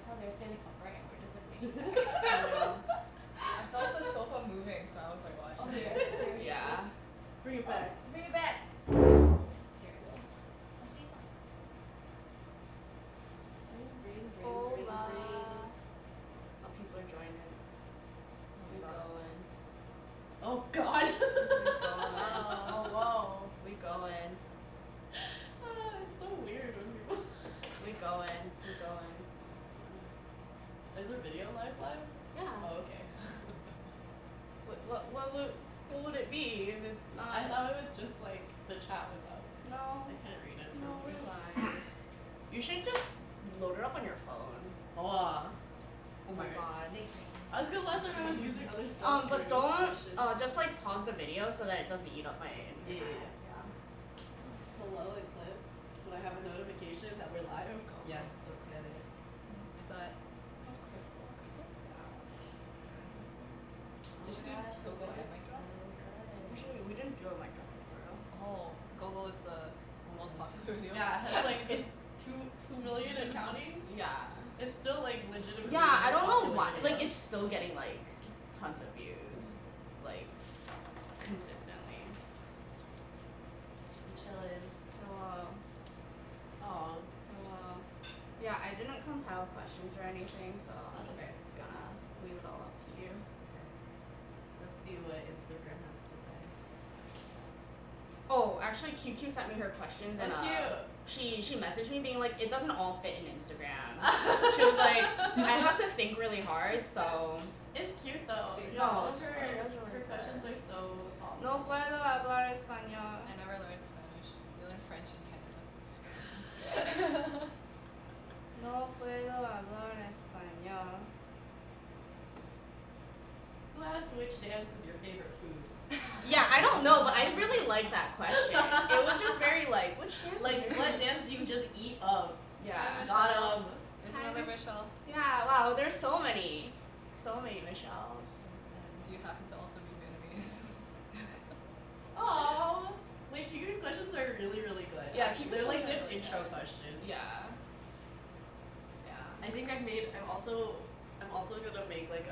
how they're sitting upright and we're just like leaning back. I felt the sofa moving, so I was like, well, I should. Yeah. Bring it back. Bring it back. Here we go. Let's see something. Bring. Hola. Oh, people are joining. We God. going. Oh God. We going. Oh, whoa. We going. It's so weird when people. We going. Is there video live? Yeah. Oh, okay. What would it be if it's not? I thought it was just like the chat was up. No. I can't read it. No, we're live. You should just load it up on your phone. Oh. Oh my God. I was gonna last time I was using other stuff. But don't just like pause the video so that it doesn't eat up my internet. Yeah. Hello, Eclipse. Do I have a notification that we're live? Yes, let's get it. Is that? That's Crystal. Crystal? Did you do Gogo and mic drop? Usually we didn't do a mic drop before. Oh, Gogo is the most popular video. Yeah, it has like it's 2 million and counting. Yeah. It's still like legitimately. Yeah, I don't know popular why. video. Like it's still getting like tons of views, like consistently. I'm chilling. Hello. Oh. Hello. Yeah, I didn't compile questions or anything, so I'm That's just okay. gonna leave it all up to you. Let's see what Instagram has to say. Oh, actually, QQ sent me her questions and she messaged me being like, it doesn't all fit in Instagram. She was like, I have to think really hard, so. It's cute though. It's Yeah, all of she her has really good. questions are so. No puedo hablar español. I never learned Spanish. We learned French in Canada. No puedo hablar español. Who asked which dance is your favorite food? Yeah, I don't know, but I really like that question. It was just very like, which dance? Like, is your what dance do you just eat of? Yeah. Got 'em. There's another Michelle. Yeah, wow, there's so many. So many Michelles. Do you happen to also be Vietnamese? Aww. Wait, QQ's questions are really, really good. Yeah, Actually, QQ's they're like really good good. intro questions. Yeah. Yeah. I think I'm also gonna make like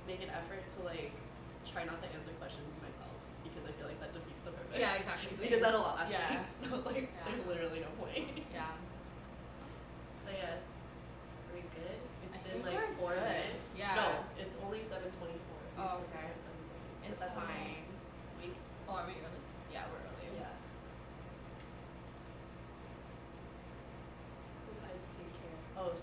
make an effort to like try not to answer questions myself because I feel like that defeats the purpose. Yeah, exactly. Because we did that a lot last Yeah. week. I was like, Yeah. there's literally no point. Yeah. But yes, are we good? It's I been think like we're 4 good. minutes. Yeah. No, it's only 7:24. Oh, Usually okay. it's like 7:30. But It's that's okay. fine. Oh, are we early? Yeah, we're early. Yeah. Who has pink hair? Oh,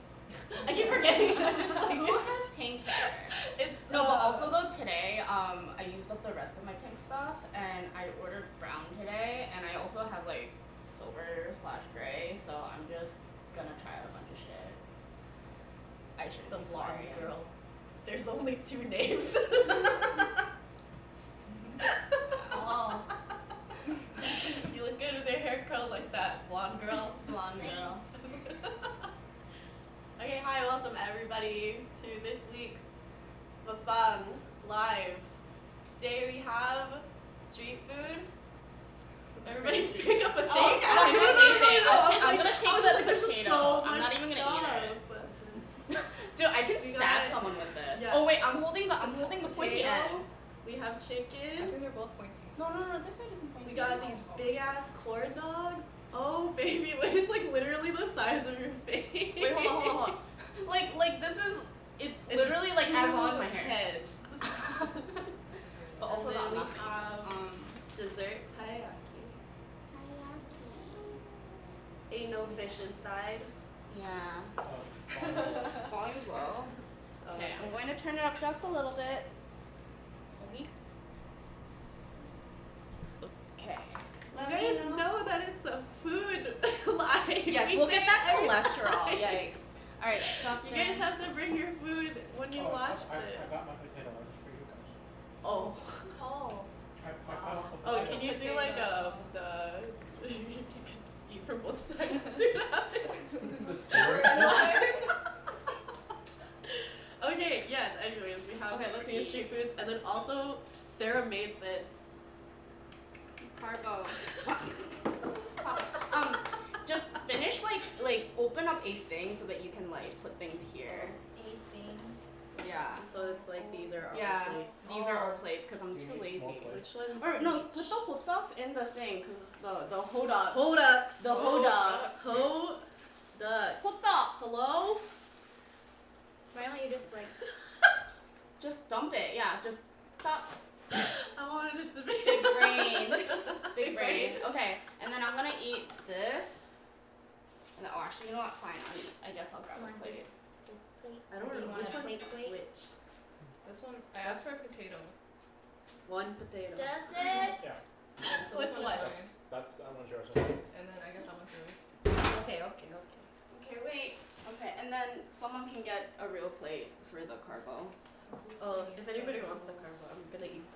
I keep forgetting that it's like Who has pink hair? It's No, but also though today, I used up the rest of my pink stuff and I ordered brown today and I also have like silver/gray, so I'm just gonna try out a bunch of shit. I should the be blonde sorry. girl. There's only 2 names. Oh. You look good with your hair curled like that, blonde girl. Blonde girl. Okay, hi, welcome everybody to this week's Mukbang live. Today we have street food. Everybody pick up a thing. Oh, I'm gonna take the potato. I'm not even gonna eat it. Dude, I can stab someone with this. Yeah. Oh wait, I'm holding the pointy end. Potato. We have I chicken. think they're both pointy. No, this side isn't pointy. We got these big ass corn dogs. Oh baby, wait, it's like literally the size of your face. Wait, hold on. Like this is. It's literally like as long as my hair. Heads. But also And then not we nothing. have dessert taiyaki. Ain't no fish inside. Yeah. Volume's low. Okay, I'm going to turn it up just a little bit. Only. Okay. You guys know that it's a food live. Yes, We look say at that every cholesterol. time. Yikes. All right, Justin. You guys have to bring your food when you watch I this. got my potato. I just for you guys. Oh. Oh. I cut off the Oh, potato. can you do like the you can eat from both sides? See what happens. The story. Okay, yes, anyways, we have Okay, let's eat. street foods and then also Sarah made this. Carbo. Just finish like like open up a thing so that you can like put things here. Anything. Yeah. So it's like these are all Yeah. plates. These are our plates because I'm Do you too need lazy. more plates? Which ones? Or no, put the hot dogs in the thing because the hoducks. Hoducks. The hoducks. Hoducks. Hot dog. Hello? Why don't you just like Just dump it. Yeah. Just stop. I wanted it to be Big brain. Big brain. Okay. And then I'm gonna eat this. And then, oh, actually, you know what? Fine. I guess I'll grab you a want plate. this plate? I don't Or do you know want which a one's plate? which. This one, I asked for a potato. One potato. Does it? Yeah, And so What's this one what? is mine. that one's yours. And then I guess that one's yours. Okay. Okay, wait. Okay, and then someone can get a real plate for the carbo. Oh, if anybody wants the carbo, I'm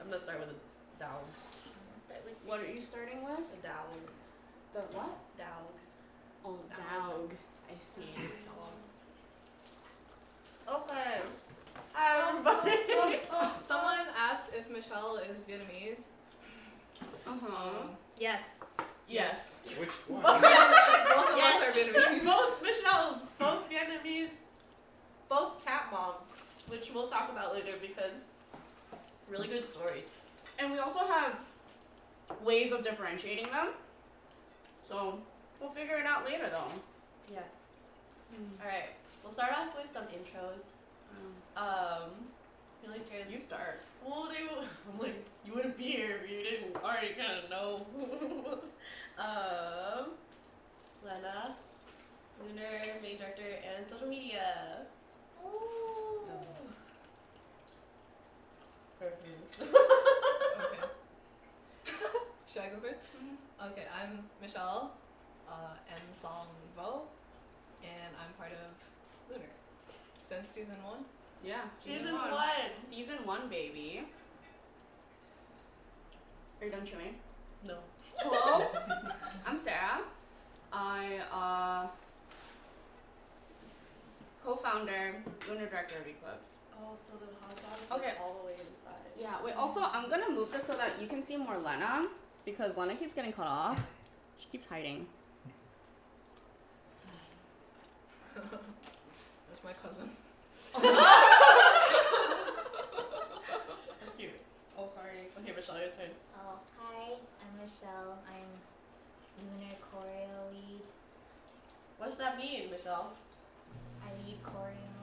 gonna start with a dowd. What are you starting with? A dowd. The what? Dowd. Oh, dog. I see. Okay. Hi everybody. Someone asked if Michelle is Vietnamese. Uh-huh. Yes. Yes. Which one? Both of us are Vietnamese. Both Michelle's, both Vietnamese, both cat moms, which we'll talk about later because really good stories. And we also have ways of differentiating them. So we'll figure it out later though. Yes. Alright, we'll start off with some intros. Really curious. You start. Well, I'm like, you wouldn't be here if you didn't already kind of know. Lena, Lunar, main director, and social media. Okay. Should I go first? Okay, I'm Michelle, M Song Vo, and I'm part of Lunar since season 1. Yeah. Season 1. Season 1, baby. Are you done chewing? No. Hello. I'm Sarah. I co-founder, Lunar director of Eclipse. Oh, so the hot dog is Okay. like all the way inside. Yeah, wait, also, I'm gonna move this so that you can see more Lena, because Lena keeps getting cut off. She keeps hiding. That's my cousin. That's cute. Oh, sorry. Okay, Michelle, your turn. Oh, hi. I'm Michelle. I'm Lunar choreo lead. What does that mean, Michelle? I lead choreo.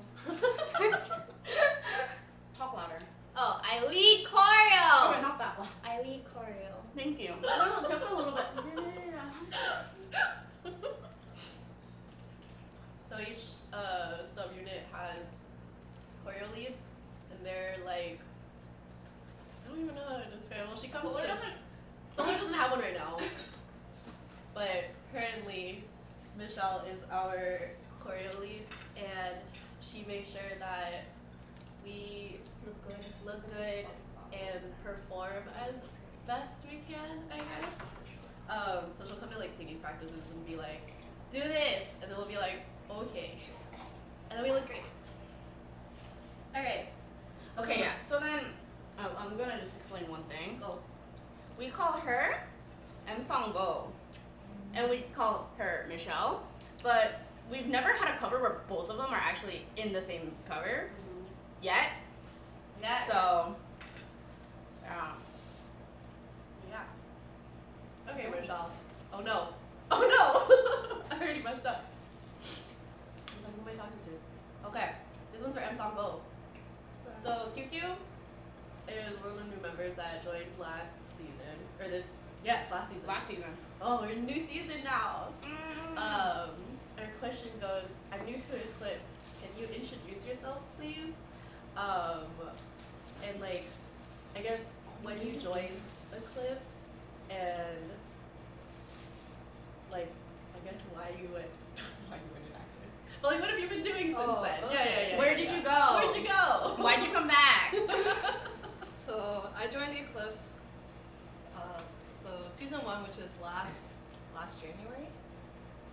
Talk louder. Oh, I lead choreo. Okay, not that loud. I lead choreo. Thank you. No, just a little bit. So each subunit has choreo leads, and they're like, I don't even know how to describe. Well, she comes. Solar with- doesn't. Solar doesn't have one right now, but currently Michelle is our choreo lead, and she makes sure that we look good, and perform as best we can, I guess. So she'll come to like cleaning practices and be like, do this, and then we'll be like, okay, and then we look great. Okay. Okay, yeah. So then, I'm gonna just explain one thing. Go. We call her M Song Bo, and we call her Michelle, but we've never had a cover where both of them are actually in the same cover yet. Yeah. So, yeah. Yeah. Okay, Michelle. Oh no. Oh no! I already messed up. I was like, who am I talking to? Okay. This one's for M Song Bo. So QQ is one of the new members that joined last season. Or this last season. Last season. Oh, we're in a new season now. Our question goes, I'm new to Eclipse. Can you introduce yourself, please? And like, I guess when you joined Eclipse, and like, I guess why you went an actor. But like, what have you been doing since then? Okay. Yeah. Where did you go? Where'd you go? Why'd you come back? So I joined Eclipse. So season 1, which is last January.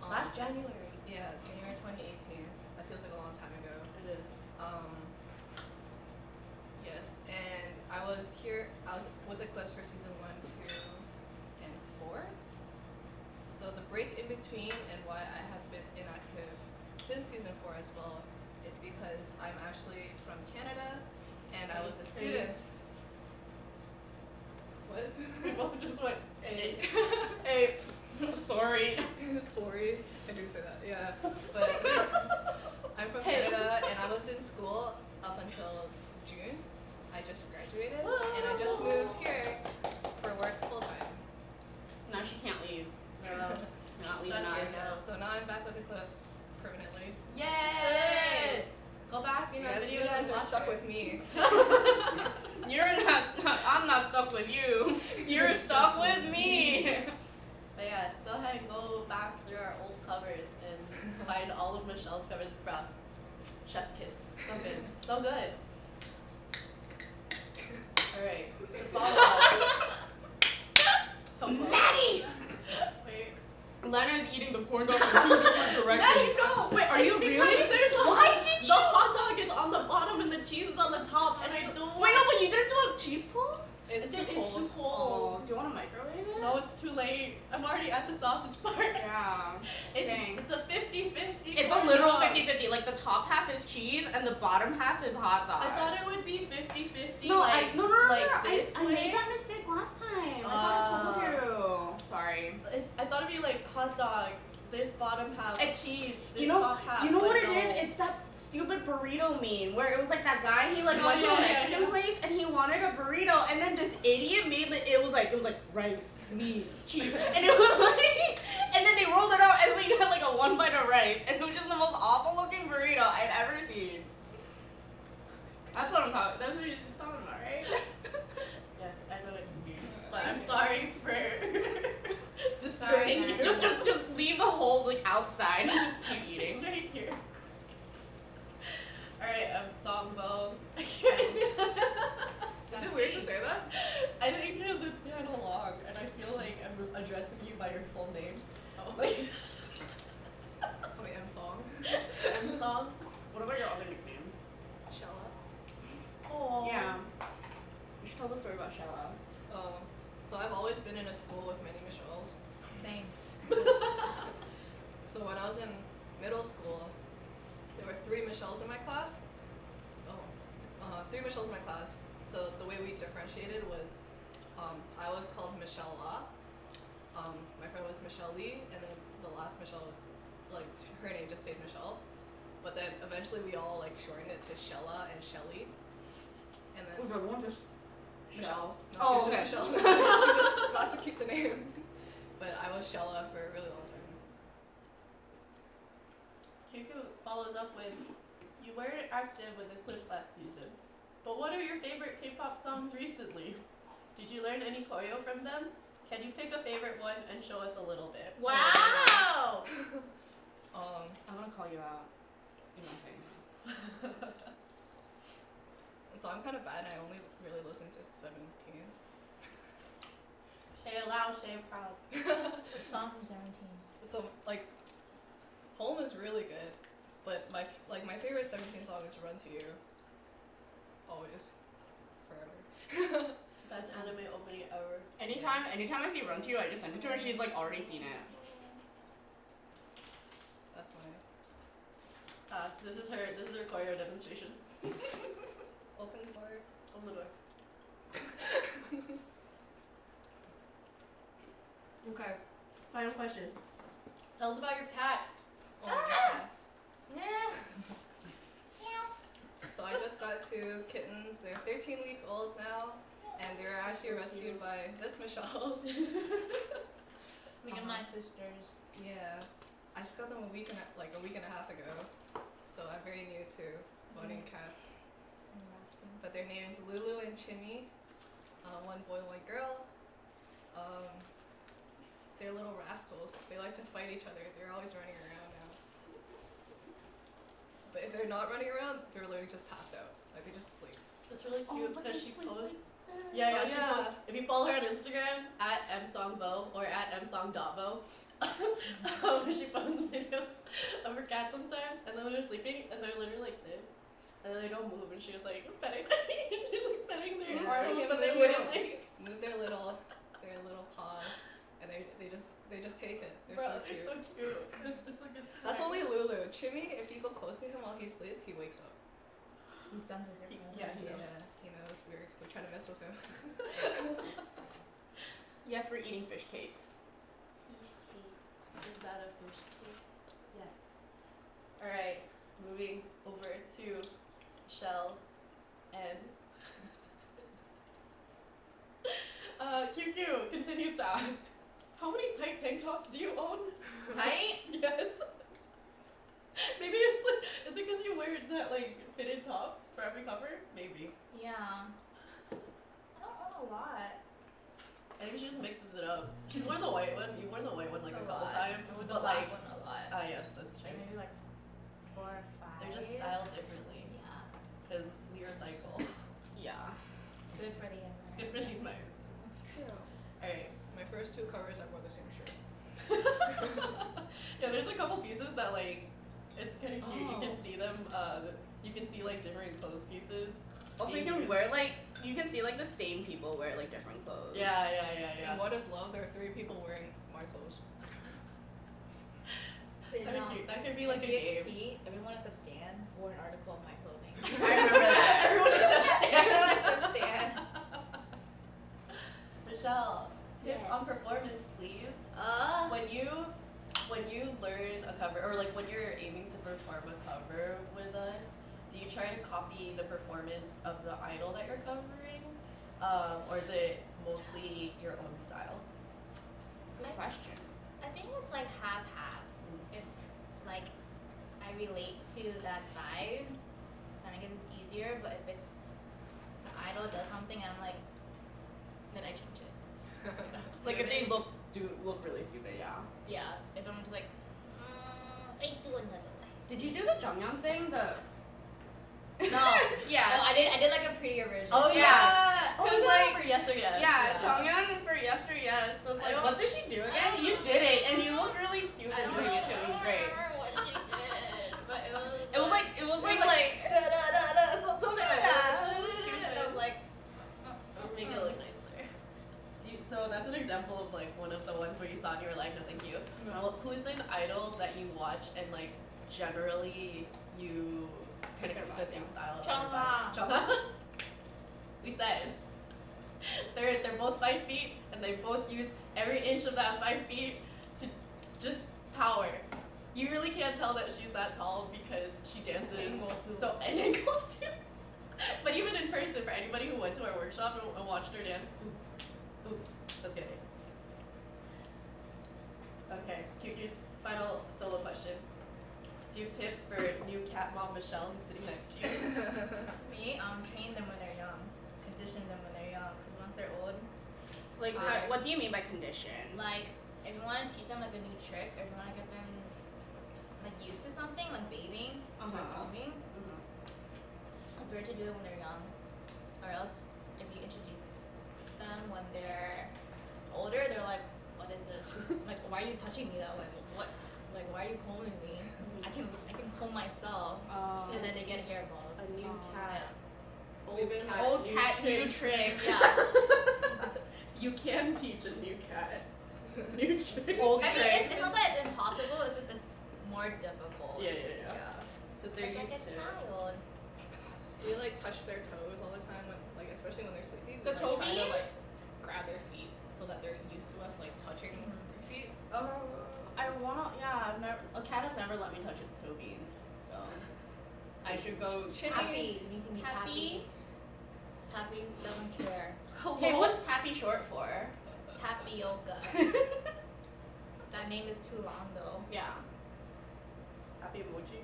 Last January. Yeah, January 2018. That feels like a long time ago. It is. Yes, and I was with Eclipse for season 1, 2, and 4. So the break in between and why I have been inactive since season 4 as well is because I'm actually from Canada and I was a student. What? We both just went, hey. Hey, sorry. Sorry, I do say that, yeah. But I'm from Canada and I was in school up until June. I just graduated and I just moved here for work full time. Now she can't leave. No. You're not She's leaving stuck here us. now. So now I'm back with Eclipse permanently. Yay! Go back in our You videos guys and are watch stuck her. with me. I'm not stuck with you. You're stuck with me. So yeah, so go ahead and go back through our old covers and find all of Michelle's covers. Bruh. Chef's kiss. So good. So good. Alright. To follow up. Maddie! Wait. Lena's eating the corn dog in 2 different directions. Maddie, no! Wait, are you Because really? there's a Why did The you? hot dog is on the bottom and the cheese is on the top and I don't Wait, no, but you didn't do a cheese pull? It's too cold. It's too Oh, cold. do you want to microwave it? No, it's too late. I'm already at the sausage part. Yeah. Dang. It's a 50-50. It's a literal 50-50. Like the top half is cheese and the bottom half is hot dog. I thought it would be 50-50. No, like, no. like this I way. made that mistake last time. I thought I told you. Sorry. I thought it'd be like hot dog. This bottom half It's- cheese. This You know top half. what but it no. is? It's that stupid burrito meme where it was like that guy, he like Oh, went to a yeah, Mexican yeah. place and he wanted a burrito and then this idiot made it was like rice, meat, cheese. And it was like and then they rolled it out and so you had like a 1 bite of rice and it was just the most awful looking burrito I'd ever seen. That's what I'm talking that's what you're talking about, right? Yes, I know what you mean. But I'm sorry for Sorry, disturbing man. you. Just leave the whole like outside and just keep It's eating. right here. Alright, Songbo. Is it weird to say that? I think because it's kind of long and I feel like I'm addressing you by your full name. Oh. Like, Wait, I'm song. Song. What about your other nickname? Shella. Oh. Yeah. You should tell the story about Shella. So I've always been in a school with many Michelles. Same. So when I was in middle school, there were 3 Michelles in my class. 3 Michelles in my class. So the way we differentiated was, I was called Michelle La. My friend was Michelle Lee, and then the last Michelle was, like, her name just stayed Michelle. But then eventually we all like shortened it to Shella and Shelly. And then Was there one just Michelle. No, Oh, she was okay. just Michelle. She just got to keep the name. But I was Shella for a really long time. Kyoko follows up with, you weren't active with Eclipse last season, but what are your favorite K-pop songs recently? Did you learn any choreo from them? Can you pick a favorite one and show us a little bit? Wow! I'm gonna call you out. You know what I'm saying? So I'm kind of bad and I only really listen to 17. Say it loud, say it proud. Which song from 17? So like, Home is really good, but my favorite 17 song is Run to You. Always, forever. Best anime opening ever. Anytime I see Run to You, I just send it to her. She's like already seen it. That's my This is her choreo demonstration. open for. Open the door. Okay. Final question. Tell us about your cats. Oh my cats. Yeah. So I just got 2 kittens. They're 13 weeks old now, and they were actually rescued by this Michelle. Me and my sisters. Yeah, I just got them a week and a half ago, so I'm very new to owning cats. But they're named Lulu and Chinny, 1 boy, 1 girl. They're little rascals. They like to fight each other. They're always running around now. But if they're not running around, they're literally just passed out. Like they just sleep. It's really cute because she posts. Like Yeah, Oh, she yeah. posts. If you follow her on Instagram @msongbo or @msong.bo, she posts videos of her cat sometimes, and then they're sleeping, and they're literally like this, and then they don't move, and she was like petting, she's like petting their Yeah, arms, they but they move wouldn't it. like. Move their little paws, and they just take it. They're to him while he sleeps, he wakes up. He senses your presence. Yeah, he So is. he knows we're trying to mess with him. Yes, we're eating fish cakes. Fish cakes. Is that a fish cake? Yes. Alright, moving over to Michelle and QQ continues to ask, how many tight tank tops do you own? Tight? Yes. Maybe it's like, is it because you wear that like fitted tops for every cover? Maybe. Yeah. I don't own a lot. I think she just mixes it up. She's worn the white one. You wore the white one like a couple lot. times, I would but black like, one a lot. yes, that's true. Like maybe like 4 or 5. They're just styled differently Yeah. because we recycle. Yeah. It's good for the environment. It's good for the environment. It's true. All right. My first 2 covers, I wore the same shirt. Yeah, there's a couple pieces that like, it's kind of cute. You can Oh. see them. You can see like different clothes pieces. Also, you being can used. wear like you can see like the same people wear like different clothes. Yeah. And what is love? There are 3 people wearing my clothes. Kind of cute. That could be like a game. TXT, everyone except Stan wore an article of my clothing. I remember that. Everyone except Stan. Everyone except Stan. Michelle, tips Yes. on performance, please. When you learn a cover, or like when you're aiming to perform a cover with us, do you try to copy the performance of the idol that you're covering, or is it mostly your own style? Good question. I think it's like half-half. If like I relate to that vibe, then I guess it's easier. But if it's the idol does something and I'm like, then I change it. Like if they look really stupid, yeah. Yeah. If I'm just like, I do another way. Did you do the Jonghyun thing? The No. yeah. Oh, I did like a prettier version. Oh Yeah. yeah. Oh 'Cause, yeah. like- For yes or yes. Yeah, Jonghyun for Yes or Yes was I like, don't- what did she do I again? don't You know. did it, and you look really stupid I don't doing it too. It was great. remember what she did, but it was. It was like da da da da something like that. It was Stupid. stupid. I was like, Make it look nicer. So that's an example of like one of the ones where you saw and you were like, no, thank you. Well, who's an idol that you watch and like generally you kind of keep the same style? of Chungha. Chungha. We said they're both 5 feet and they both use every inch of that 5 feet to just power. You really can't tell that she's that tall because she dances so and angles too. But even in person, for anybody who went to our workshop and watched her dance, ooh, that's good. Okay, QQ's final solo question. Do you have tips for new cat mom Michelle who's sitting next to you? me, train them when they're young, condition them when they're young, because once they're old, Like, Fine. what do you mean by condition? like if you want to teach them like a new trick, or if you want to get them like used to something, like bathing or combing, it's weird to do it when they're young, or else if you introduce them when they're older, they're like, what is this? Like, why are you touching me that way? What? Like, why are you combing me? I can comb myself, and then they get hair balls. A new cat. We've been Old cat, new trick. Yeah. You can teach a new cat new tricks. Old I mean, trick. it's not that it's impossible. It's just it's more difficult. Yeah. Because they're It's like used a to. child. We like touch their toes all the time, when, like especially when they're sleeping. The we, toe like, try to beans? like grab their feet so that they're used to us like touching their feet. I wanna, yeah, a cat has never let me touch its toe beans, so I should go Tappy. You need to be Tappy? Tappy doesn't care. Hey, what's Tappy short for? Tapioca. That name is too long though. Yeah. Happy emoji?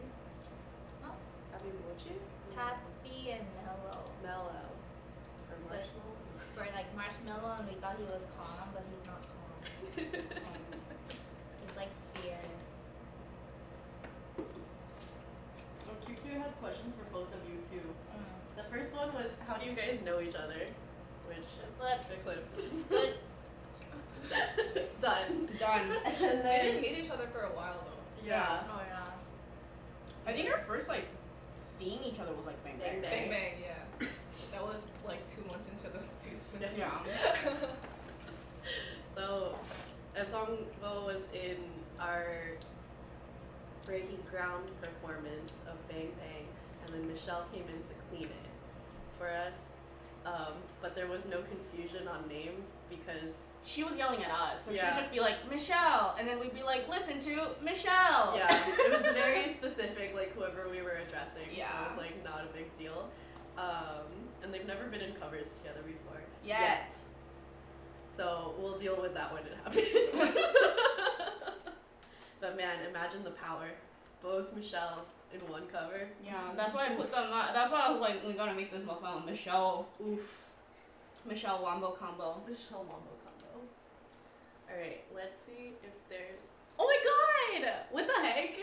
Huh? Happy emoji? Tappy and mellow. Mellow. For But- marshmallow? For like marshmallow, and we thought he was calm, but he's not calm. He's like fear. Well, QQ had questions for both of you too. The first one was, how do you guys know each other? Which Eclipse. Eclipse. Good. Done. Done. And We then didn't meet each other for a while though. yeah. Oh yeah. I think our first like seeing each other was like bang bang. Bang bang, yeah. That was like 2 months into the season. Yeah. So, Songbo was in our breaking ground performance of Bang Bang, and then Michelle came in to clean it for us. But there was no confusion on names because She was yelling at us, so Yeah. she'd just be like, Michelle, and then we'd be like, listen to Michelle. yeah, it was very specific, like whoever we were addressing. So Yeah. it was like not a big deal. And they've never been in covers together before. Yet. So we'll deal with that when it happens. But man, imagine the power. Both Michelles in one cover. Yeah, that's why I put them. That's why I was like, we gotta make this mukbang Michelle Wombo combo. Michelle Mambo combo. Alright, let's see if there's. Oh my god! What the heck?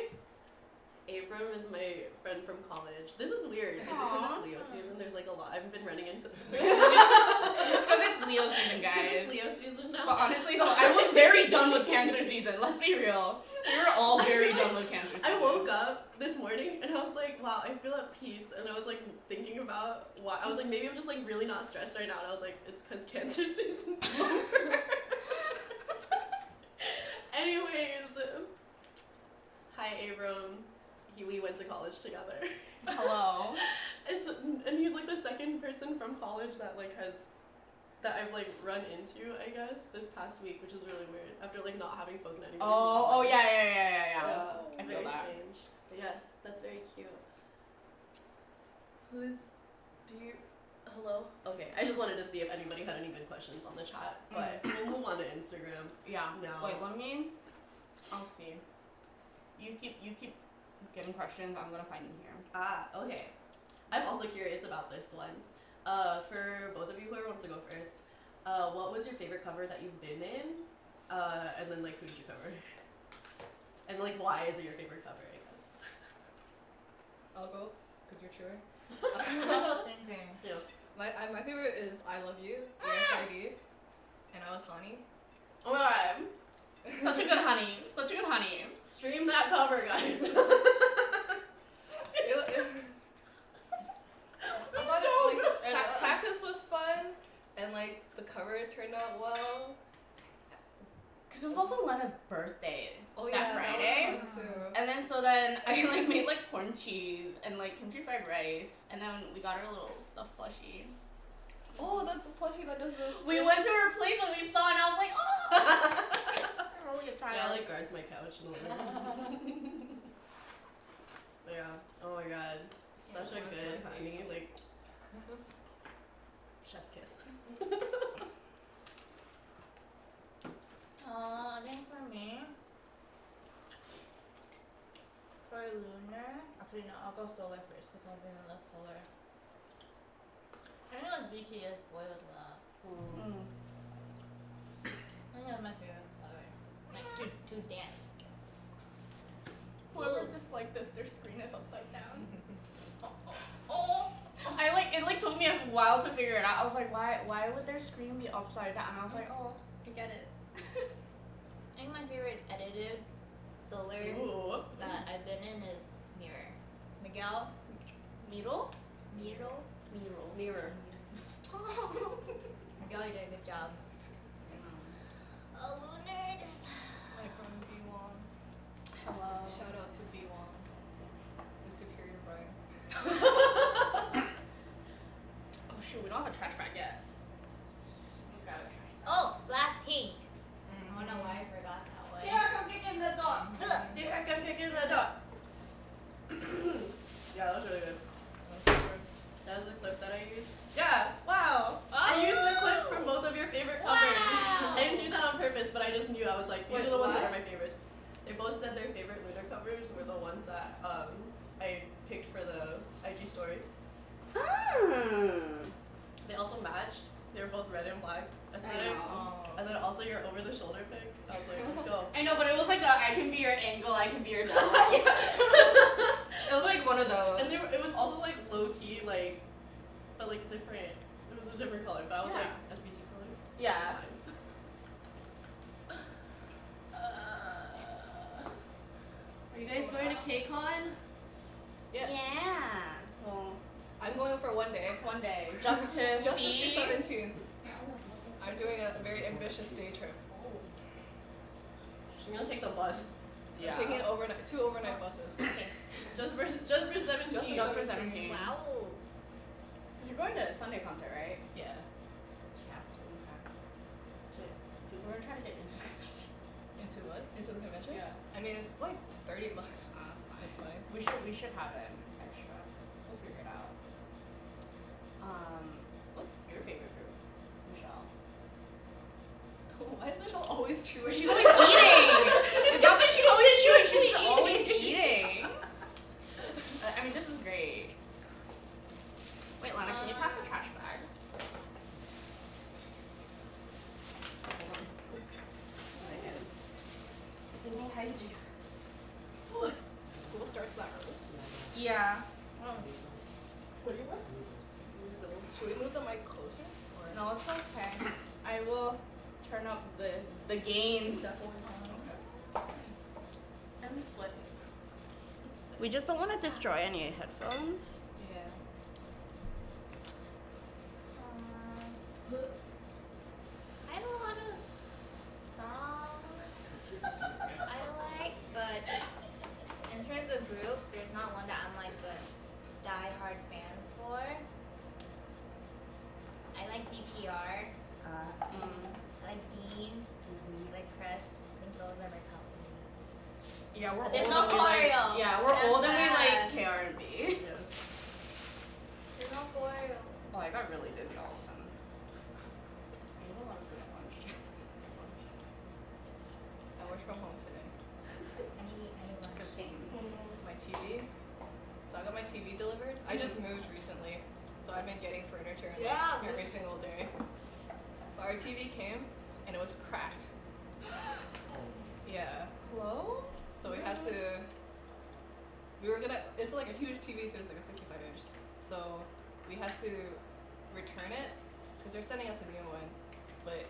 Abram is my friend from college. This is weird. Is it because Aw. it's Leo season? There's like a lot. I've been running into this. It's because it's Leo season, It's 'cause guys. it's Leo season now. But honestly, though, I was very done with Cancer season. Let's be real. We were all very done with Cancer season. I woke up this morning and I was like, wow, I feel at peace. And I was like thinking about why. I was like, maybe I'm just like really not stressed right now. And I was like, it's because Cancer season's over. Anyways, hi Abram. We went to college together. Hello. And he's like the second person from college that I've like run into, I guess, this past week, which is really weird. After like not having spoken to anybody. from Oh, college. yeah. Yeah, I it's feel very that. strange. But yes, that's very cute. Hello? Okay, I just wanted to see if anybody had any good questions on the chat, but we'll move on to Instagram. Yeah. No. Wait, I'll see. You keep getting questions. I'm gonna find them here. Okay. I'm also curious about this one. For both of you, whoever wants to go first, what was your favorite cover that you've been in? And then like who did you cover? And like why is it your favorite cover, I guess? I'll go because you're truer. I'm also thinking. Yeah. My favorite is I Love You, ESRD, and I was Hani. Oh my god. Such a good honey. Such a good honey. Stream that cover, guys. I thought it, like, practice was fun, and like the cover turned out well. Cause it was also Lena's birthday. Oh That yeah, Friday? that was fun too. And then so then I like made like corn cheese and like kimchi fried rice, and then we got her a little stuffed plushie. Oh, that's the plushie that does this. We went to her place and we saw, and I was like, oh. Really a Yeah, like guards my couch in the living room. Yeah. Oh my god. Such a that's good my honey. favorite. Like chef's kiss. I think for me, for Lunar, actually no, I'll go solar first because I've been in less solar. I think like BTS Boy with Love. I think that's my favorite color. Like to dance. Whoever disliked this, their screen is upside down. Oh. It like took me a while to figure it out. I was like, why would their screen be upside down? And I was like, oh, I get it. I think my favorite edited solar Ooh. that I've been in is Mirror. Miguel? Needle? Mirror? Mirror. Miguel, you did a good job. Oh, Lunar, there's... My friend B Wong. Hello. Shout out to B Wong, the superior Brian. Oh shoot, we don't have a trash bag yet. Oh, Blackpink. I don't know why I forgot that one. come kick in the door. Here I come kicking the door. Yeah, that was really good. That was the clip that I used. Yeah, wow. I used the clips from both of your favorite covers. Wow. I didn't do that on purpose, but I just knew. I was like, these Wait, are the ones that what? are my favorites. They both said their favorite Lunar covers were the ones that I picked for the IG story. They also matched. They were both red and black aesthetic. And then also your over the shoulder pics. I was like, let's go. I know, but it was like I can be your angle, I can be your dog. It was like one of those. And it was also like low key, like, but like different. It was a different color, but I was Yeah. like SBT colors. Yeah. Fine. Are you guys going to KCON? Yes. Yeah. Well, I'm going for one day. one day, just to Just see. to see 17. I'm doing a very ambitious day trip. She's gonna take the bus. I'm taking two overnight buses. Just for 17. Just for 17. Wow. Because you're going to a Sunday concert, right? Yeah. She has to. We're trying to get into Into what? Into the convention? Yeah. I mean, it's like $30. That's fine. That's fine. We should have it extra. We'll figure it out. What's your favorite group, Michelle? Why is Michelle always chewing? She's always eating. It's not that she's always chewing. She's eating. always eating. I mean, this is great. Wait, Lana, can you pass the trash bag? Hold on. Oops. My hands. Give me hygiene. School starts that early. Yeah. What do you want? Should we move the mic closer? Or? No, it's okay. I will turn up the gains. That's what we're talking about. Okay. I'm sweating. We just don't want to destroy any headphones. Yeah. I have a lot of songs I like, but in terms of group, there's not one that I'm like the die-hard fan for. I like DPR. I like Dean. I like Crush. I think those are my top three. Yeah, we're But there's old no and we like- choreo. Yeah, we're That's old and we like sad. KR&B. Yes. There's no choreo. Oh, I got really dizzy all of a sudden. I ate a lot of food at lunch. I work from home today. I need lunch. Same. My TV. So I got my TV delivered. I just moved recently, so I've been getting furniture like, Yeah, every single day. But our TV came and it was cracked. Yeah. Hello? So we had to. We were gonna. It's like a huge TV, so it's like a 65-inch. So we had to return it because they're sending us a new one, but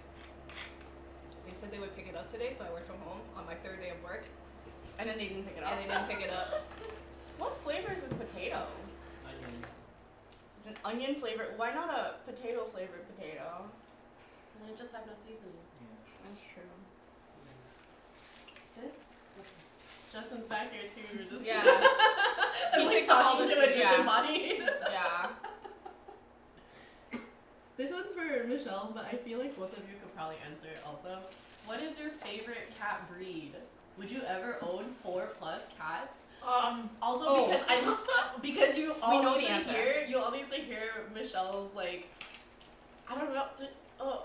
they said they would pick it up today. So I worked from home on my third day of work, And then they didn't pick it up. and they didn't pick it up. What flavor is this potato? Onion. It's an onion flavor. Why not a potato flavored potato? And I just have no seasoning. Yeah. That's true. This? Justin's back here too. We're just Yeah. He like picked up all talking this to a food, yeah. disembodied. Yeah. This one's for Michelle, but I feel like both of you could probably answer it also. What is your favorite cat breed? Would you ever own 4+ cats? Also Oh. because you all We know need the to answer. you all need to hear Michelle's like I don't know.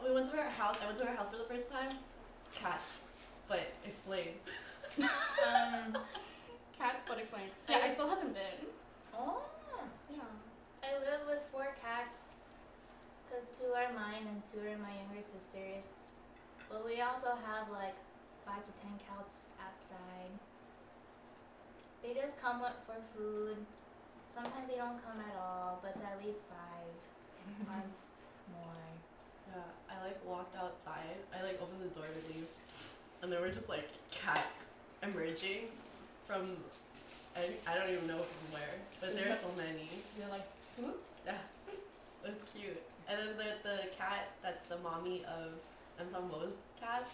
We went to her house. I went to her house for the first time. Cats, but explain. Cats, but explain. Yeah, I still haven't been. Oh. Yeah. I live with 4 cats. Because 2 are mine and 2 are my younger sister's. But we also have like 5 to 10 cats outside. They just come up for food. Sometimes they don't come at all, but at least 5 or more. Yeah, I like walked outside. I like opened the door to leave, and there were just like cats emerging from I don't even know from where, but there's so many. You're like, Yeah, it was cute. And then the cat that's the mommy of Sambo's cat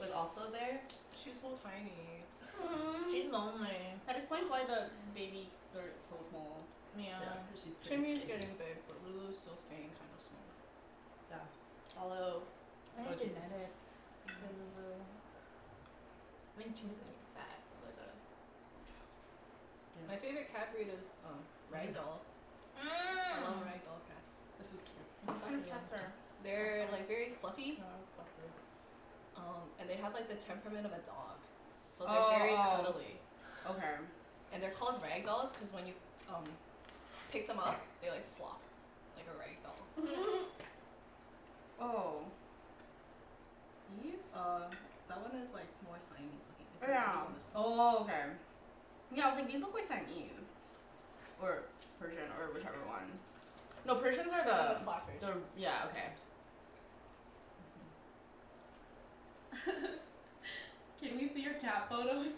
was also there. she's so tiny. She's lonely. That explains why the babies are so small. Yeah. 'Cause she's pretty Shimmy's skinny. getting big, but Lulu's still staying kind of small. Yeah. Follow. I think Okay. genetic. I think Jimmy's gonna get fat, so I gotta. Yes. My favorite cat breed is ragdoll. I love ragdoll cats. This is cute. What kind of cats are? They're like very fluffy, No, it's fluffy. and they have like the temperament of a dog, so they're very cuddly. Okay. And they're called ragdolls because when you pick them up, they like flop like a ragdoll. Oh. These? That one is like more Siamese looking. It's Yeah. this one, this one. Oh, okay. Yeah, I was like, these look like Siamese. Or Persian, or whichever one. No, Persians are The flappers. yeah, okay. Can we see your cat photos?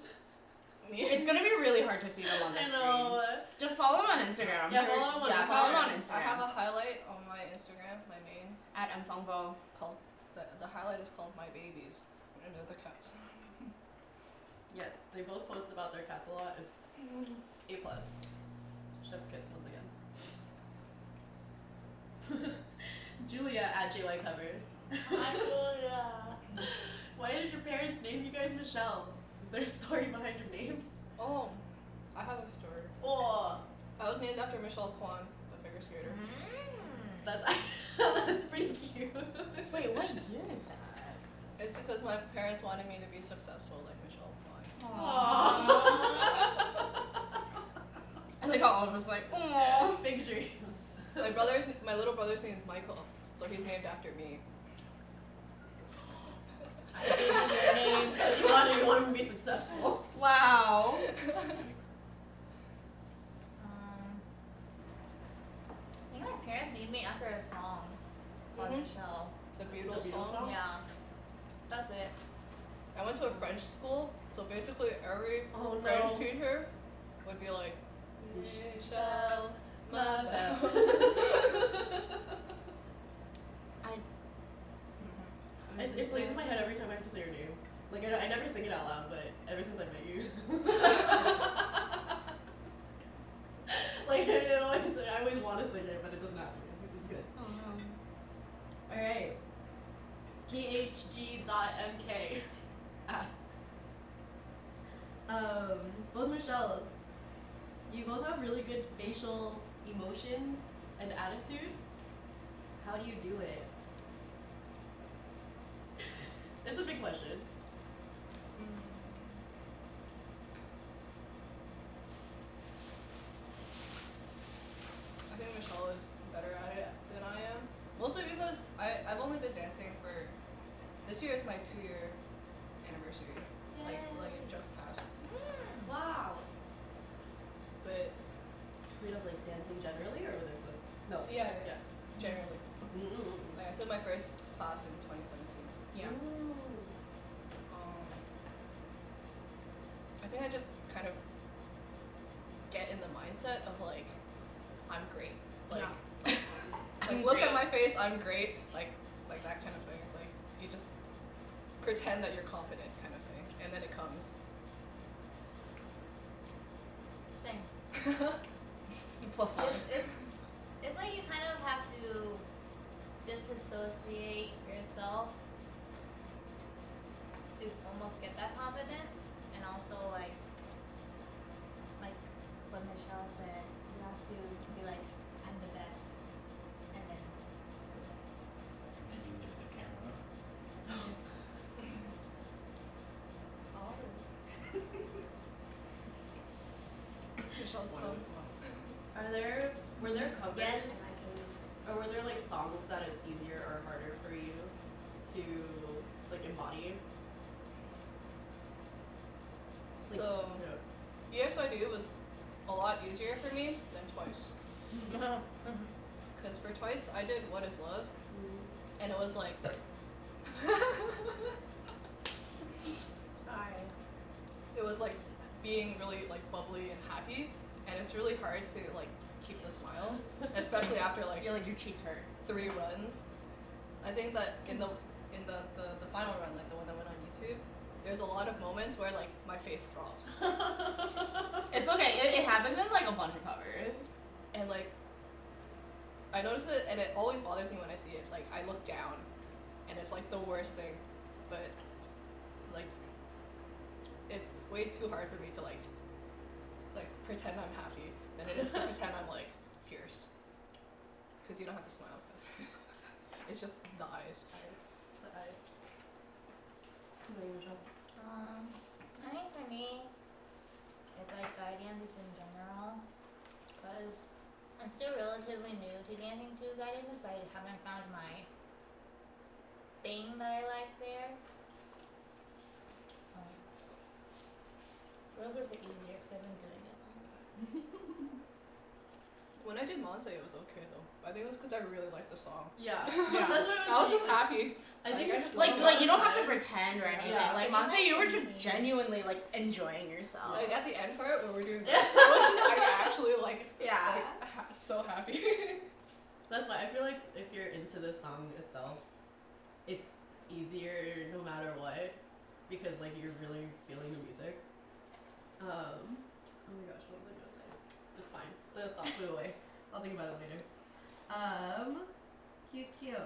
It's gonna be really hard to see them on the I screen. know. Just follow them on Instagram. I'm Yeah, sure- follow them on yeah, Instagram. follow them on Instagram. I have a highlight on my Instagram, my main, at msongbo. called the highlight is called My Babies. And they're the cats. Yes, they both post about their cats a lot. It's A+. Chef's kiss once again. Julia at JY Covers. Hi, Julia. Why did your parents name you guys Michelle? Is there a story behind your names? Oh, I have a story. Oh, I was named after Michelle Kwan, the figure skater. that's that's pretty cute. Wait, what year is that? It's because my parents wanted me to be successful like Michelle Kwan. I like how all of us like, aww. Big dreams. My little brother's name is Michael, so he's named after me. I gave you your name. You want him to be successful. Wow. I think my parents named me after a song called Mhm. Michelle. The The Beatles Beatles song. song? Yeah. That's it. I went to a French school, so basically every Oh French no. teacher would be like, Michelle, ma belle. It plays in my head every time I have to say your name. Like I never sing it out loud, but ever since I met you, like I always want to sing it, but it doesn't happen. It's good. Oh no. All right. PHG.MK asks, both Michelle's, you both have really good facial emotions and attitude. How do you do it? It's a big question. I think Michelle is better at it than I am. Mostly because I've only been dancing for, this year is my 2-year anniversary. Like it just passed. Wow. But Made of like dancing generally, or with like no? yeah, Yes. generally. Mm-mm. Like I took my first class in 2017. Yeah. I think I just kind of get in the mindset of like, I'm great. Like, like look at my face, I'm great. Like that kind of thing. Like you just pretend that you're confident, kind of thing, and then it comes. Same. Plus one. It's like you kind of have to disassociate yourself to almost get that confidence, and also like what Michelle said, you have to be like, I'm the best, and then And you look at the camera. Michelle's One tone. of Were there covers? yes, in my case. Or were there like songs that it's easier or harder for you to like embody? Like, So yeah. EXID was a lot easier for me than Twice. Because for Twice I did What Is Love, and it was like Sorry. it was like being really like bubbly and happy, and it's really hard to like keep the smile, especially after like You're like your cheeks hurt. 3 runs. I think that in the final run, like the one that went on YouTube, there's a lot of moments where like my face drops, It's okay. It happens in like a bunch of covers. and like I notice it, and it always bothers me when I see it. Like I look down, and it's like the worst thing, but like it's way too hard for me to like pretend I'm happy than it is to pretend I'm like fierce, because you don't have to smile. It's just the eyes. It's the eyes. What about you, Michelle? I think for me, it's like guidance in general, because I'm still relatively new to dancing to guidance. I haven't found my thing that I like there. Rovers are easier because I've been doing it longer. When I did Monse, it was okay though. I think it was because I really liked the song. Yeah. Yeah. That's what I was just happy. I think I just Like loved like it. you don't have to pretend or anything. Yeah. Like It's Monse, like you were just easy. genuinely like enjoying yourself. Like at the end part where we're doing this, I was just like actually like Yeah. so happy. That's why I feel like if you're into the song itself, it's easier no matter what. because like you're really feeling the music. Oh my gosh, what was I gonna say? It's fine. The thought flew away. I'll think about it later. Cute.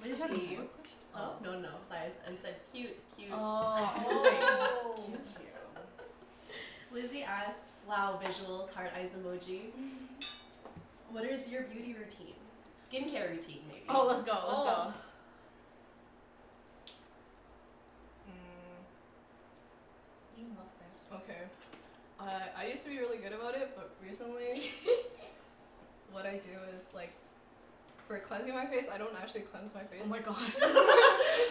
Lizzie. Oh no, sorry. I said cute. Oh. Lizzie asks, wow, visuals, heart eyes emoji. What is your beauty routine? Skincare routine, maybe. Oh, let's go. You can go first. Okay. I used to be really good about it, but recently, what I do is like, for cleansing my face, I don't actually cleanse my face. Oh my god.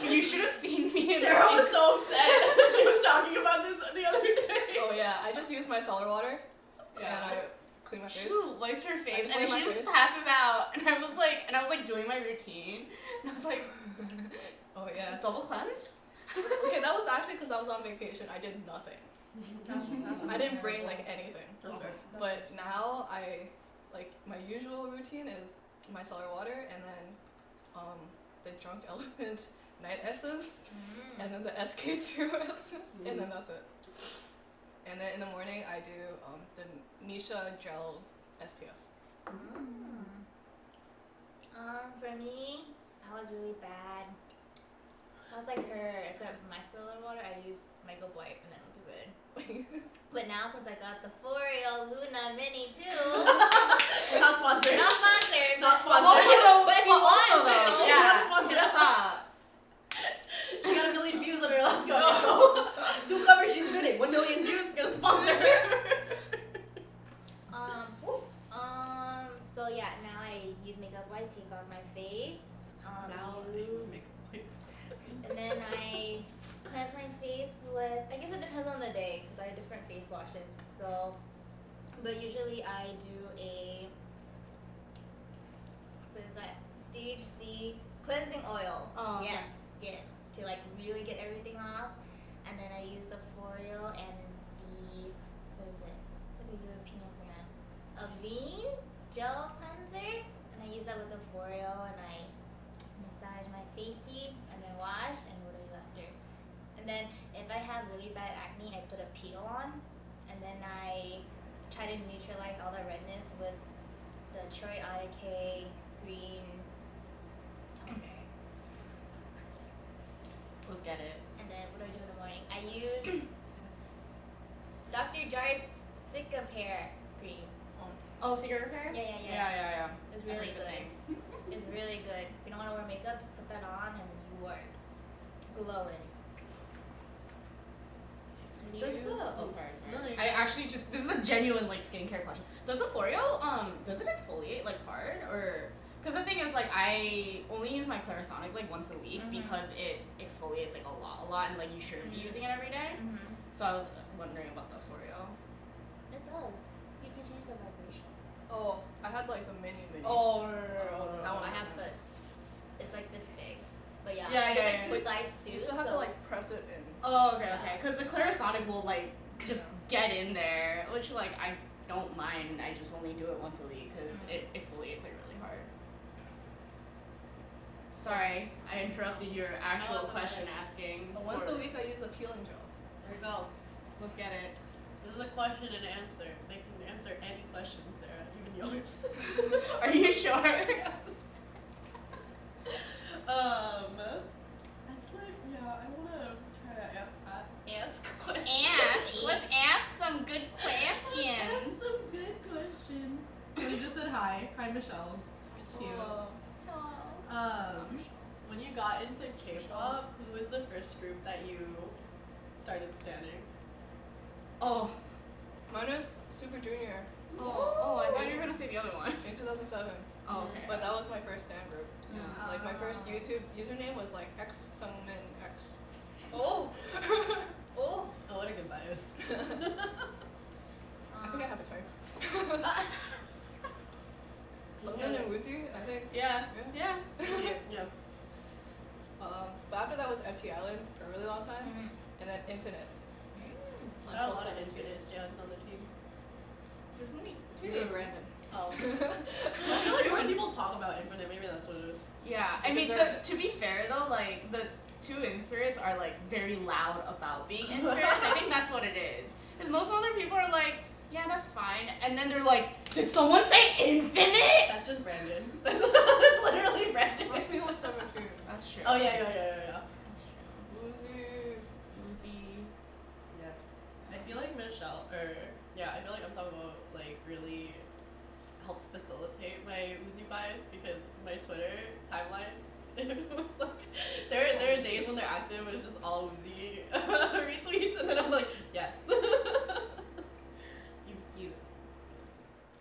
You should have seen me in Sarah was so upset. She was talking about this the other day. Oh yeah, I just use micellar water and Yeah. I clean my face. She wipes her face just and wipe then my she just face. passes out, and I was like doing my routine, and I was like, Oh yeah. double cleanse. Okay, that was actually because I was on vacation. I did nothing. I didn't bring like anything. Okay. But now like my usual routine is micellar water and then the Drunk Elephant night essence and then the SK2 essence and then that's it. And then in the morning I do the Nisha gel SPF. For me, I was really bad. I was like her, except micellar water, I use makeup wipe and then I'm good. But now since I got the Foreo Luna Mini too, We're not sponsored. not sponsored, Not but- sponsored. but if you want to, yeah. Not sponsored. Hit us up. She got 1 million views on her last video. To cover, she's bidding. 1 million views, gonna sponsor her. So yeah, now I use makeup wipe, take off my face. Now use- makes wipes. and then I cleanse my face with, I guess it depends on the day because I have different face washes. So, but usually I do a, what is that? DHC cleansing oil. Oh, okay. Yes, to like really get everything off. And then I use the Foreo and the, what is it? It's like a European brand. Avene gel cleanser. And I use that with the Foreo and I massage my facey and then wash, and what do I do after? And then if I have really bad acne, I put a peel on, and then I try to neutralize all the redness with the Troy Attic green toner. Let's get it. And then what do I do in the morning? I use Dr. Jarrett's Sick of Hair cream. Oh, secret repair? Yeah. It's I've really heard good good. things. It's really good. If you don't want to wear makeup, just put that on and you are glowing. Does the sorry. No, you're I actually just, this is a genuine like skincare question. Does the Foreo does it exfoliate like hard, or because the thing is like I only use my Clarisonic like once a week because it exfoliates like a lot and like you shouldn't be using it every day. So I was wondering about the Foreo. It does. You can change the vibration. Oh, I had like the mini. Oh, That one I have wasn't. it's like this big. But yeah, Yeah, it's yeah, like yeah. two sides too. You still have so to like press it in. Oh, okay. Because the Clarisonic will like just get in there, which like I don't mind. I just only do it once a week because it exfoliates like really hard. Sorry, I interrupted your actual No, it's okay. question asking. Once for- a week I use a peeling gel. There we go. Let's get it. This is a question and answer. They can answer any question, Sarah, even yours. Are you sure? That's like, yeah, I wanna try to ask questions. Let's ask some good Ask questions. some good questions. So we just said hi. Hi, Michelle's. Cute. When you got into K-pop, who was the first group that you started standing? Oh, Mine was Super Junior I thought you were gonna say the other one. in 2007. Oh, okay. But that was my first stand group. Yeah. Like my first YouTube username was like X Sungmin X. Oh. Oh, what a good bios. I think I have a type. Sungmin and Woozy, I think. Yeah. Yeah. Yeah. But after that was FT Island for a really long time, and then Infinite. I got a lot of 17. Infinite stands on the team. There's only Me and Brandon. Oh. I feel like when people talk about Infinite, maybe that's what it is. Yeah, I They mean, deserve it. to be fair though, like the two in-spirits are like very loud about being in-spirits. I think that's what it is. Because most other people are like, yeah, that's fine. And then they're like, did someone say infinite? That's just Brandon. That's literally Brandon. Must be 117. That's true. Oh yeah. Woozy. Uzi. Yes. I feel like Michelle, I feel like Ensemble like really helped facilitate my Uzi bias because my Twitter timeline, it was like, there are days when they're active and it's just all Uzi retweets and then I'm like, yes. He's cute.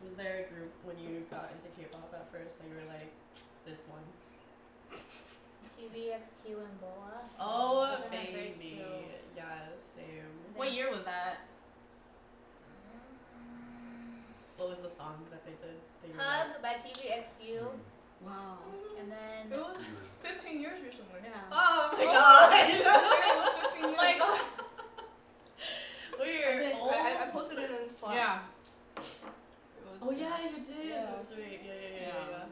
Was there a group when you got into K-pop at first that you were like, this one? TVXQ and Boa. Oh, Those are my first baby. two. Yeah, same. What year was that? What was the song that they did? That you were Hug by TVXQ. Wow. And then It was 15 years recently. Yeah. Oh my Oh. god! Last year it was 15 years. oh my god. Weird. And then I posted it in Slack. Yeah. It was, Oh yeah, you did. Yeah. That's right. Yeah.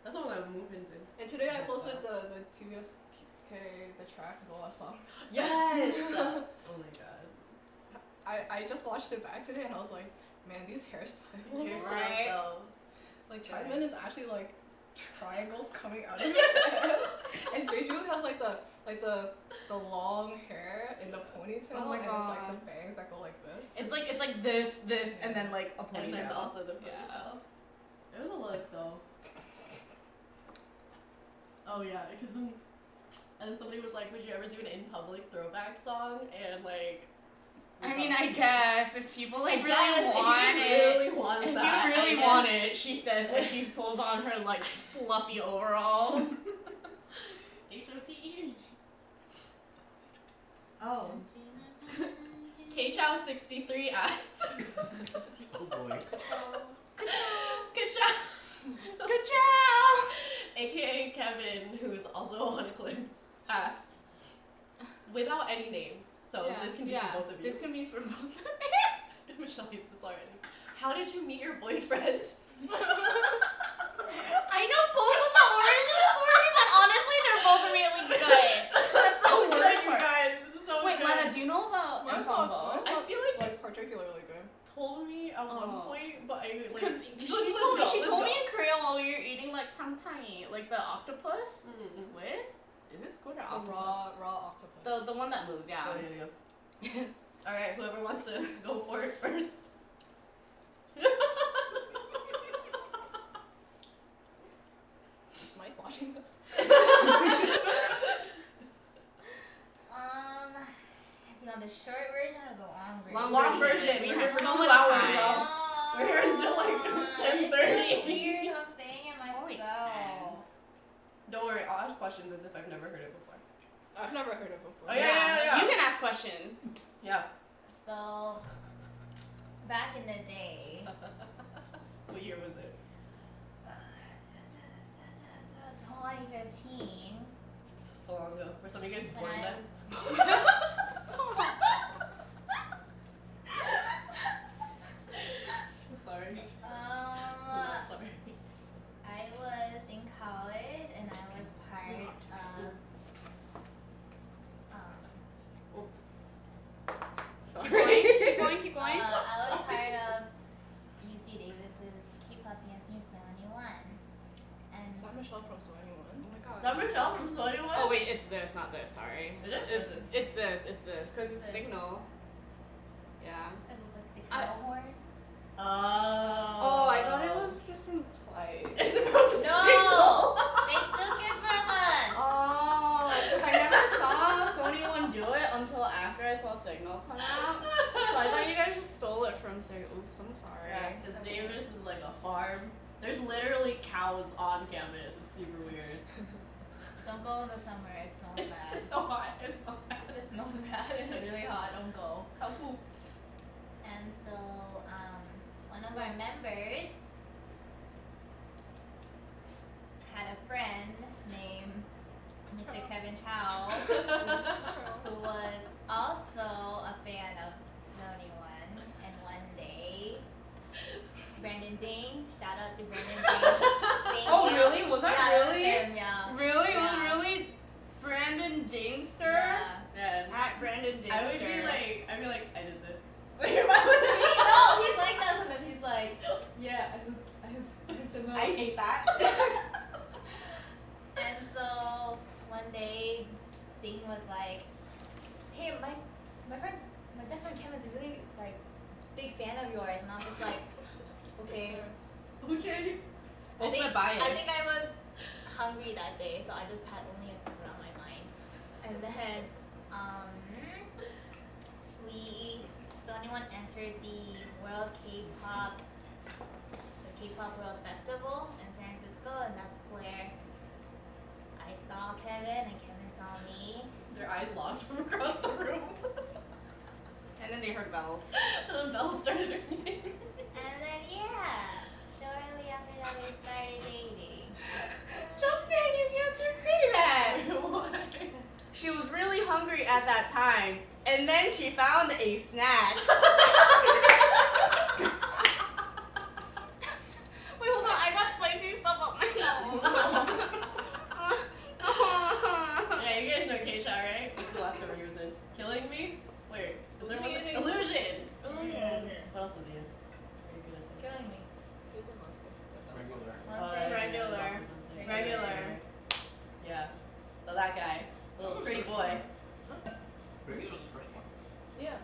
That's all that movement in. And today I posted the TVSK, the tracks Boa song. Yes. Oh my god. I just watched it back today and I was like, man, these hairstyles. Seriously, Right. though. Like Chapman is actually like triangles coming out of his head, and Jeju has like the long hair in the ponytail, Oh my and it's like God. the bangs that go like this. It's like this, and then like a ponytail. And then also the Yeah. ponytail. It was a look though. Oh yeah, because then, and then somebody was like, would you ever do an in public throwback song? And like, I mean, I guess if people like I really guess, want if it. you really want If that, you really I want guess. it, she says as she pulls on her like fluffy overalls. HOTE. Oh. K-Chow63 asked. Oh boy. Good job. Good job. AKA Kevin, who is also on Eclipse, asks, without any names, so this can be for both of you. This can be for both. Michelle hates this already. How did you meet your boyfriend? I know both of the origin stories, and honestly, they're both really good. That's so the good, worst you part. guys. This is so Wait, good. Lana, do you know about Mine's Ensemble? not- I feel like particularly good. told me at one point, but I like. Because she told me in Korea while we were eating like tangtangi, like the octopus, squid. Is it squid or The octopus? raw octopus. The one that moves, yeah. Oh, yeah. All right, whoever wants to go for it first. Is Mike watching this? You know, the short version or the long version? Long version. We We're have here for so 2 much hours, time. y'all. We're here until like 10:30. It's weird how I'm saying it Only myself. Don't worry, I'll ask questions as if I've never heard it before. I've never heard it before. Oh, yeah. You can ask questions. Yeah. So, back in the day, What year was it? 2015. So long ago. Were some of you guys When born I- then? Sorry. Not sorry. I was in college and I was part of Keep going. I was part of UC Davis's K-pop Dance News 91. And Is that Michelle from So Anyone? Oh my god. Is that Michelle from So Anyone? Oh wait, it's this, not this. Sorry. Is it? Or is it? It's this, because it's This. Signal. Yeah. Because it's like the I- kettle horn. Oh, I thought it was just from Twice. Is it from the No! Signal? They took it from us! Oh, because I never saw Sony One do it until after I saw Signal come out. So I thought you guys just stole it from Signal. Oops, I'm sorry. Yeah, because Davis is like a farm. There's literally cows on campus. It's super weird. Don't go in the summer, it smells bad. It's so hot. It smells bad. It smells bad and it's really hot, don't go. Cow poop. And so, one of our members had a friend named Mr. Kevin Chow, who was also a fan of Sony One. And one day, Brandon Ding, shout out to Brandon Ding. Thank Oh, you. really? Was that Yeah, really? That was him, yeah. Really? It Yeah. was really Brandon I would gangster. be like, I did this. No, he's like that sometimes. He's like, yeah, I hit them up. I hate that. And so one day, Ding was like, "Hey, my best friend Kevin's a really like big fan of yours," and I was just like, "Okay." Okay. I think Ultimate bias. I think I was hungry that day, so I just had only a food on my mind. And then anyone entered the K-pop World Festival in San Francisco, and that's where I saw Kevin and Kevin saw me. Their eyes locked from across the room. And then they heard bells. And the bells started ringing. And then shortly after that we started dating. Justin, you can't just say that. Why? She was really hungry at that time, and then she found a snack. Wait, hold on. I got spicy stuff up my nose. Yeah, you guys know K-Cha, right? What's the last cover he was in? Killing Me? Wait, is there one? Illusion! What else was he in? Very good at it. Killing me. He was in Monster. Regular. Monster. Regular. Regular. Yeah. So that guy, little pretty boy. Regular was his first one. Yeah.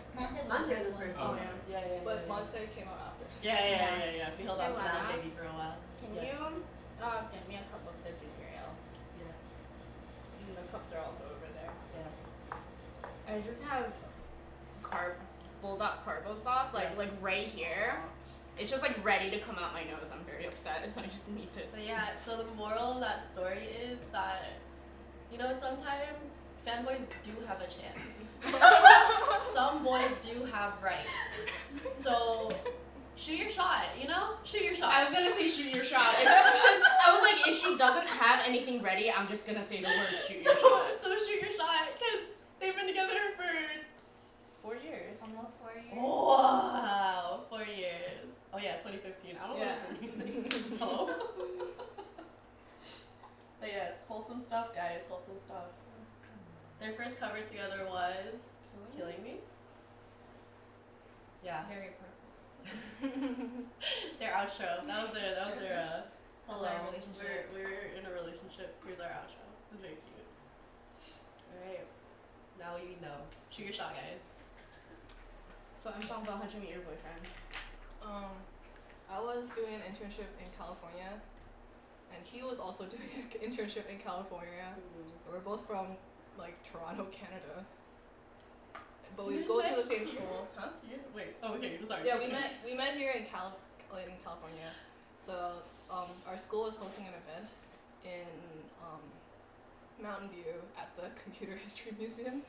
Monster was his first Oh, one. Yeah. But Monster came out after. Yeah. We held on to that Lana. baby for a while. Can Yes. you get me a cup of the ginger ale? Yes. And the cups are also over there. Yes. I just have bulldog cargo sauce, like Yes. right here. It's just like ready to come out my nose. I'm very upset, so I just need to. But yeah, so the moral of that story is that, sometimes fanboys do have a chance. Some boys do have rights. So shoot your shot, Shoot your shot. I was gonna say shoot your shot. I was like, if she doesn't have anything ready, I'm just gonna say the word shoot your shot. So shoot your shot, because they've been together for 4 years. Almost 4 years. wow, 4 years. Oh yeah, 2015. I don't Yeah. want to say anything. No. But yes, wholesome stuff, guys. Wholesome stuff. Their first cover together was Killing Me. Yeah. Very purple. Their outro. That was their hello. our relationship. We're in a relationship. Here's our outro. It was very cute. Alright. Now you know. Shoot your shot, guys. So I'm talking about how'd you meet your boyfriend? I was doing an internship in California, and he was also doing an internship in California. We're both from Toronto, Canada, but we You go guys to the met? same school. Huh? Wait. Oh, okay. I'm sorry. Yeah, we met here in California. So our school was hosting an event in Mountain View at the Computer History Museum.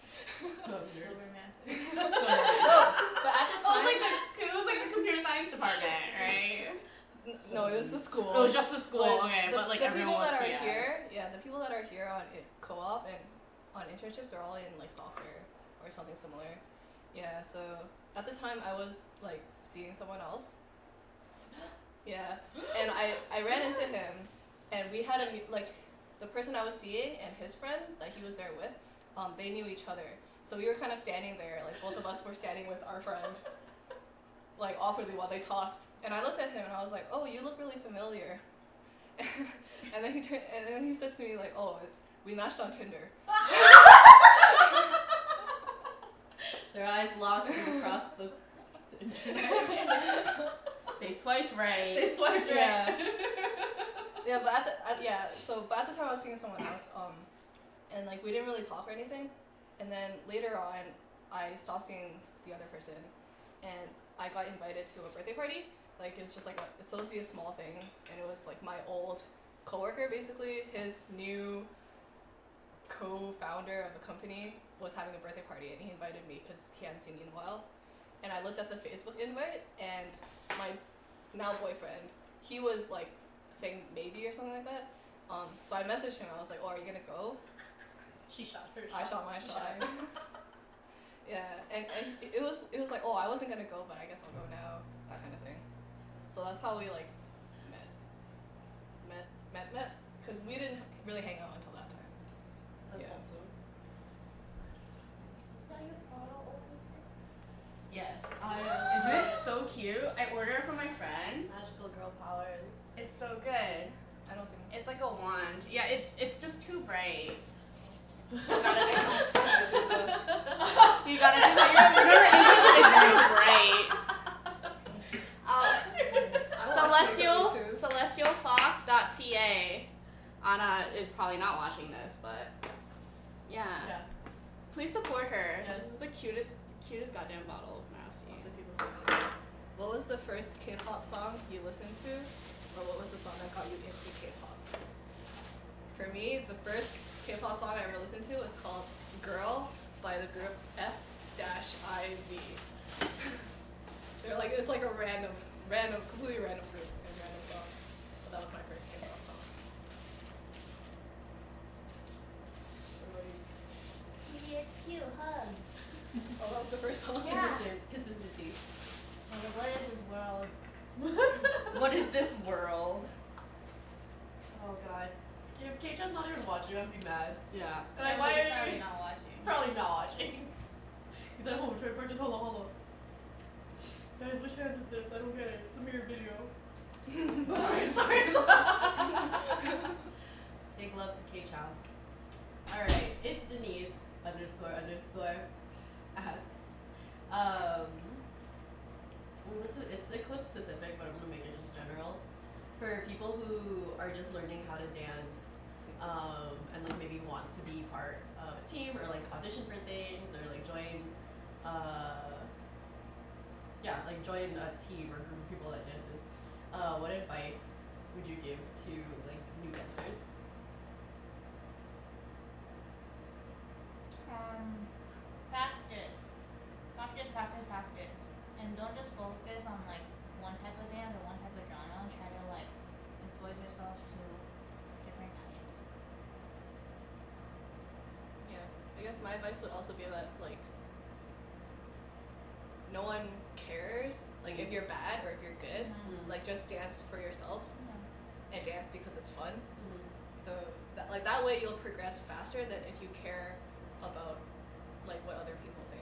Oh, So nerds. romantic. No, but at the time, It was like the computer science department, right? no, it was the school. It was just the school, okay, the, but the everyone people was that are CS. here, the people that are here on co-op and on internships are all in software or something similar. Yeah, so at the time I was seeing someone else. Yeah, and I ran into him, and we had the person I was seeing and his friend that he was there with, they knew each other. So we were kind of standing there, both of us were standing with our friend, awkwardly while they talked. And I looked at him and I was like, "Oh, you look really familiar." And then he said to me "Oh, we matched on Tinder." Their eyes locked from across the internet. They swiped right. They swiped right. Yeah. Yeah, but at the time I was seeing someone else, and we didn't really talk or anything. And then later on, I stopped seeing the other person, and I got invited to a birthday party. It was just it's supposed to be a small thing, and it was my old coworker, basically. His new co-founder of the company was having a birthday party, and he invited me because he hadn't seen me in a while. And I looked at the Facebook invite, and my now boyfriend, he was saying maybe or something like that. So I messaged him. I was like, "Oh, are you gonna go?" She shot her shot. I shot my shot. Yeah, and it was "Oh, I wasn't gonna go, but I guess I'll go now," that kind of thing. So that's how we met, because we didn't really hang out until that time. That's Yeah. awesome. Is that your bottle so good. I don't think. It's like a wand. Yeah, it's just too bright. You gotta do you gotta do that. Remember, it's too bright. Celestialfox.ca. Anna is probably not watching this, but yeah. Please support her. Yes. This is the cutest goddamn bottle of Mousy. Also, people say that. What was the first K-pop song you listened to, or what was the song that got you into K-pop? For me, the first K-pop song I ever listened to was called "Girl" by the group F-IV. It's like a random, completely random group and random song. But that was my first K-pop song. What about you? TXQ hug. Oh, that was the first song. Yeah. Consistency. What is this world? What is this world? Oh god. If Keicha's not even watching, I'd be mad. Yeah. Like, Why why are are you you not watching? probably not watching? He's at home trying to practice hello. Guys, which hand is this? I don't get it. It's a mirror video. sorry. Big love to Keicha. Alright, it's Denise __ asks. It's Eclipse specific, but I'm gonna make it just general. For people who are just learning how to dance, and like maybe want to be part of a team or like audition for things or like join join a team or group of people that dances, what advice would you give to like new dancers? Practice. And don't just focus on like one type of dance or one type of genre. Try to like expose yourself to different types. Yeah, I guess my advice would also be that like no one cares like if you're bad or if you're good. Like just dance for yourself and dance because it's fun. So that way you'll progress faster than if you care about like what other people think,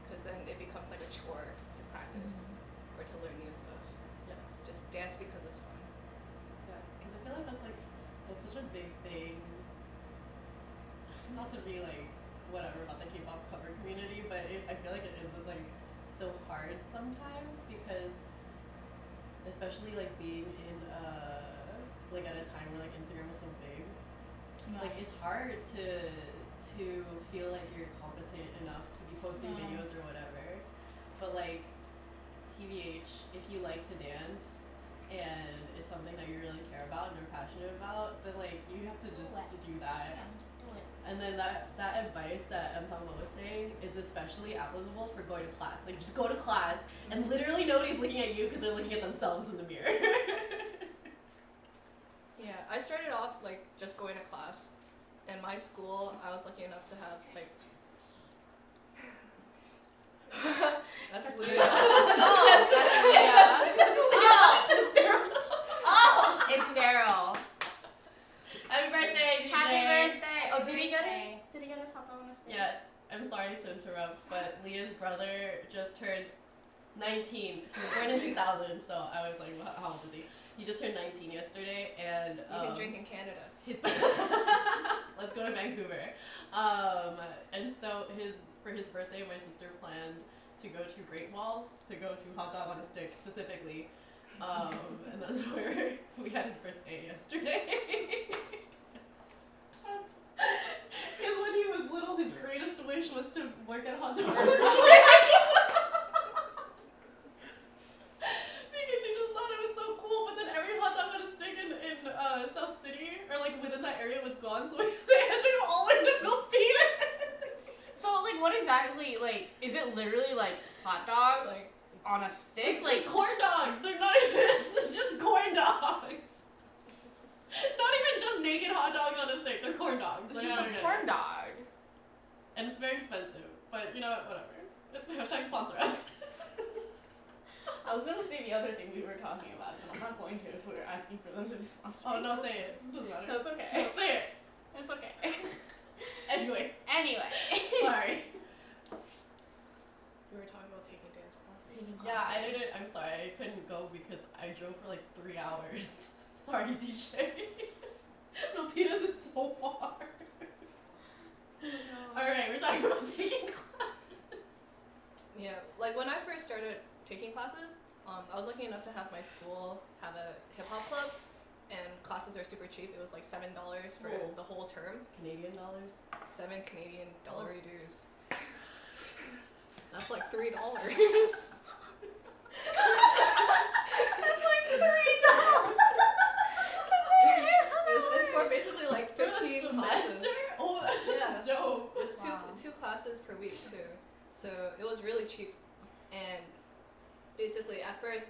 because then it becomes like a chore to practice or to learn new stuff. Yeah, just dance because it's fun. Yeah, because I feel like that's such a big thing. Not to be like whatever about the K-pop cover community, but I feel like it is like so hard sometimes because, especially like being in like at a time where like Instagram is so big, like it's hard to feel like you're competent enough to be posting videos or whatever. But like TBH, if you like to dance and it's something that you really care about and are passionate about, then like you have to just to do that. Do it. And then that advice that Sangma was saying is especially applicable for going to class. Like just go to class and literally nobody's looking at you because they're looking at themselves in the mirror. Yeah, I started off like just going to class. In my school, I was lucky enough to have like. That's Leah. It's Daryl. Happy birthday, DJ. Happy birthday! Oh, did he get his hot dog on a stick? Yes, I'm sorry to interrupt, but Leah's brother just turned 19. He was born in 2000, so I was like, how old is he? He just turned 19 yesterday, and You can drink in Canada. Let's go to Vancouver. And so for his birthday, my sister planned to go to Great Wall to go to hot dog on a stick specifically, and that's where we had his birthday yesterday. Because when he was little, his greatest wish was to work at hot dog on a stick. Because he just thought it was so cool, but then every hot dog on a stick in South City, or like within that area, was gone, so they had to go all the way to Milpitas. So like what exactly, like is it literally like hot dog Like on a stick? It's Like like corn dogs. They're not even, it's just corn dogs. Not even just naked hot dogs on a stick, they're corn dogs. it's Like, just I don't a get corn it. dog. And it's very expensive, but you know what, whatever. Hashtag sponsor us. I was gonna say the other thing we were talking about, but I'm not going to if we were asking for them to be sponsored. Oh no, say it. It doesn't matter. No, it's okay. No, say it. It's okay. Anyways. Anyway. Sorry. we were talking about taking dance classes. Yeah, I didn't, I'm sorry, I couldn't go because I drove for like 3 hours. Sorry, DJ. Milpitas is so far. Alright, we're talking about taking classes. Yeah, like when I first started taking classes, I was lucky enough to have my school have a hip hop club, and classes are super cheap. It was like $7 for Whoa. the whole term. Canadian dollars? 7 Canadian dollar dues. That's like $3. That's like $3. It's for basically like 15 classes. Semester? Oh, that's dope. It's two classes per week too. So it was really cheap. And basically at first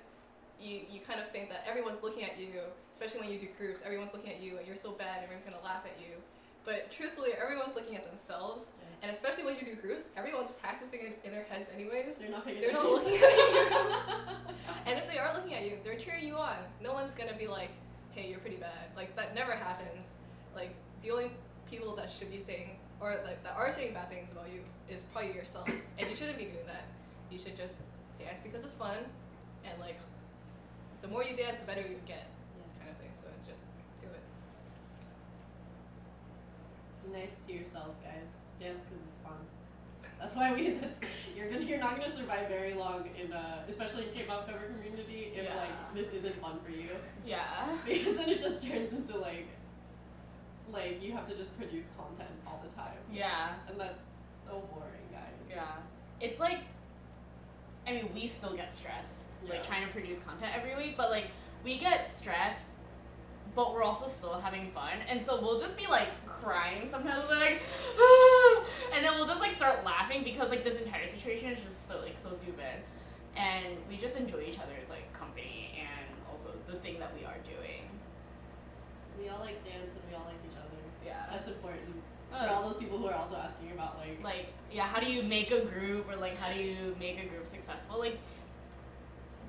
you kind of think that everyone's looking at you, especially when you do groups, everyone's looking at you and you're so bad, everyone's gonna laugh at you. But truthfully, everyone's looking at themselves. Yes. And especially when you do groups, everyone's practicing it in their heads anyways. They're not paying They're not attention. looking at you. And if they are looking at you, they're cheering you on. No one's gonna be like, hey, you're pretty bad. Like, that never happens. Like, the only people that should be saying, or like that are saying bad things about you is probably yourself. And you shouldn't be doing that. You should just dance because it's fun, and like, the more you dance, the better you get, kind of thing. So just do it. Be nice to yourselves, guys. Just dance because it's fun. That's why you're not gonna survive very long in especially in K-pop cover community if Yeah. like this isn't fun for you. Yeah. Because then it just turns into like you have to just produce content all the time. Yeah. And that's so boring, guys. Yeah. It's like, I mean, we still get stressed, like Yeah. trying to produce content every week, but like we get stressed, but we're also still having fun, and so we'll just be like crying sometimes, we're like, and then we'll just like start laughing because like this entire situation is just so like so stupid, and we just enjoy each other's like company and also the thing that we are doing. We all like dance and we all like each other. Yeah. That's important. For all those people who are also asking about Like, yeah, how do you make a group, or like how do you make a group successful? Like,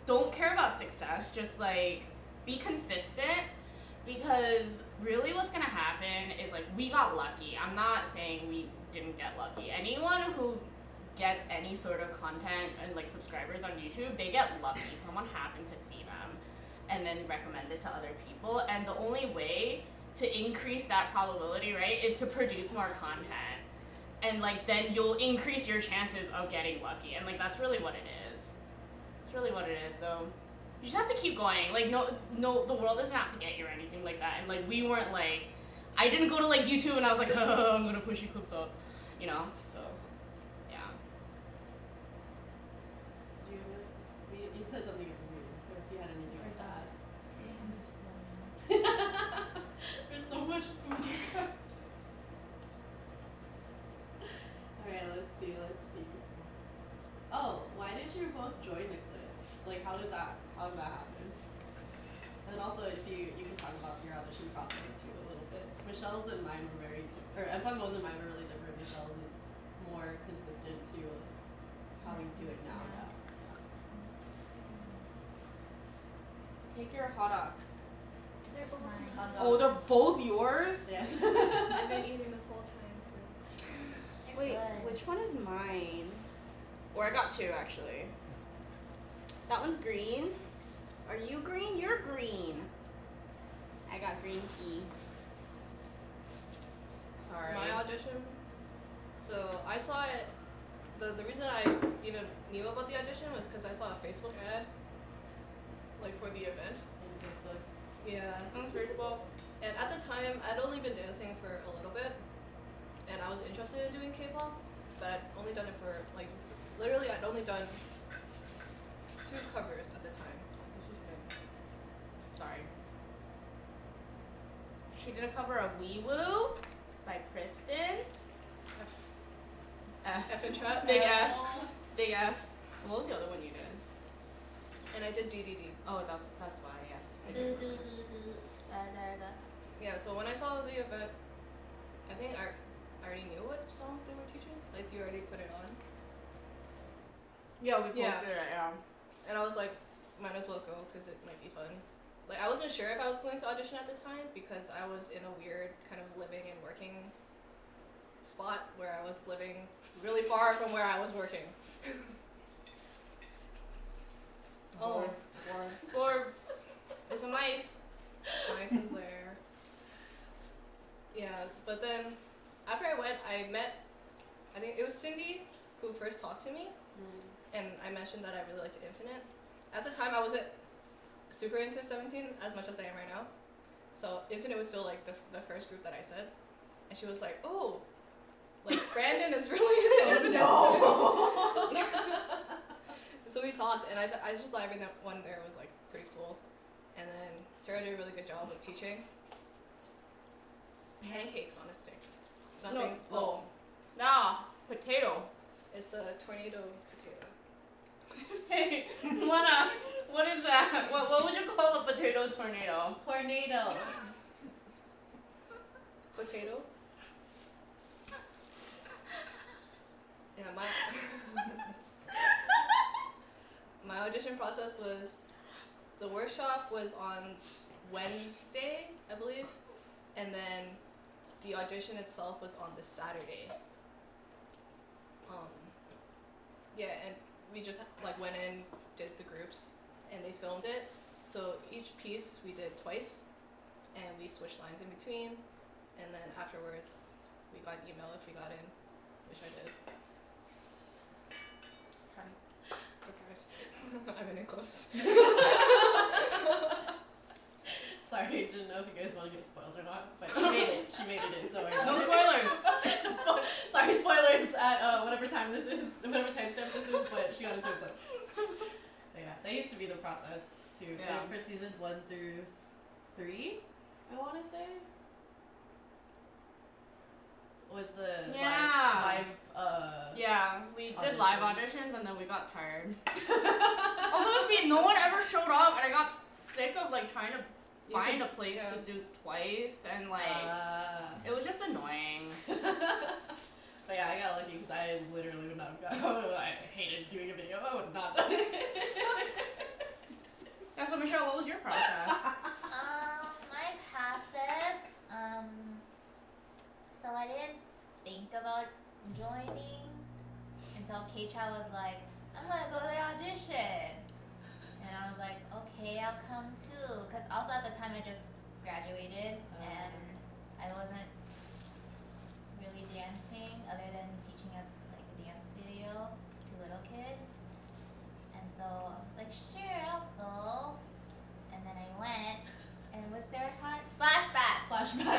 don't care about success, just like be consistent, because really what's gonna happen is like we got lucky. I'm not saying we didn't get lucky. Anyone who gets any sort of content and like subscribers on YouTube, they get lucky. Someone happened to see them and then recommend it to other people, and the only way to increase that probability, right, is to produce more content. And like then you'll increase your chances of getting lucky. And like that's really what it is. It's really what it is. So you just have to keep going. Like no the world doesn't have to get you or anything like that. And like we weren't like, I didn't go to like YouTube and I was like, I'm gonna push Eclipse up, you know? So yeah. you said something if you had anything else to add. I'm just There's so much food, you guys. Alright, let's see. Oh, why did you both join Eclipse? Like, how did that happen? And also, if you can talk about your audition process too a little bit. Michelle's and mine were very different, or Emsambo's and mine were really different. Michelle's is more consistent to how we do it now. Yeah. Take your hot dogs. They're mine. Oh, they're both yours? Yes. I've been eating this whole time too. It's Wait, good. which one is mine? Or I got two actually. That one's green. Are you green? You're green. I got green tea. Sorry. My audition. So I saw it. The reason I even knew about the audition was because I saw a Facebook ad, like for the event. Thanks, Facebook. Yeah. First of all, And at the time, I'd only been dancing for a little bit, and I was interested in doing K-pop, but I'd only done it for like, literally, I'd only done 2 covers at the time. This is good. sorry. She did a cover of Wee Woo by Kristen. F and trap. Big F. Big F. What was the other one you did? And I did DDD. Oh, that's why, yes. I Do, did. do, do, do. Da, da, da. Yeah. So when I saw the event, I think I already knew what songs they were teaching. Like you already put it on. Yeah, we posted Yeah. it, yeah. And I was like, might as well go because it might be fun. Like I wasn't sure if I was going to audition at the time because I was in a weird kind of living and working spot where I was living really far from where I was working. Oh, or there's some ice. Twice is there. Yeah, but then after I went, I met, I think it was Cindy who first talked to me, and I mentioned that I really liked Infinite. At the time, I wasn't super into 17 as much as I am right now. So Infinite was still like the first group that I said, and she was like, "Oh, like Brandon is really into Infinite." No. So we talked, and I just thought everyone there was like pretty cool, and then Sarah did a really good job with teaching. Pancakes on a stick. Nothing's Nah, potato. It's a tornado potato. Hey, Lena, what is that? What would you call a potato tornado? Tornado. Potato. Yeah, my audition process was, the workshop was on Wednesday, I believe, and then the audition itself was on the Saturday. Yeah, and we just like went in, did the groups, and they filmed it. So each piece we did twice, and we switched lines in between, and then afterwards we got an email if we got in, which I did. Surprise. I'm in Eclipse. Sorry, didn't know if you guys want to get spoiled or not, but she made it. She made it in. Don't worry. No spoilers. Sorry, spoilers at whatever time this is, whatever timestamp this is, but she got into Eclipse. But yeah, that used to be the process too. Yeah. Like, for seasons 1 through 3, I want to say. Was the live Yeah, we did auditions. live auditions and then we got tired. Also, no one ever showed up, and I got sick of like trying to find a place to do twice, and like it was just annoying. But yeah, I got lucky because I literally would not have gone. I hated doing a video. I would not done it. Yeah, so Michelle, what was your process? My process, so I didn't think about joining until K-Cha was like, I'm gonna go to the audition. And I was like, okay, I'll come too. Because also at the time I just graduated and I wasn't really dancing other than teaching at like a dance studio to little kids. And so I was like, sure, I'll go. And then I went, and was Sarah taught? Flashback,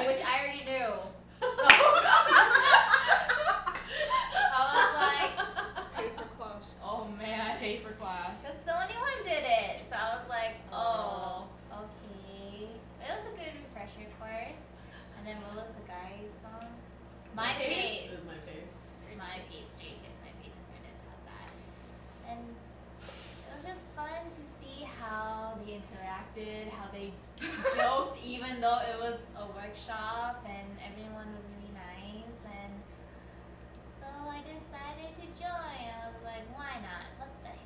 which I already knew. So I was like, Paid for class. Oh man, I hate for class. because so anyone did it. So I was like, oh, okay. It was a good refresher course. And then what was the guy's song? My Pace. It was My Pace. My Pace, Street Kids, My Pace, and Brandon taught that. And it was just fun to see how they interacted, how they joked, even though it was a workshop and everyone was really nice. And so I decided to join. I was like, why not? What the heck?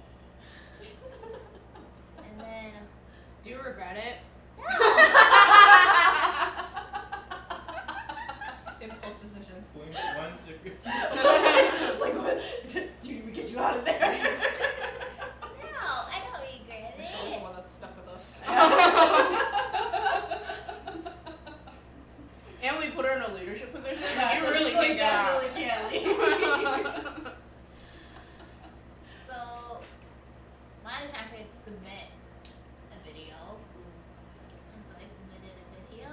And then, Do you regret it? no. Impulse decision. Blink once if you. Like what? Dude, we get you out of there. No, I don't regret Michelle's the it. one that's stuck with us. And we put her in a leadership position. Yeah, you so really she can't get out. really can't leave. So, my audition actually had to submit a video. And so I submitted a video.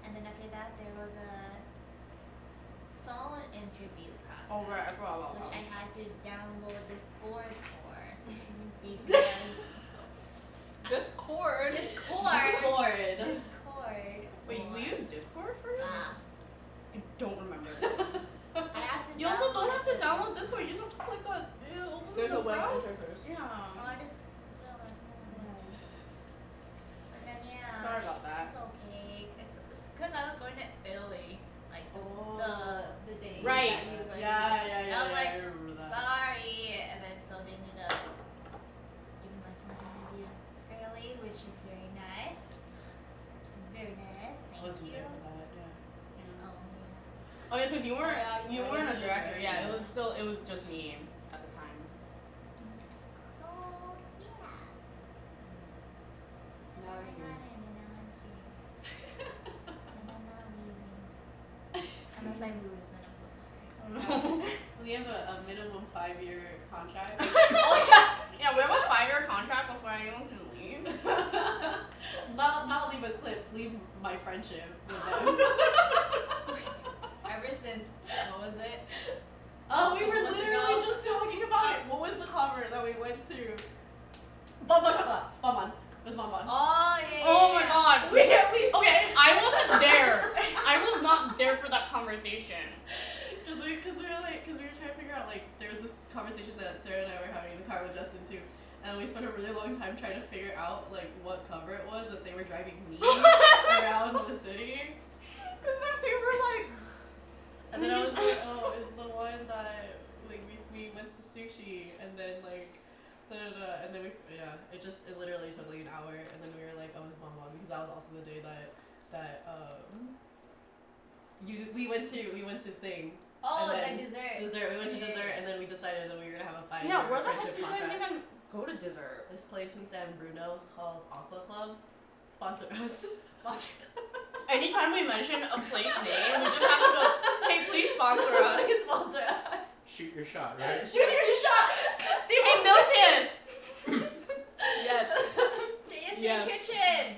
And then after that, there was a phone interview process. Oh, right, I forgot about which that. I had to download Discord for. Because Discord. Discord. Discord. Wait, we use Discord for this? I don't remember. I have to You also don't download have to it. download Discord. You just have to click on. There's a web browser. interface. Yeah. Oh, I just do it on my phone. But then yeah. Sorry about that. It's okay. It's because I was going to Italy, like Oh. the day Right. that you were going Yeah, to. yeah, And yeah. I was like, remember that. sorry, and then so they ended up giving my phone interview early, which is very nice. Which is very nice. I Thank wasn't you. there for that, yeah. Oh yeah. Oh yeah, because you weren't Yeah, you you weren't a were. director. Yeah, Yeah. it was just me at the time. So yeah. Now I you're got in and now I'm here. I moved, then I'm so sorry. We have a minimum 5-year contract. Oh yeah. Yeah, we have a 5-year contract before anyone can leave. not leave Eclipse, leave my friendship with them. Ever since, what was it? Oh, we were Months literally ago? just talking about it. What was the cover that we went to? Bonbon chocolate. Bonbon. It was Bonbon. Oh yeah. Oh my god. We Okay, I wasn't there. I was not there for that conversation. Cause we were trying to figure out, like, there was this conversation that Sarah and I were having in the car with Justin too, and we spent a really long time trying to figure out like what cover it was that they were driving me around the city. Cause we were like, And then I was like, oh, it's the one that like we went to sushi and then like and then it literally took like an hour and then we were like, oh, it's Bonbon, because that was also the day that we went to thing. Oh, and then the dessert. We went to Yeah. dessert, and then we decided that we were gonna have a 5-year yeah, where the heck friendship did you guys contract. even go to dessert? This place in San Bruno called Aqua Club. Sponsor us. Sponsor us. Anytime we mention a place name, we just have to go, hey, please sponsor us. Please sponsor us. Shoot your shot, right? Shoot your shot. Hey, Miltis! Yes. JSG Yes. Kitchen.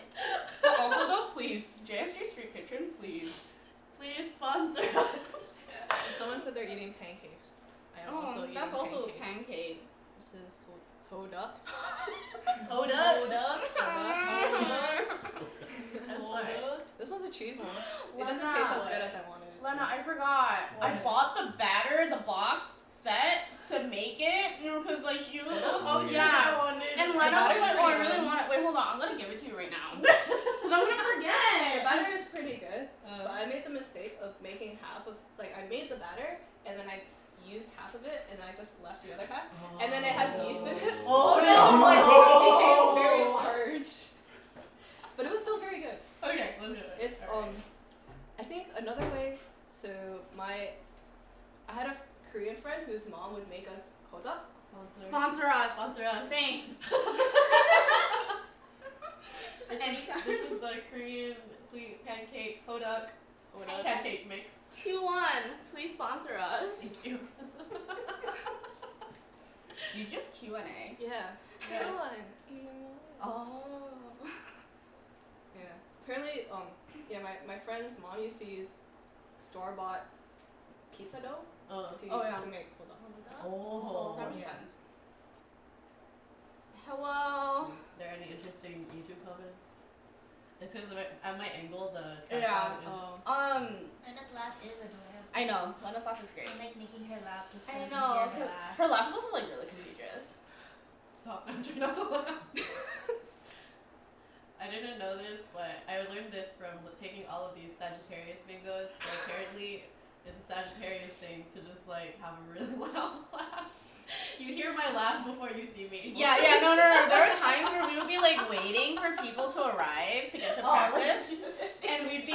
But also though, please, JSG Street Kitchen, please. Please sponsor us. Someone said they're eating pancakes. I am also eating that's also a pancakes. pancake. This is hold up. Hold up. Hold up. I'm sorry. This one's a cheese one. It Lena. doesn't taste as good as I wanted it Lena, to. I forgot. I What? bought the batter, the box set to make it, cause like she was Oh yeah. yeah. I wanted. And The Lena was batter's like, oh, I pretty really good. want it. Wait, hold on. I'm gonna give it to you right now. Cause I'm gonna The forget. batter is pretty good, but I made the mistake of making half of, like, I made the batter and then I used half of it and I just left the other half, and then it has yeast in it. Oh, So no. it just like became very large, but it was still very good. Okay, let's do it. It's Alright. I think another way. So I had a Korean friend whose mom would make us hoda. Sponsor us. Sponsor us. Thanks. This is the Korean sweet pancake hoduk pancake mix. Q1, please sponsor us. Thank you. Do you just Q&A? Yeah. Yeah. Come on. Oh. Yeah. Apparently, yeah, my friend's mom used to use store-bought pizza dough to Oh, yeah. to make hoda. Oh. That makes Yeah. sense. Hello. Are there any interesting YouTube comments? It's because at my angle the Yeah. tripod is. Lena's laugh is adorable. I know. Lena's laugh is great. I like making her laugh just so I we know. can hear her laugh. Her laugh is also like really contagious. Stop! I'm trying not to laugh. I didn't know this, but I learned this from taking all of these Sagittarius bingos. But apparently, it's a Sagittarius thing to just like have a really loud laugh. You hear my laugh before you see me. No. There were times where we would be like waiting for people to arrive to get to practice, and we would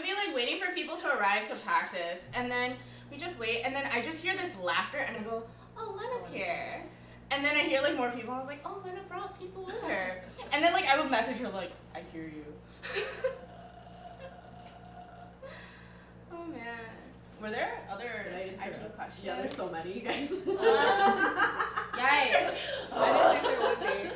be like waiting for people to arrive to practice, and then we just wait, and then I just hear this laughter, and I go, "Oh, Lena's here," and then I hear like more people. I was like, "Oh, Lena brought people with her," and then like I would message her like, "I hear you." Oh man. Were there other Did I actual interrupt? questions? Yeah, there's so many, you guys. Yikes. I didn't think there would be.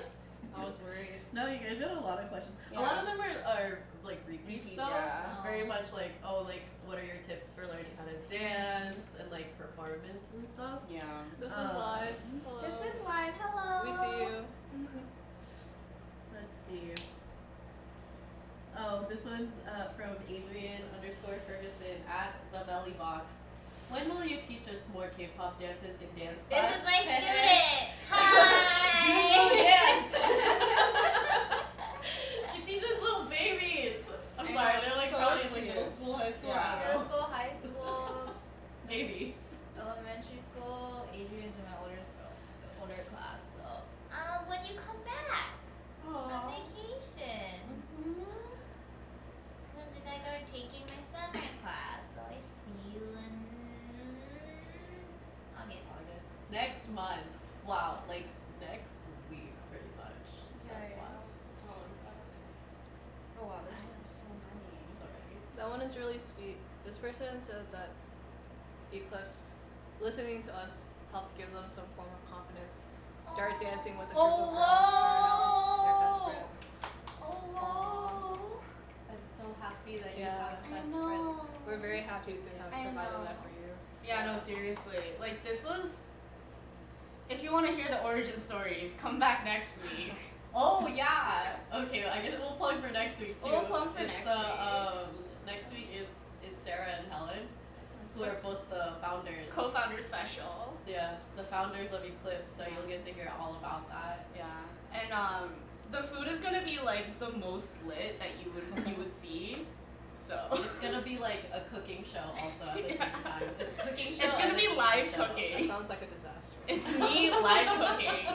I was worried. No, you guys got a lot of questions. Yeah. A lot of them are like repeat Repeats, stuff. yeah. Very much like, oh, like what are your tips for learning how to dance and like performance and stuff. Yeah. This is Uh, live. Hello. This is live. Hello. We see you. Let's see. Oh, this one's from Adrian_Ferguson at the Belly Box. When will you teach us more K-pop dances in dance This class? is my student. Juno Hi. dance. She teaches little babies. I'm I sorry, know, they're like so probably in like cute. middle school, high school. Yeah. I don't Middle know. school, high school, Babies. elementary school. Adrian's in my older class though. When you come back from vacation. Because you guys are taking my summer class, so I see you in August. August. Next month. Wow, like next week, pretty much. That's Yikes. wild. Oh wow, there's so many. Sorry. That one is really sweet. This person said that Eclipse, listening to us, helped give them some form of confidence. Start dancing with a group of girls who are now their best friends. I'm so happy that you Yeah. have I best know. friends. We're very happy to have I provided know. that for you. Yeah, no, seriously. Like, this was. If you want to hear the origin stories, come back next week. Oh yeah. Okay, I guess we'll plug for next week too. We'll plug for It's next the, week. Next week is Sarah and Helen, who are both the founders. Co-founder special. Yeah, the founders of Eclipse. So you'll get to hear all about that. Yeah, and the food is gonna be like the most lit that you would see. So It's gonna be like a cooking show also at the same time. It's a cooking show. it's gonna and be a live show. That cooking. sounds like a disaster. It's me live cooking.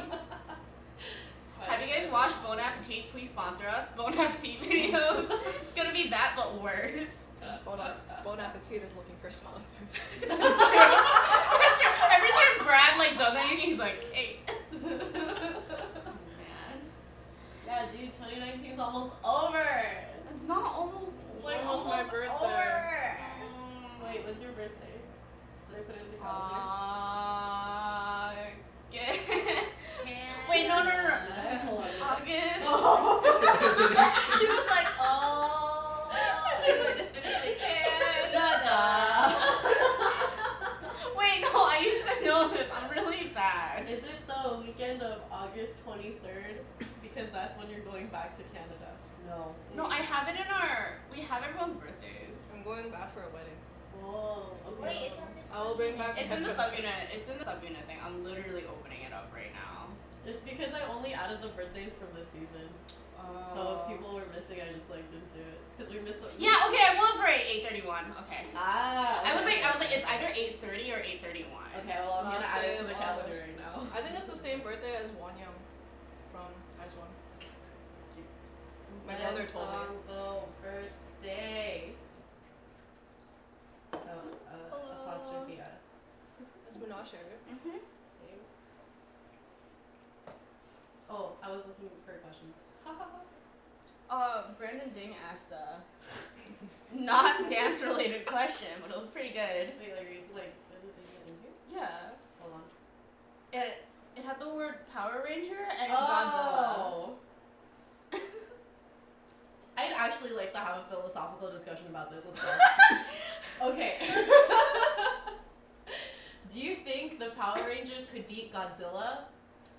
Have you guys watched Bon Appetit? Please sponsor us. Bon Appetit videos. It's gonna be that, but worse. Bon Appetit is looking for sponsors. That's true. That's true. Every time Brad like does anything, he's like, hey. Man, Yeah, dude, 2019's almost over. it's not almost. It's like almost my birthday. over. Wait, when's your birthday? Did I put it in the calendar? Wait, no. Did I? Hold on. August. She was like, oh. I just finished it. Wait, no, I used to know this. I'm really sad. Is it the weekend of August 23rd? Because that's when you're going back to Canada. No. No, I have it in we have everyone's birthdays. I'm going back for a wedding. Whoa. Okay. Wait, it's on this. I will bring back. It's in the ketchup. subunit. It's in the subunit thing. I'm literally opening it up right now. It's because I only added the birthdays from this season. So if people were missing, I just like didn't do it. It's because we missed. Yeah, okay, I was right. 8:31. Okay. Ah. I was okay. like, it's either 8:30 or 8:31. Okay, well I'm gonna Last add day it to the of calendar August. right now. I think it's the same birthday as Wanyang from Ice One. My brother told me. Songbo birthday. Oh, apostrophe S. It's Menashe. Mhm. Same. Oh, I was looking for questions. Brandon Ding asked a not dance related question, but it was pretty good. Wait, like, is the thing in here? Yeah. Hold on. It had the word Power Ranger and Godzilla. I'd actually like to have a philosophical discussion about this. Let's go. Okay. Do you think the Power Rangers could beat Godzilla?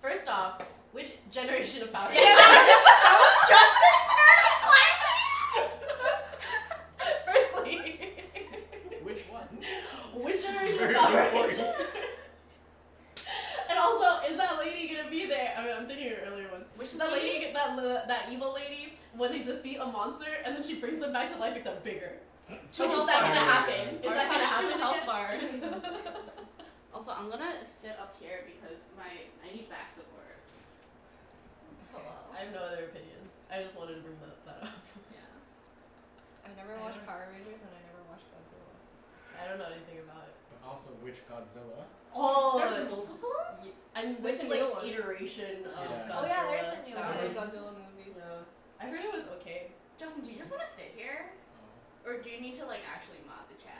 First off, which generation of Power Rangers? Yeah, that was Justin's first Firstly, Which one? which generation Very of Power important. Rangers? And also, is that lady gonna be there? I mean, I'm thinking of earlier ones. Which Is that lady? lady, that evil lady, when they defeat a monster and then she brings them back to life except bigger? Two Like, is health that gonna bars. happen? Is Ours that gonna has happen? two health again? bars. Also, I'm gonna sit up here because I need back support. Okay. I have no other opinions. I just wanted to bring that up. Yeah. I never watched Power Rangers and I never watched Godzilla. I don't know anything about it. But also, which Godzilla? Oh, There's multiple? I mean, There's which a new like one. iteration of Yeah. Godzilla? Oh, yeah, there's a new There's one. a Godzilla movie. Yeah. I heard it was okay. Justin, do you just want to sit here? Oh. Or do you need to like actually mod the chat?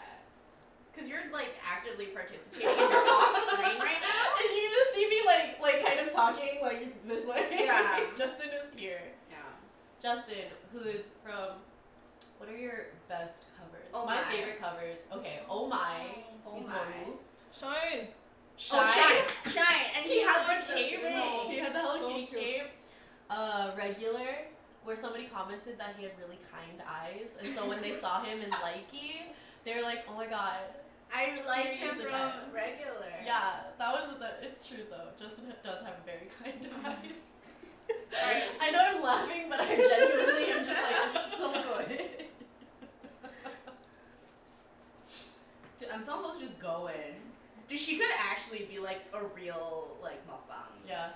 Cause you're like actively participating and you're off screen right now. Is you just see me like kind of talking like this way? Yeah. Justin is here. Yeah. Justin, who is from? What are your best covers? Oh My My. favorite covers. Okay. Oh my. Oh He's My. Maru. Shine! Oh, Shine. And He had like the cape. thing. He had the Hello So Kitty cute. cape. Regular, where somebody commented that he had really kind eyes, and so when they saw him in Likey, they were like, "Oh my god." I liked He's him the from guy. regular. Yeah, that was it's true though. Justin does have very kind eyes. I know I'm laughing, but I genuinely am just like, it's so good. Dude, I'm so close to just going. Dude, she could actually be like a real like mukbang. Yeah.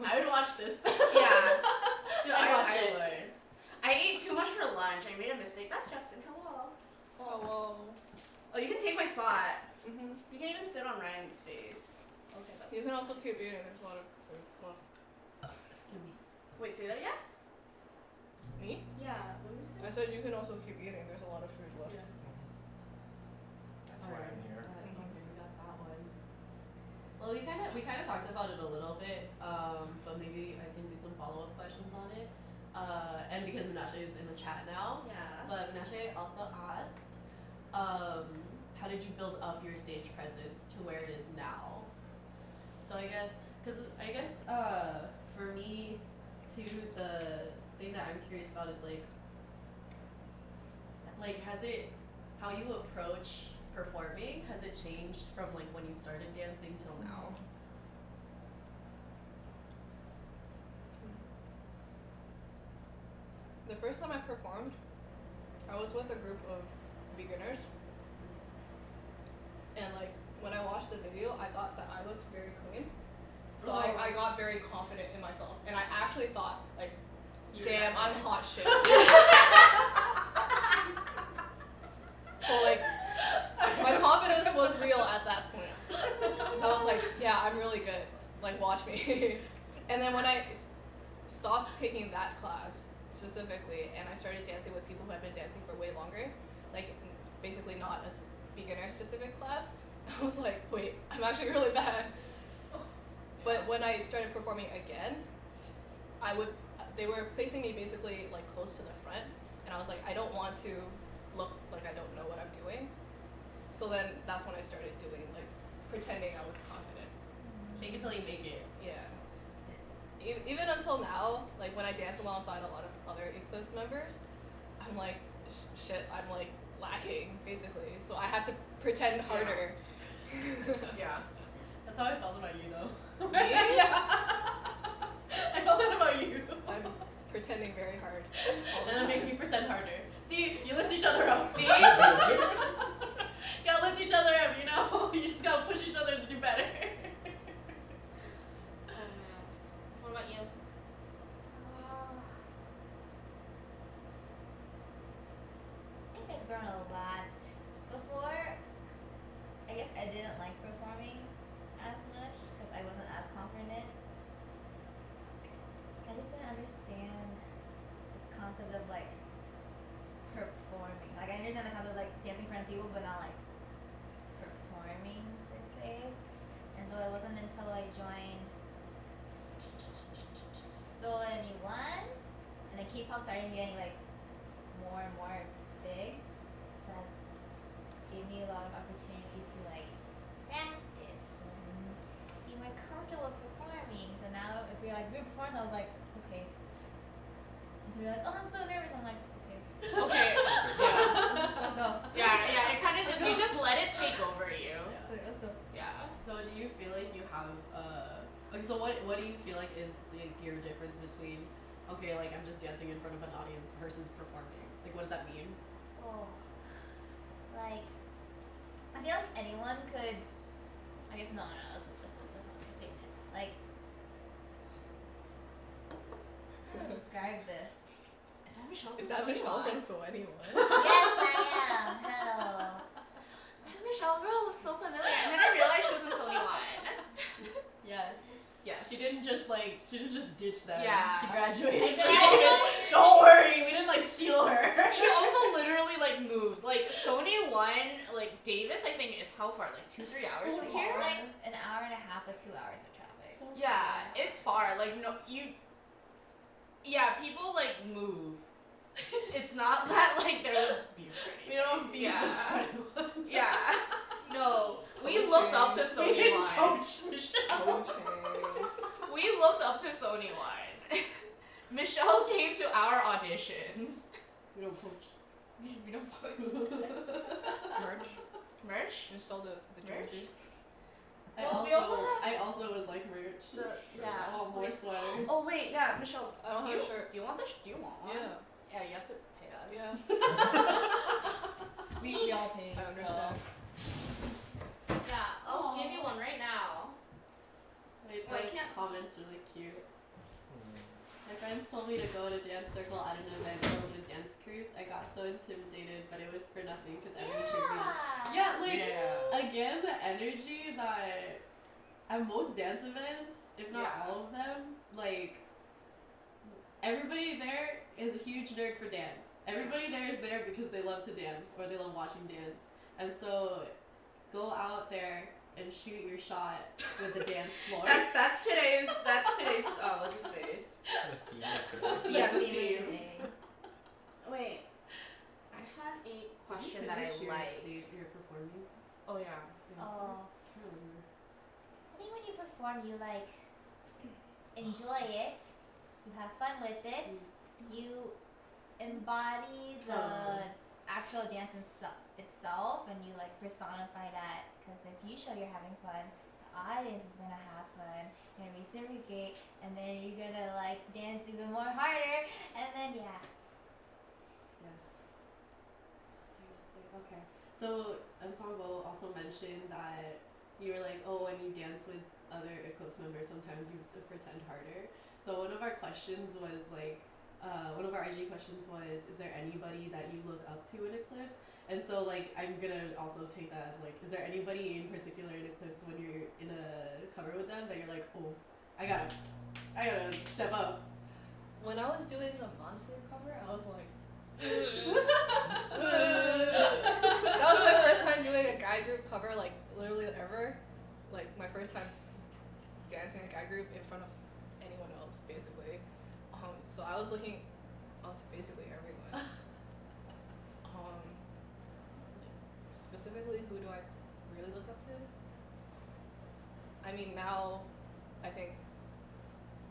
I would watch this. Yeah. Dude, I'd watch I it. I ate too much for lunch. I made a mistake. That's Justin. Hello. Oh, whoa. Oh, you can take my spot. Mm-hmm. You can even sit on Ryan's face. Okay, that's. You can also keep eating, there's a lot of foods left. Excuse me. Wait, say that again? Me? Yeah. What did you say? I I said you can also keep eating. There's a lot of food left. Yeah. That's why I'm here. Okay, we got that one. Well, we kind of talked about it a little bit, but maybe I can do some follow-up questions on it. And because Menashe is in the chat now, Yeah. but Menashe also asked, how did you build up your stage presence to where it is now? So I guess, for me, too, the thing that I'm curious about is has it, how you approach performing, has it changed from like when you started dancing till now? The first time I performed, I was with a group of beginners. And like when I watched the video, I thought that I looked very clean. So I got very confident in myself. And I actually thought like, damn, I'm hot shit. So like, my confidence was real at that point. So I was like, yeah, I'm really good. Like, watch me. And then when I stopped taking that class specifically, and I started dancing with people who had been dancing for way longer, like basically not a beginner specific class, I was like, wait, I'm actually really bad. But when I started performing again, they were placing me basically like close to the front, and I was like, I don't want to look like I don't know what I'm doing. So then that's when I started doing like pretending I was confident. Fake it till you make it. Yeah. Even until now, like when I dance alongside a lot of other Eclipse members, I'm like, shit, I'm like lacking basically. So I have to pretend harder. Yeah. That's how I felt about you though. Me? Yeah. I felt that about you. I'm pretending very hard. And that makes me pretend harder. See, you lift each other up. See? Gotta lift each other up, you know? You just gotta push each other to do better. Oh man. What about you? I think I've grown a lot. Before, I guess I didn't like performing as much because I wasn't as confident. I just didn't understand the concept of like performing. Like I understand the concept of like dancing in front of people, but not like performing per se. And so it wasn't until I joined Soul Anyone and the K-pop started getting like more and more big, that gave me a lot of opportunities to like practice and be more comfortable performing. So now if you're like group performance, I was like, okay. And so you're like, oh, I'm so nervous. I'm like, okay. Okay. Yeah. Let's go. Yeah. It kind of just you just let it take over you. Okay, let's go. Yeah. So do you feel like you have okay, so what do you feel like is like your difference between okay, like I'm just dancing in front of an audience versus performing? Like what does that mean? Oh, like I feel like anyone could. I guess no, that's not your statement. Like, how to describe this? Is that Michelle? Is that Michelle from So Anyone? Yes, I am. Hello. That Michelle girl looks so familiar. And then I realized she was in Sony Line. Yes. Yes. She didn't just ditch them. Yeah. She graduated. She Don't worry, we didn't like steal her. She also literally like moved. Like Sony One, like Davis, I think is how far? Like 2-3 hours from here. It's like an hour and a half with 2 hours of traffic. Yeah, it's far. Like no, you. Yeah, people like move. It's not that like there was beef or anything. We don't beef Yeah. with anyone. Yeah. No, we Coaching. looked up to We Sony didn't Line. coach Michelle. Coaching. We looked up to Sony Line. Michelle came to our auditions. We don't coach. We don't post Merch. merch. Just sell the Merch? jerseys. Well, we also have I also would like merch. yeah. I want more sweaters. Oh wait, yeah, Michelle. I don't do have you, a shirt. Do you want this? Do you want one? Yeah. Yeah, you have to pay us. Yeah. We all paid. I understand. Yeah, I'll give you one right now. Wait, Well, I the can't comment's really cute. My friends told me to go to dance circle at an event called the Dance Cruise. I got so intimidated, but it was for nothing because everyone cheered me on. Yeah, like again, the energy that at most dance events, if not Yeah. all of them, like everybody there is a huge nerd for dance. Everybody there is there because they love to dance or they love watching dance. And so go out there and shoot your shot with the dance floor. That's today's what's his face? The theme of today. Yeah, The the theme theme. today. Wait, I had a question that I Did you finish liked. your stage you're performing? Oh yeah. Oh, I can't remember. I think when you perform, you like enjoy it. You have fun with it. You embody the actual dance itself, and you like personify that. Because if you show you're having fun, the audience is gonna have fun. You're gonna reciprocate, and then you're gonna like dance even more harder, and then yeah. Yes. Seriously. Okay. So Ensemble also mentioned that you were like, oh, when you dance with other Eclipse members, sometimes you have to pretend harder. So one of our questions was like, one of our IG questions was, is there anybody that you look up to in Eclipse? And so like, I'm gonna also take that as like, is there anybody in particular in Eclipse when you're in a cover with them that you're like, oh, I gotta step up? When I was doing the Monster cover, I was like, that was my first time doing a guy group cover, like literally ever. Like my first time dancing a guy group in front of anyone else, basically. So I was looking up to basically everyone. Specifically, who do I really look up to? I mean, now I think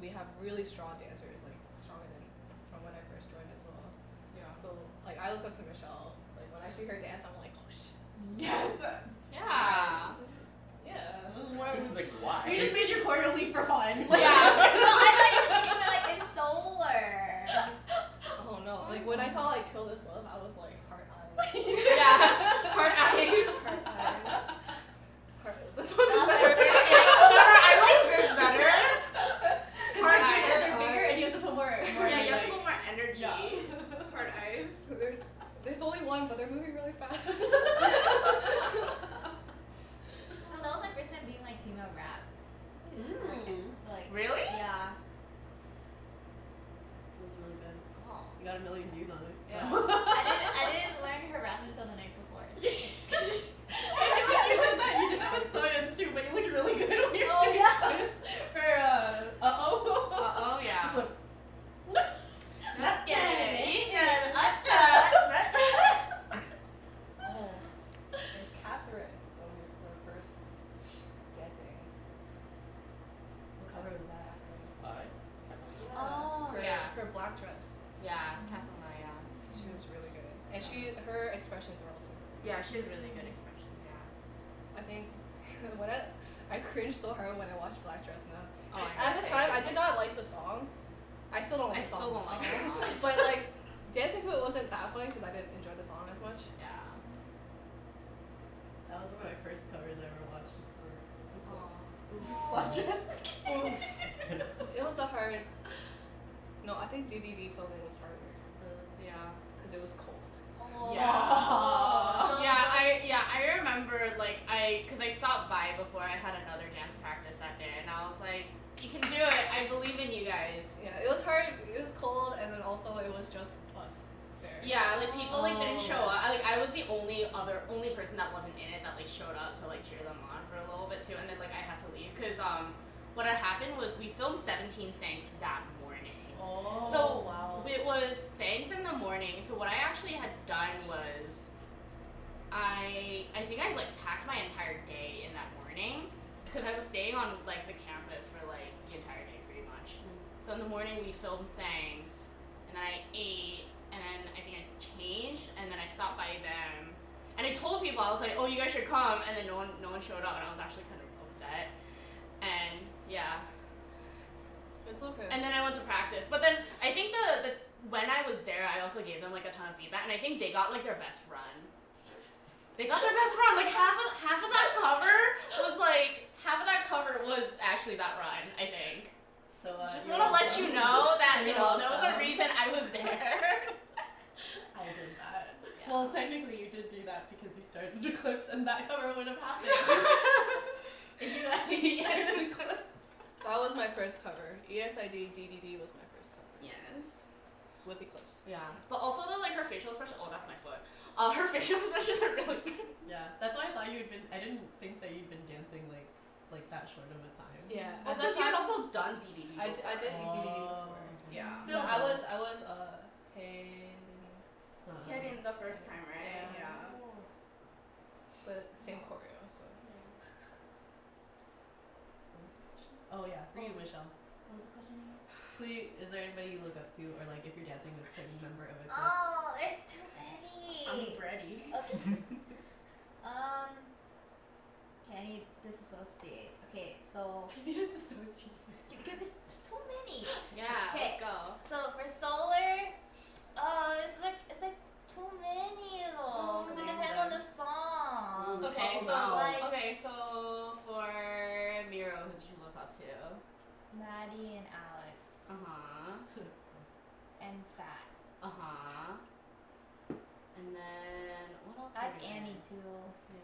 we have really strong dancers, like stronger than from when I first joined as well. Yeah. So like I look up to Michelle. Like when I see her dance, I'm like, oh shit. Yes. Yeah. Yeah. I was like, why? You just made your choreo leap for fun. No, I thought you were thinking like in solar. Oh no. Like when I saw like Kill This Love, I was like heart eyes. Yeah. Hard eyes. Heart eyes. This That one is was my better. favorite. I like this better. Hard eyes. They're bigger and you have to put more. Yeah, you have to like, put more energy. Yeah. Hard eyes. There's only one, but they're moving really fast. No, that was my first time being like female rap. Like Really? yeah. It was really good. Oh. You got 1 million views on it. So. Yeah. I didn't learn her rap until the night before. So. I think you said that. You did that with science too, but you looked really good when you were Oh, doing yeah. science for Oh yeah. So, Not Oh. And Catherine, when we were first dancing. what cover was that? Oh. For Black Dress. Yeah, Catherine Maya. She was really good. And her expressions are also really good. Yeah, she has really good expression. Yeah. I think when I cringed so hard when I watched Black Dress now. Oh, At the time, I did not like the song. I still don't like I the song. still don't like the song. But like, dancing to it wasn't that fun because I didn't enjoy the song as much. Yeah. That was one of my first covers I ever watched for Aw. Oof. It was a hard. No, I think DDD filming was harder Yeah. because it was cold. Oh. Yeah. I remember because I stopped by before I had another dance practice that day, and I was like, you can do it. I believe in you guys. Yeah, it was hard. It was cold, and then also it was just us there. Yeah, like people didn't show up. I was the only person that wasn't in it that like showed up to like cheer them on for a little bit too, and then like I had to leave because what had happened was we filmed 17 Thanks that morning. Oh, So wow. it was Thanks in the morning. So what I actually had done was I think I like packed my entire day in that morning because I was staying on like the campus for like the entire day pretty much. So in the morning we filmed Thanks, and then I ate, and then I think I changed, and then I stopped by them, and I told people I was like, oh, you guys should come, and then no one showed up, and I was actually kind of upset, and yeah. It's okay. And then I went to practice. But then I think the when I was there, I also gave them like a ton of feedback, and I think they got like their best run. They got their best run. Like half of that cover was actually that run, I think. So Just you're want to let welcome. you know that You're there was a welcome. reason I was there. I did that. Yeah. Well, technically you did do that because you started Eclipse, and that cover would have happened. If you hadn't started Eclipse. That was my first cover. ESID DDD was my first cover. Yes. with Eclipse. Yeah, but also though, like her facial expression. Oh, that's my foot. Her facial expressions are really good. Yeah, that's why I thought you'd been. I didn't think that you'd been dancing like that short of a time. Yeah. Well, because you had also done DDD. I did DDD before. Oh. Yeah. Still But I though. was paid, Hitting the first time, right? Yeah. Oh. but same choreo. So. Oh yeah, for you, Michelle. What was the question again? Is there anybody you look up to, or like if you're dancing with a certain member of Eclipse? Oh, there's too many. I'm ready. Okay. Can you disassociate? Okay, so I need to dissociate. because there's too many. Yeah, Okay. let's go. So for solar, it's like too many though. Because it depends on the song. Ooh, Okay, call so them out. so for Miro, who did you look up to? Maddie and Alex and Fat. And then what else? I like were there? Annie too. Yeah.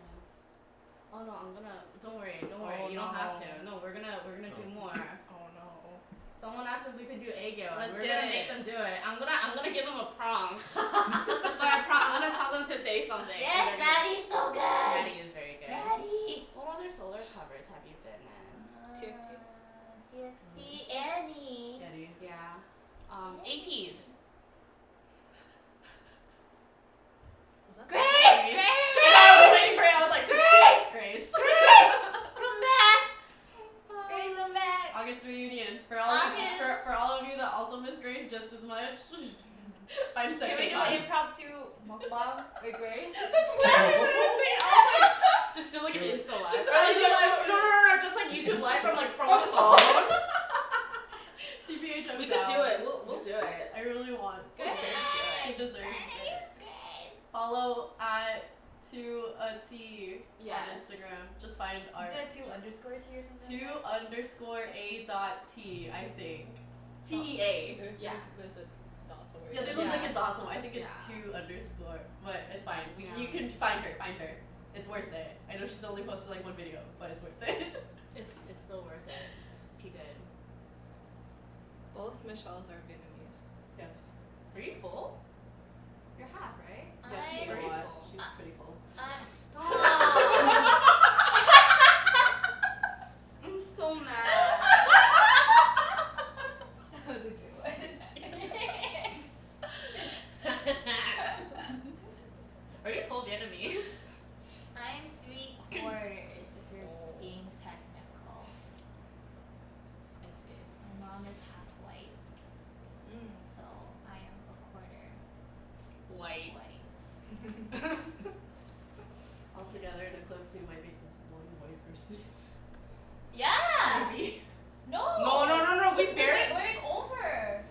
Oh no, don't worry. Oh, You don't have no. to. No, we're gonna do more. Oh no. Someone asked if we could do Aegyo. Let's We're get gonna it. make them do it. I'm gonna give them a prompt. I'm gonna tell them to say something. Yes, and they're Maddie's so good. gonna- Maddie is very good. Maddie. What other solar covers have you been in? TXT? TXT. Annie. Getty. Yeah. 80s. Was that Grace. Grace? Grace. I was waiting for it. I was like, Grace. Grace. Come back. Grace, come back. August reunion for all of you, August. for all of you that also miss Grace just as much. Find a Can second. we do an impromptu mukbang with Grace? Just do like an Insta live. Just Or like, like- no, just like YouTube live from like from the phone. TBH, I'm We down. could do it. We'll do it. I really want to. Let's straight up do it. She deserves it. Follow at 2AT Yes. on Instagram. Just find our Is it 2_T or something? 2_A_T, I think. TEA. There's Yeah. there's a dot somewhere. Yeah, there's Yeah. like it's awesome. I think it's Yeah. 2_, but it's fine. Yeah. You can find her. It's worth it. I know she's only posted like one video, but it's worth it. It's still worth it. Be good. Both Michelle's are Vietnamese. Yes. Are you full? You're half, right? Yeah, she ate Very a lot. full. She's pretty full. Stop. I'm so mad. Are you full Vietnamese? I'm 3/4 if you're being technical. I see. My mom is half white, so I am a quarter White. white. Altogether, in Eclipse, we might make one white person. Yeah. Maybe. No. No. We barely. We're over.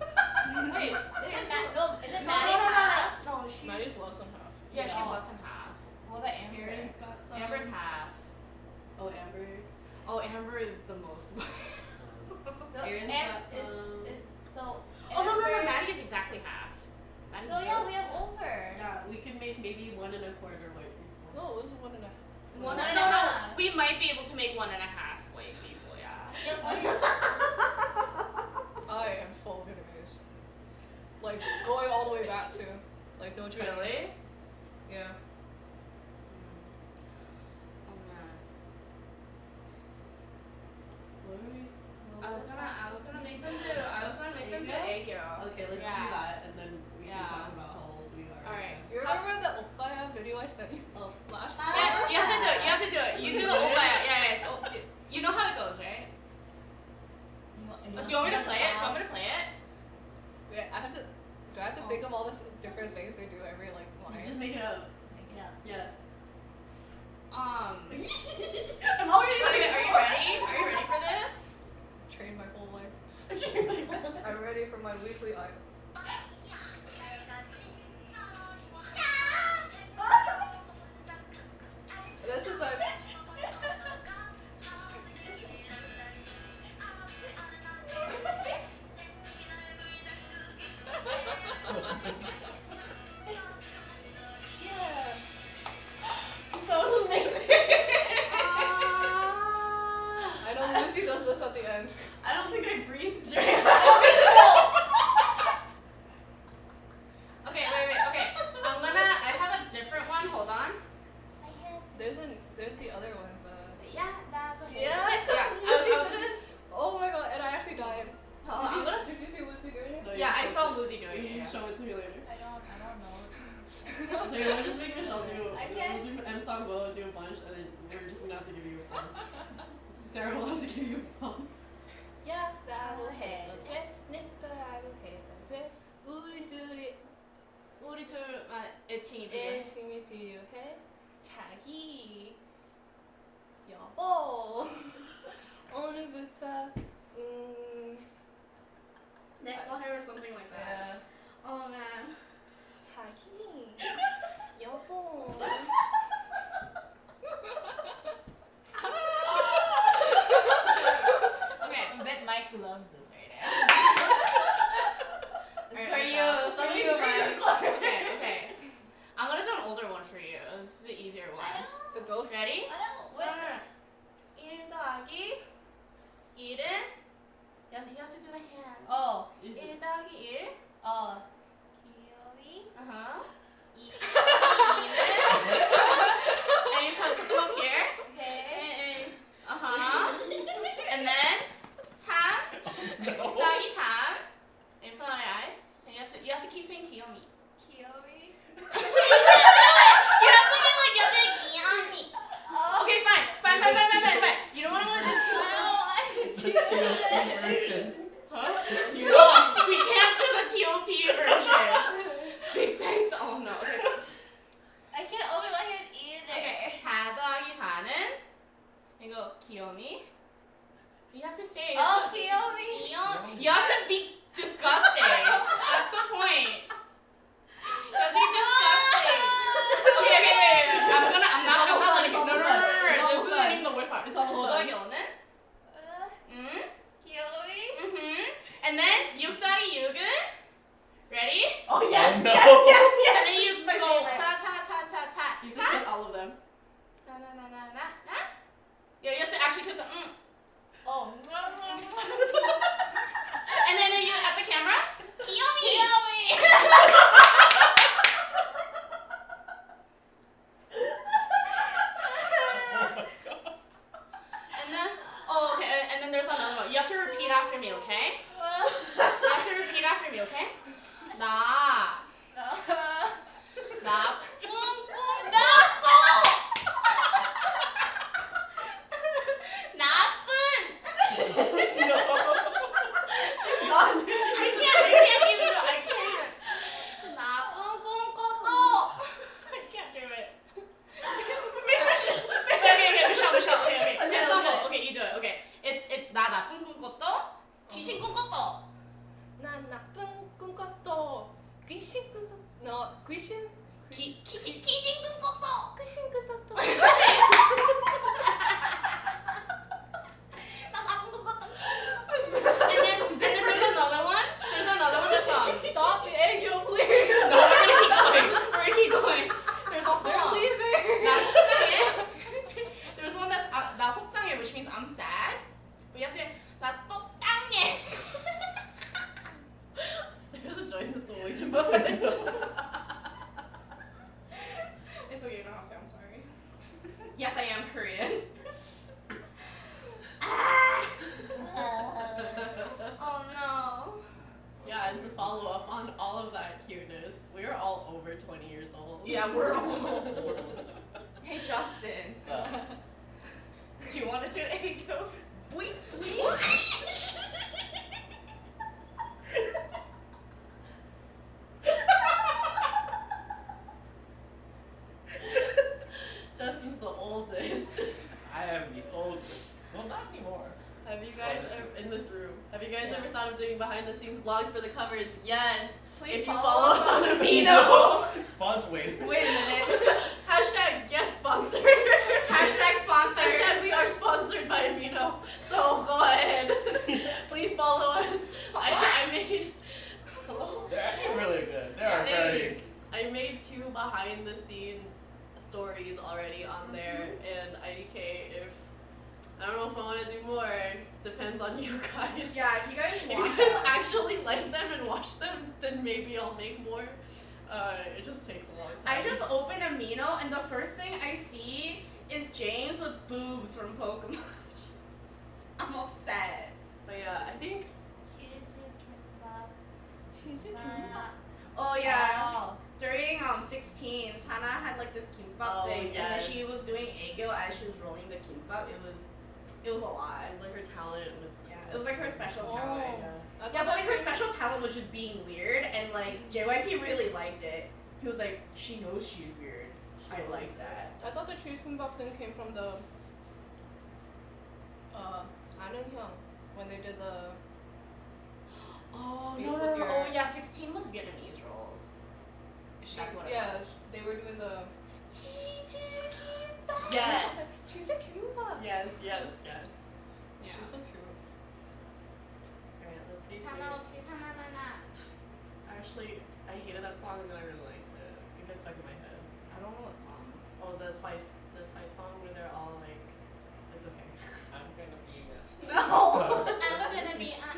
Wait. Isn't Maddie No. half? No, she's. Maddie's less than half. Yeah, she's No. less than half. What about Amber? Aaron's got some. Amber's half. Oh, Amber. Oh, Amber is the most. So Aaron's Am- got some. is so. Oh no, Amber- Maddie is exactly half. Maddie's So yeah, we have over. Yeah, we could make maybe 1 1/4 white people. No, it was 1.5. One, One and no, a no. half. We might be able to make 1.5 white people. Yeah. Yeah, what I am full Vietnamese. Like going all the way back to like no Chinese. Really? Yeah. Oh man. What are we? I was gonna make them do Aegyo. Okay, let's do Yeah. that, and then we can Yeah. talk about how old we are. Alright. Do you remember the Oppaya video I sent you Oh. last Yeah, you have to do it. You have to do it. You do the Oppaya. Yeah. Oh, you know how it goes, right? Do you want me to play it? Do you want me to play it? Wait, I have to. Do I have to think of all the different things they do every like line? Just make it up. Make it up. Yeah. I'm already Okay, are you ready? Are you ready for this? train my whole life. I'm ready for my weekly item. This is like. there's the other one, Yeah, nah, go ahead. oh my god, and I actually died. Did you see Lucy doing it? No, Yeah, I you saw posted Lucy it. doing You it. can Yeah. show it to me later. I don't know. So you want to just make Michelle do. I can't. We'll do M Song Bo, do a bunch, and then we're just gonna have to give you a prompt. Sarah will have to give you a prompt. 야라고 해도 돼, 내 거라고 해도 돼. 우리 둘이 우리 둘만 애칭이 필요해. 애칭이 필요해. 자기 여보 오늘부터 Neck hair or something like that. Oh man. 자기 여보 Okay, I bet Mike loves this right now. It's Alright, for you. Michelle. It's for Somebody you, scream Mike. Okay. I'm gonna do an older one for you. This is the easier one. The ghost. Ready? I don't. No, no, no. 1 더하기 1은 you have to do the hand. Oh. 1 더하기 1. Kiyomi. Uh-huh. 2는 and you put them up here. Okay. Uh-huh. And then 3 더하기 3. And you put on your eye. And you have to keep saying Kiyomi. Kiyomi. You have to be like you have to say Kiyomi. Okay, fine. You don't want to do Huh? No, we can't do the TOP version. Big Bang. Oh no. Okay. I can't open my head either. Okay. 4 더하기 4는 이거 귀요미. You have to say it. Oh, Kiyomi. You have to be disgusting. That's the point. You have to be disgusting. Okay, wait. I'm not letting you. No. This isn't even the worst part. It's almost 5 done. 더하기 5는 Kiyomi. And then 6 더하기 6은 ready? Oh yes, Oh, no. And then you my go favorite. ta. You have to kiss all of them. Na. Yeah, you have to actually kiss it. Oh. And then you at the camera. Kiyomi. And then okay, and then there's another one. You have to repeat after me, okay? You have to repeat after me, okay? 나 나 나쁜 꿈 꿨어? 귀신 꿈 꿨어. 난 나쁜 꿈 꿨어. 귀신 꿈 꿨어. 너 귀신 귀신 꿈 꿨어. 귀신 꿈 꿨어. 나 나쁜 꿈 꿨어. And then there's another one. There's another one that's Stop the egg yolk, please. No, we're gonna keep going. We're gonna keep going. There's also They're leaving. 나 속상해. There's one that's 나 속상해, which means I'm sad. But you have to 나 똑당해. Sarah's enjoying this way too much. It's okay, you don't have to. I'm sorry. Yes, I am Korean. Oh no. Yeah, and to follow up on all of that cuteness, we're all over 20 years old. Yeah, we're old. Hey Justin. Do you want to do egg yolk? Justin's the oldest. I am the oldest. Well, not anymore. Have you guys that's ever, in this room, have you guys Yeah. ever thought of doing behind the scenes vlogs for the covers? Yes. Please If you follow us on Amino. Sponsor, wait. Wait a minute. Hashtag guest sponsor. Hashtag sponsor. Hashtag we are sponsored by Amino. So go ahead. Please follow us. I made. Hello. They're actually really good. They are very. Thanks. I made 2 behind the scenes stories already on there, and IDK, if I don't know if I want to do more, depends on you guys. Yeah, if you guys If you want guys that. actually like them and watch them, then maybe I'll make more. It just takes a long time. I just open Amino and the first thing I see is James with boobs from Pokemon. I'm upset. But yeah, I think Oh yeah. During 16, Sana had like this kimbap Oh, thing, and then yes. she was doing aegyo as she was rolling the kimbap. It was a lot. it was like her talent was. Yeah, it was like her special Oh. talent. Yeah. Yeah, but like her special talent was just being weird, and like JYP really liked it. He was like, she knows she's weird. I like that. I thought the cheese kimbap thing came from the Anunhyung when they did the Oh Speak no, with no, no. your- Oh yeah, 16 was Vietnamese rolls. That's what it yeah, was. they were doing the Yes. cheese kimbap. Yes, yes, yes. Yeah. She's so cute. Alright, let's see. 없이 사나나나. Actually, I hated that song and then I really liked it. It gets stuck in my head. I don't know what song. Oh, the Twice song where they're all like, it's okay. I'm gonna be a star. No. I'm gonna be a star.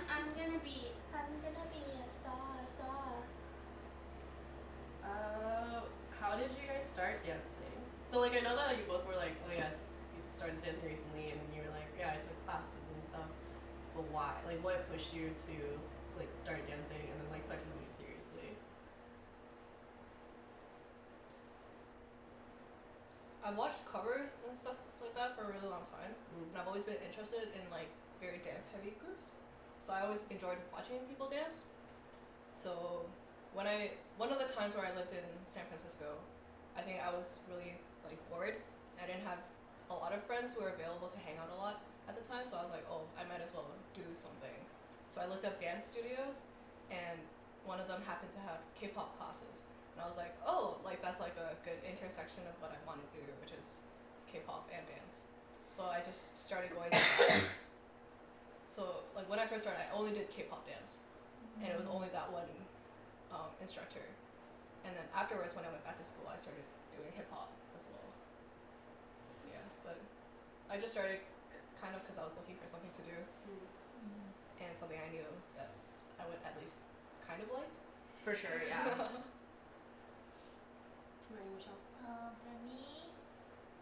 How did you guys start dancing? So like I know that you both were like, oh yes, you started dancing recently, and you were like, yeah, I took classes and stuff. But why? Like, what pushed you to like start dancing and then like start taking it seriously? I've watched covers and stuff like that for a really long time, Mm. and I've always been interested in like very dance heavy groups. So I always enjoyed watching people dance. So one of the times where I lived in San Francisco, I think I was really like bored. I didn't have a lot of friends who were available to hang out a lot at the time, so I was like, oh, I might as well do something. So I looked up dance studios, and one of them happened to have K-pop classes. And I was like, oh, like that's like a good intersection of what I want to do, which is K-pop and dance. So I just started going there. So like when I first started, I only did K-pop dance, and it was only that one instructor. And then afterwards, when I went back to school, I started doing hip hop as well. Yeah, but I just started kind of because I was looking for something to do and something I knew that I would at least kind of like. For sure, yeah. Right, Michelle. For me,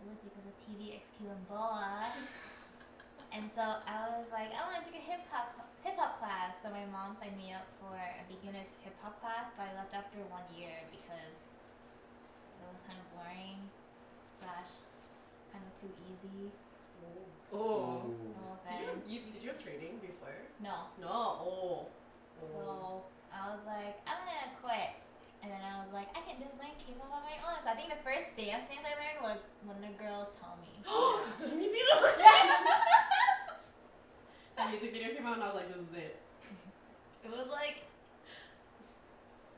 it was because of TVXQ and Boa. And so I was like, I want to take a hip hop class. So my mom signed me up for a beginner's hip hop class, but I left after 1 year because it was kind of boring / kind of too easy. Oh. No offense. Did you have training before? No. No. Oh. So I was like, I'm gonna quit. And then I was like, I can just learn K-pop on my own. So I think the first dance I learned was when the girls told me. Me too. The music video came out and I was like, this is it. It was like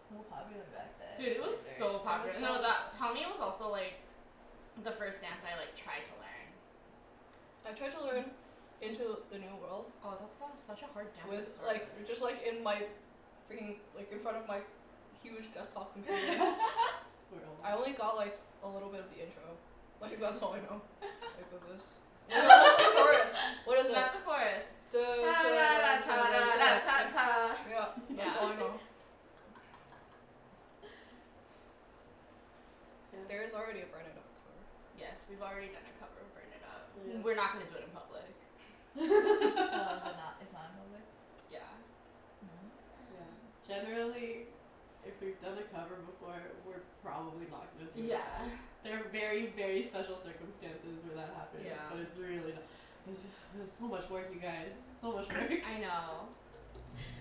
so popular back then. Dude, it was so popular. It was No, so- that Tommy was also like the first dance I like tried to learn. I tried to learn Into the New World Oh, that's such a hard dance. with like just like in my freaking like in front of my huge desktop computer. I only got like a little bit of the intro. Like that's all I know. Like with this. No, that's the chorus. What is it? That's the chorus. Yeah, Ta-da-da-ta-da-da-ta-ta. that's Yeah. all I know. Yes. There is already a Burn It Up cover. Yes, we've already done a cover of Burn It Up. Yes. We're not gonna do it in public. It's not in public. Yeah. Yeah. Generally, if we've done a cover before, we're probably not gonna do it. Yeah. There are very, very special circumstances where that happens. Yeah. But it's really not. There's so much work, you guys. So much work. I know.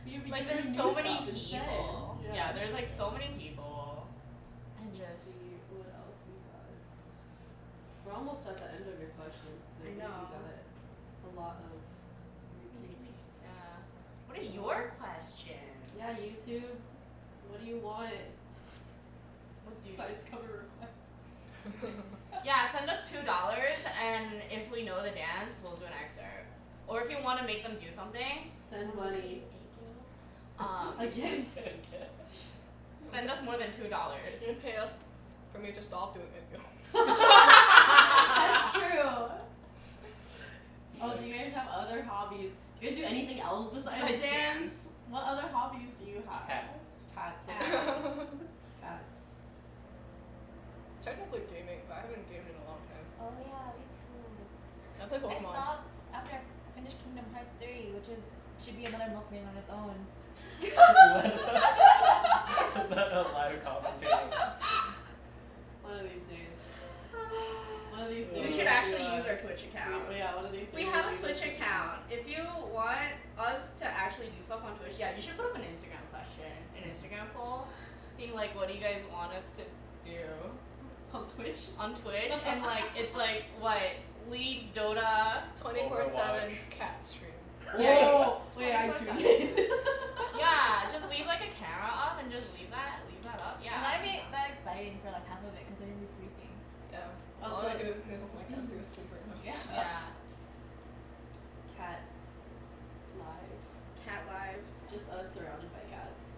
We be Like doing there's new so many stuff instead. people. Yeah, there's like so many people. And Let's just see what else we got. We're almost at the end of your questions. 'Cause I think know. We got a lot of repeats. yeah. What are your questions? Yeah, YouTube. What do you want? What do you Besides cover requests. Yeah, send us $2 and if we know the dance, we'll do an excerpt. Or if you want to make them do something, Send money. again, Again. send us more than $2. You can pay us for me to stop doing it. That's true. Oh, do you guys have other hobbies? Do you guys do anything else besides Besides dance? dance? What other hobbies do you have? Cats. Cats. Cats. Cats. Technically gaming, but I haven't gamed in a long time. Oh yeah, we play I Pokemon. stopped after I finished Kingdom Hearts 3, which should be another mukbang on its own. Live commentating. One of these days. One of these days. We should actually use our Twitch account. Yeah, one of these days. We have a Twitch account. If you want us to actually do stuff on Twitch, yeah, you should put up an Instagram question, an Instagram poll, being like, what do you guys want us to do On Twitch. on Twitch? And like, it's like, what, League, Dota, 24/7 Overwatch. cat stream. Whoa! Wait, I 24/7. tuned in. yeah, just leave like a camera up and just leave that up. Yeah. It's not even that exciting for like half of it because they're gonna be sleeping. Yeah. Also, All I do is my cats do is sleep right now. Yeah. Yeah. Cat live. Cat live. Just us surrounded by cats.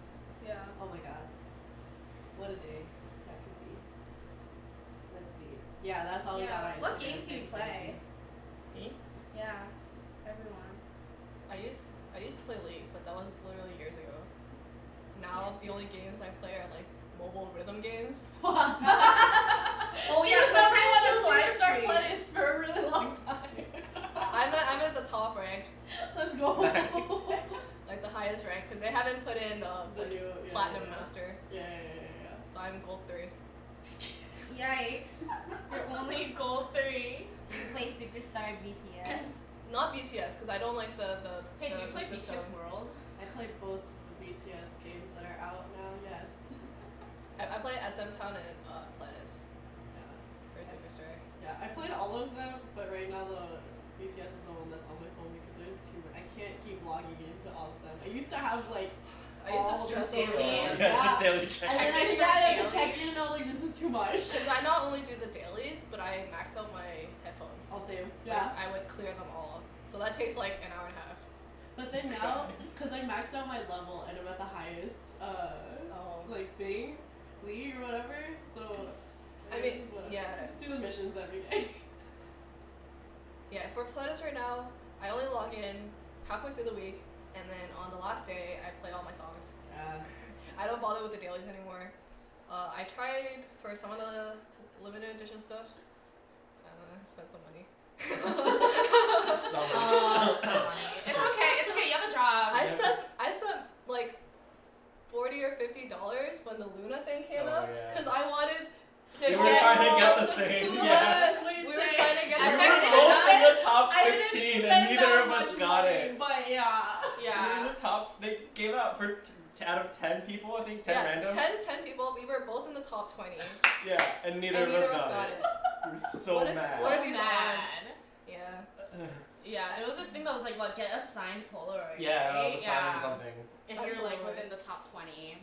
Yeah. Oh my god. What a day that could be. Let's see. Yeah, that's all we got on What Instagram. games do you Thank play? Me? Yeah. Everyone. I used to play League, but that was literally years ago. Now the only games I play are like mobile rhythm games. Oh She yeah, was number sometimes one she'll on live Superstar stream. Playlist for a really long time. I'm at the top rank, Let's go. Nice. like the highest rank, because they haven't put in The like, new platinum yeah. master, Yeah. so I'm gold 3. Yikes. You're only gold 3. You play Superstar BTS. Not BTS, because I don't like the Hey, do you the play system. BTS World? I played both the BTS games that are out now. Yes. I play SM Town and Planis Yeah. for Superstar. Yeah, I played all of them, but right now the BTS is the one that's on my phone because there's too many. I can't keep logging into all of them. I used to have like I used to all the stress daily over games. that. Yeah. Daily check. And then I Check-in think I had to dailies. check in and I was like, this is too much. Because I not only do the dailies, but I max out my headphones. I'll save. Like, Yeah. I would clear them all. So that takes like an hour and a half. But then now, because I maxed out my level and I'm at the highest, like thing, league or whatever, so. I mean, it's whatever. yeah. I'm just doing missions every day. Yeah, for Planis right now, I only log in halfway through the week, and then on the last day, I play all my songs. Yeah. I don't bother with the dailies anymore. I tried for some of the limited edition stuff. Spent some money. So funny. It's okay, you have a job. I spent like $40 or $50 when the Luna thing came Oh, out, yeah. because I wanted to You get were trying to get all the thing, two of yeah. us. We were trying to get I We think were so. both in the top I didn't 15 spend and neither that of us much got money, it. But yeah. We were in Yeah. the top, they gave out for out of 10 people, I think, 10 yeah, random. 10 people. We were both in the top 20, Yeah, and neither and of neither us of us got it. We were so What is- mad. what are these mad. odds? Yeah. Yeah, it was this thing that was like, what, get a signed Polaroid. Yeah, that right? was a sign of something. If Signed you're like Polaroid. within the top 20.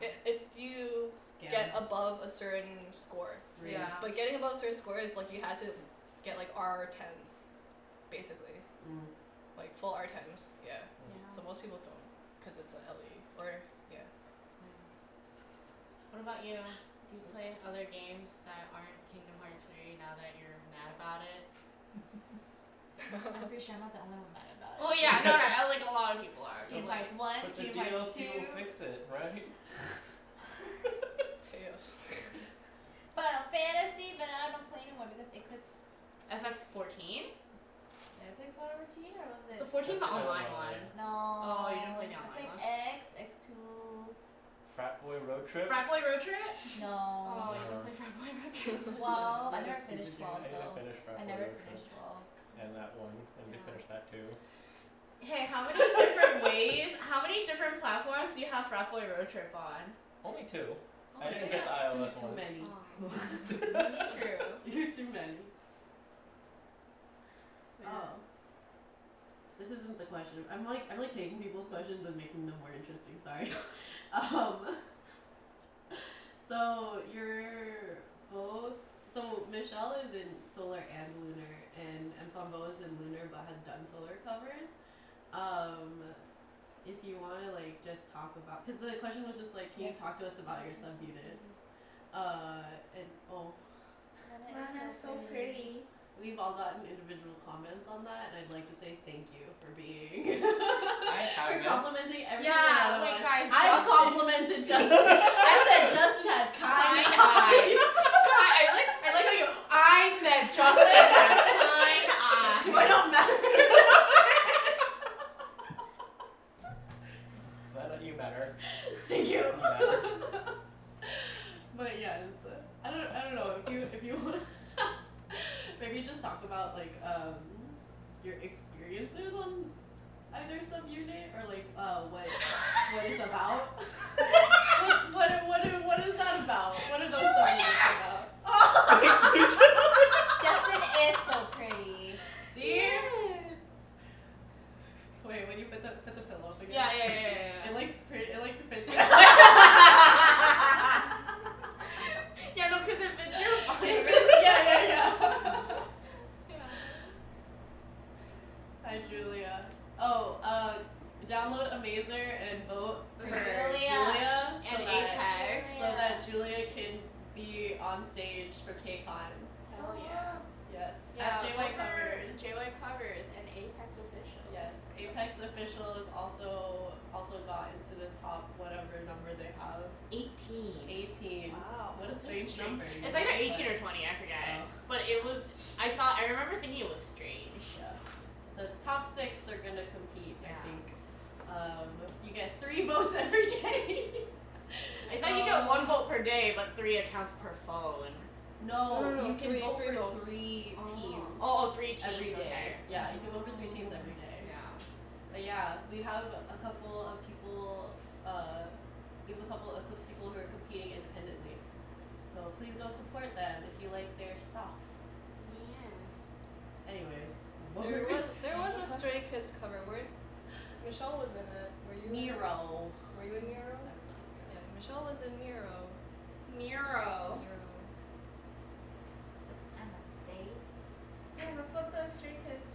Yeah. If you get above a certain score, Yeah. but getting above a certain score is like you had to get like R10s, basically, like full R10s. Yeah. So most people don't, because it's a LE or yeah. What about you? Do you play other games that aren't Kingdom Hearts 3 now that you're mad about it? I'm pretty sure I'm not the only one mad about it. Well, yeah, no, like a lot of people are. Kingdom but, like, Hearts 1, But the Kingdom Hearts DLC 2. will fix it, right? Chaos. Final Fantasy, but I don't play anymore because Eclipse. FF14? Did I play Final 14 or was it? The 14's the That's the online online. one. No. Oh, you didn't play the I online played one? X, X2. Frat Boy Road Trip? Frat Boy Road Trip? No. Oh, you didn't play Frat Boy Road Trip? 12. I What a never stupid finished game. 12 I need to though. finish Frat I Boy never Road Trip. finished 12. And that one. I need to Yeah. finish that too. Hey, how many different platforms do you have Frat Boy Road Trip on? Only 2. Oh, I didn't yeah. get the iOS too one. many. True. Too many. Oh. This isn't the question. I'm like taking people's questions and making them more interesting. Sorry. So you're both. So Michelle is in Solar and Lunar, and Msambo is in Lunar but has done Solar covers. If you want to like just talk about, because the question was just like, can you Yes. talk to us about your subunits? And Nana is so pretty. we've all gotten individual comments on that, and I'd like to say thank you for being I for haven't. complimenting every Yeah, single one of wait, us. guys, I Justin. complimented Justin. I said Justin had kind Kind eyes. I like how you. I said Justin has kind talk about like your experiences on either sub unit or like what it's about? What is that about? What are those sub units about? Justin is so pretty. See? Wait, when you put the pillow up again. Yeah. It like fits. Yeah, no, because it fits your body. Yeah. Hi, Julia. Oh, download Amazer and vote for Julia and Apex. so that Julia can be on stage for KCON. Hell yeah. Yes. Yeah, At JY Covers. JY Covers and Apex Official. Yes. Apex Official is also got into the top whatever number they have. 18. Wow. What a That's strange number. It's either 18 or 20, I forget. Oh. But I remember thinking it was strange. Yeah. The top 6 are gonna compete, I Yeah. think. You get 3 votes every day. I thought you get 1 vote per day, but 3 accounts per phone. No, No, you can three vote for votes. 3 teams. Oh, 3 teams every day. Okay. Yeah, you can vote for 3 teams every day. Yeah. But yeah, we have a couple of people, Eclipse people who are competing independently. So please go support them if you like their stuff. Yes. Anyways. There was a Stray Kids cover. Michelle was in it. Were you? Miro. Were you in Nero? Yeah, Michelle was in Nero. Nero. I'm a state. Yeah, that's what the Stray Kids.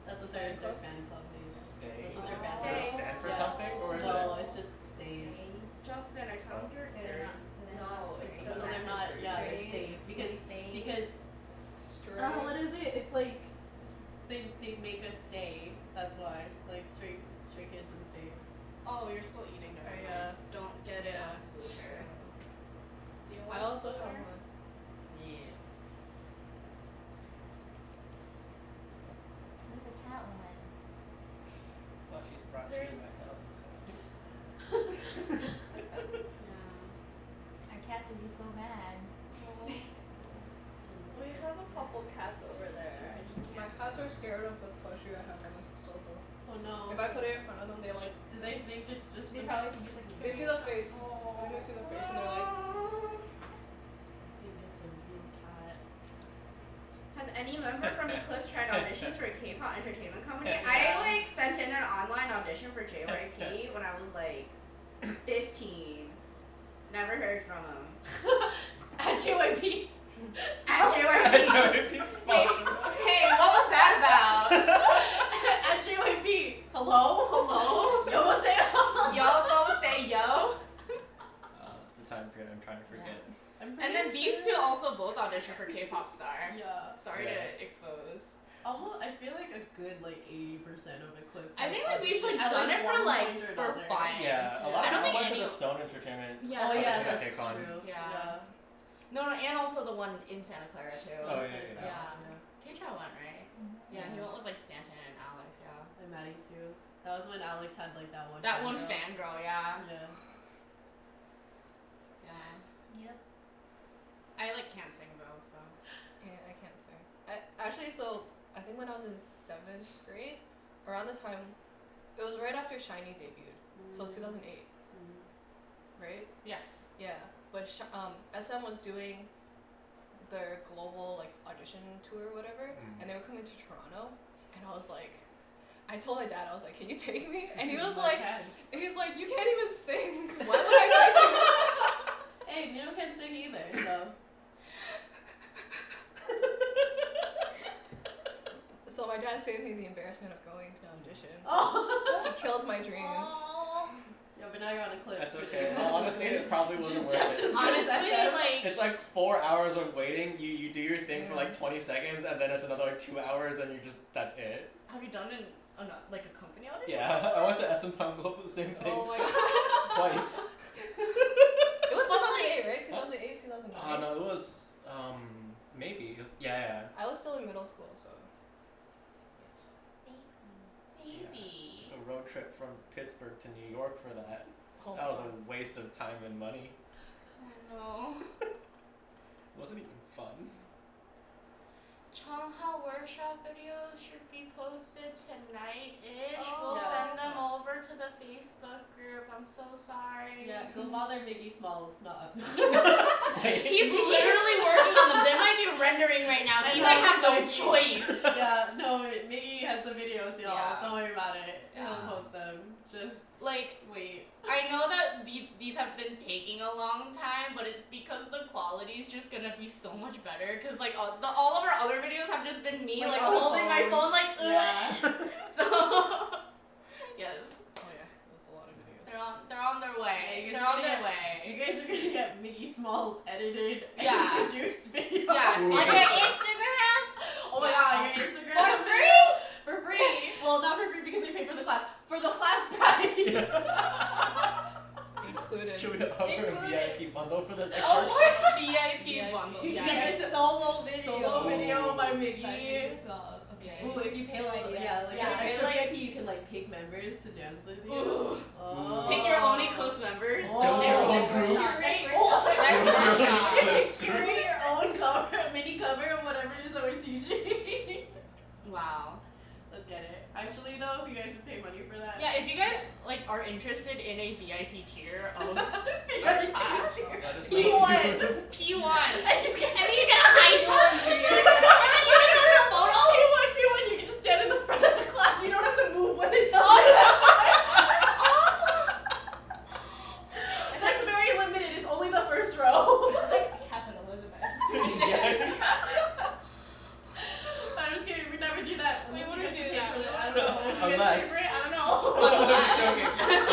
That's what Fan their club? fan club name. Stay. That's what their Does fan it Stay. stand for Yeah. something, or is No, it's just stays. Justin, I found your They're not- thirst. so they're No, not it's straight. So they're not, yeah, they're Strays. stays. Because Stay. Stray. what is it? It's like they make us stay. That's why. Like stray kids and stays. Oh, you're still eating, don't you? Don't get it. Scooter. Do you I want also Scooter? have one. Yeah. Who's a cat one? So she's brought to There's- you by thousands of ways. Yeah. Our cats would be so mad. We have a couple cats over there. I just My can't. cats are scared of the plushie I have on the sofa. Oh no. If I put it in front of them, they like. Do they think it's just They a- probably think it's a They see the face. I think they see the face and they're like. I think it's a real cat. Has any member from Eclipse tried auditions for a K-pop entertainment company? I like sent in an online audition for JYP when I was like 15. Never heard from him. At JYP. At JYP. Hey, what was that about? At JYP. Hello? Hello? Yo, what's that? Yo, go say yo. It's a time period I'm trying to forget. And then these two also both auditioned for K-pop star. Yeah. Sorry Yeah. to expose. Almost, I feel like a good like 80% of Eclipse. I has think like we've like auditioned at, done it for one like point or for another. fun. Yeah, a Yeah. lot I don't of think people went to any- the Stone Entertainment. Yeah. Oh yeah, audition at that's KCON. true. Yeah. No, and also the one in Santa Clara too. Oh, yeah. Yeah. Teacher went, right? Yeah, he went with like Stanton and Alex, yeah. And Maddie too. That was when Alex had like that one. That one fangirl. fangirl, yeah. Yeah. Yeah. Yep. I like can't sing though, so. Yeah, I can't sing. So I think when I was in 7th grade, around the time, it was right after Shiny debuted. So 2008, right? Yes. Yeah. But SM was doing their global like audition tour or whatever, and they were coming to Toronto, and I was like, I told my dad, I was like, can you take me? And he was like, you can't even sing. Why would I take you? Hey, Mino can't sing either, so. So my dad saved me the embarrassment of going to audition. Oh. He killed my dreams. Yeah, but now you're on Eclipse. That's which okay. is Well, honestly, it probably wasn't worth just it. as good as Honestly, SM. like It's like 4 hours of waiting. You do your thing for like 20 seconds, and then it's another like 2 hours, and that's it. have you done like a company audition? Yeah, I went to SM Town Globe for the same thing Oh my god. twice. It was 2008, right? 2008, 2009. No, it was maybe. It was, yeah. I was still in middle school, so. Maybe. A road trip from Pittsburgh to New York for that. Oh That was my a waste of time and money. God. It wasn't even fun. Chungha workshop videos should be posted tonight-ish. We'll Yeah. send them over to the Facebook group. I'm so sorry. Yeah, go bother Mickey Smalls, not. He's literally working on them. They might be rendering right now. He might have no choice. Yeah, no, Mickey has the videos, y'all. Yeah. Don't worry about it. Yeah. He'll post them. Just Like, wait. I know that these have been taking a long time, but it's because the quality's just gonna be so much better. Cause like all of our other videos have just been me like on the holding my phone like Yeah. so yes, Oh yeah, that's a lot of videos. they're on their way. Yeah, you guys They're are on gonna their You way. guys are gonna get Mickey Smalls edited Yeah. and produced videos. Yeah, On your Instagram? Oh my god, your Instagram For video free? For free. Well, not for free because they pay for the class. For the class price. Included. Should we offer a Included. VIP bundle for the next Oh workshop? my VIP bundle. You Yeah. get a solo video by Mickey. Okay. Ooh, if you pay like Yeah, an pay extra like- VIP, you can like pick members to dance with you. Ooh. Oh. Pick your only close members. Oh. Your own Next group. workshop. Great. Next workshop. Next workshop. You That's can create your own cover, mini cover of whatever it is that we're teaching. Wow. Let's get it. Actually, though, if you guys would pay money for that. Yeah, if you guys like are interested in a VIP tier of VIP class. tier. Let us P1. know. P1, And you can get a high touch. And then you can do a photo. P1, you can just stand in the front of the class. You don't have to move when they tell you. That's very limited. It's only the first row. Captain Elizabeth. Yes. I'm just kidding. We never do that. We Unless wouldn't you guys do pay that. for it. I don't know. Would you guys Unless. pay for it? I don't know. I'm just joking.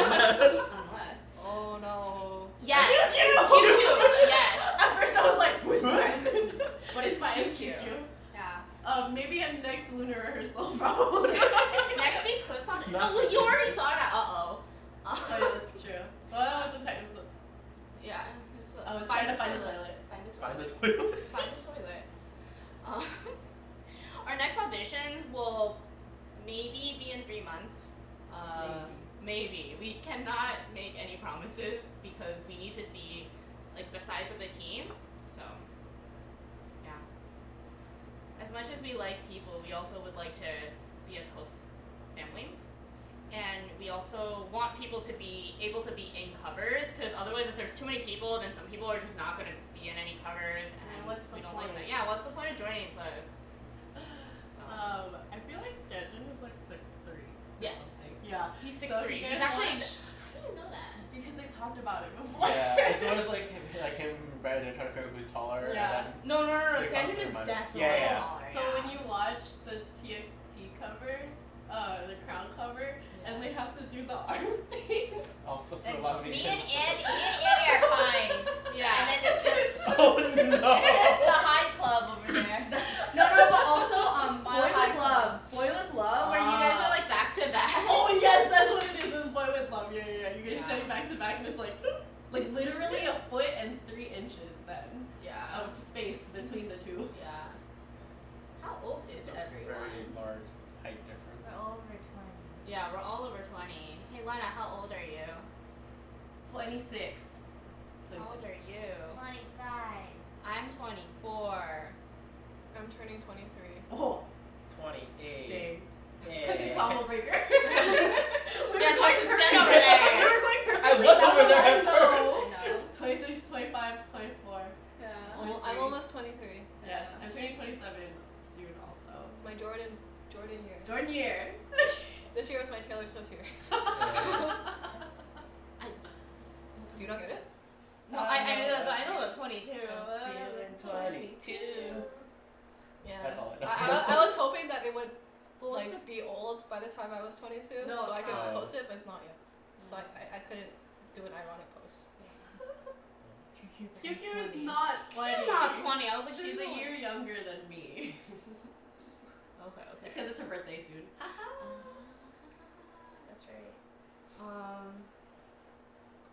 Unless. Unless. Oh no. Yes. Cute. Yes. At first I was like, who's Who's? that? But it's fine. It's cute. cute. Yeah. Maybe a next lunar rehearsal, probably. Next Eclipse on. Not- Oh, well, you already saw that. Oh, yeah, that's true. Well, that was a tight. Yeah. I was trying to find the toilet. Find the Find toilet. the toilet. Let's find the toilet. Our next auditions will maybe be in 3 months. Maybe. We cannot make any promises because we need to see like the size of the team. So, yeah. As much as we like people, we also would like to be a close family. And we also want people to be able to be in covers, because otherwise if there's too many people, then some people are just not going to be in any covers, and And what's the we don't point? like that. Yeah, what's the point of joining Eclipse? So, I feel like Stanton is like 6'3". yes. Yeah. He's So 6'3". if you He's guys actually... watch- How do you know that? Because they've talked about it before. Yeah, it's always like him and Brandon trying to figure out who's taller. Yeah. And No. They Stanton cross is their minds. definitely Yeah, yeah. taller. So when you watch the TXT cover, the crown cover, and they have to do the arm thing. then also for And loving me him. and Annie are fine. Yeah. And then it's just Oh it's no! just the high club over there. No, but also Mile High Club. Boy with Love. where you guys are like back to back. Oh yes, that's what it is. It's Boy with Love. Yeah. You guys Yeah. standing back to back, and it's like literally a foot and 3 inches then Yeah. of space between the two. Yeah. How old is It's a everyone? very large height difference. We're all over 20. Yeah, we're all over 20. Hey, Lena, how old are you? 26. How old are you? 25. I'm 24. I'm turning 23. Oh, 28. dang. Yeah. Cooking combo breaker. Yeah, Justin, stand over there. We were going I was over there at though. first. 26, 25, 24. Yeah. I'm almost 23. Yes, I'm turning 27 soon also. It's my Jordan year. Jordan year. This year was my Taylor Swift year. Do you not get it? No, I know the 22. Feeling 22. Yeah. That's all I know. I was hoping that it would But what's like be old by the time I was 22, No, so I it's could not. post it, but it's not yet. So I couldn't do an ironic post. QQ is not 20. She's not 20. I was like, She's she's a year younger than me. Okay. It's because it's her birthday soon. That's right.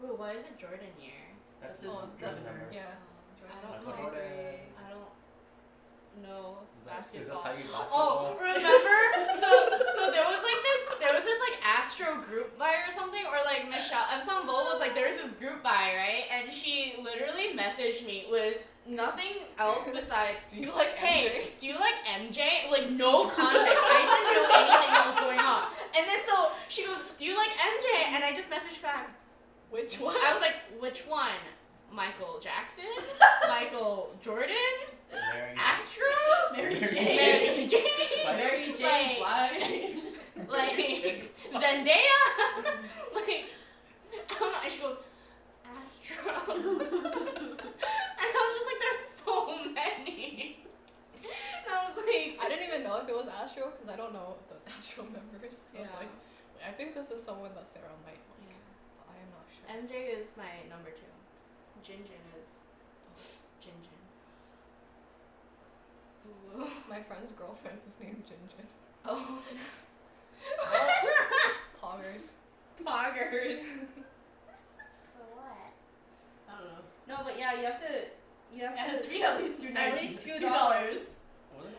Ooh, why is it Jordan year? That's This his is- jersey that's- number. Yeah. I That's don't what know. Jordan. I don't know Is this basketball. how you Oh, basketball? remember? so there was this like Astro group buy or something, or like Michelle Epson-Bull was like, there's this group buy, right? And she literally messaged me with nothing else besides, Do you like hey, do you like no context. I didn't know anything that was going on. And then so she goes, "Do you like MJ?" And I just messaged back, Which one? I was like, "Which one? Michael Jackson? Michael Jordan? Mary. Astro? Mary Mary J. Mary J? Mary J. Blige. Like Zendaya? Like I don't know. And she goes, Astro. And I was just like, there's so many. And I was like, I didn't even know if it was Astro because I don't know the Astro members. I was Yeah. like, I think this is someone that Sarah might like, but I am not sure. MJ is my number 2. Jinjin is Jinjin. Ooh. My friend's girlfriend is named Jinjin. Oh. Poggers. Poggers. For what? I don't know. No, but yeah, you have to. It has to be at least $2. At least $2. Wasn't it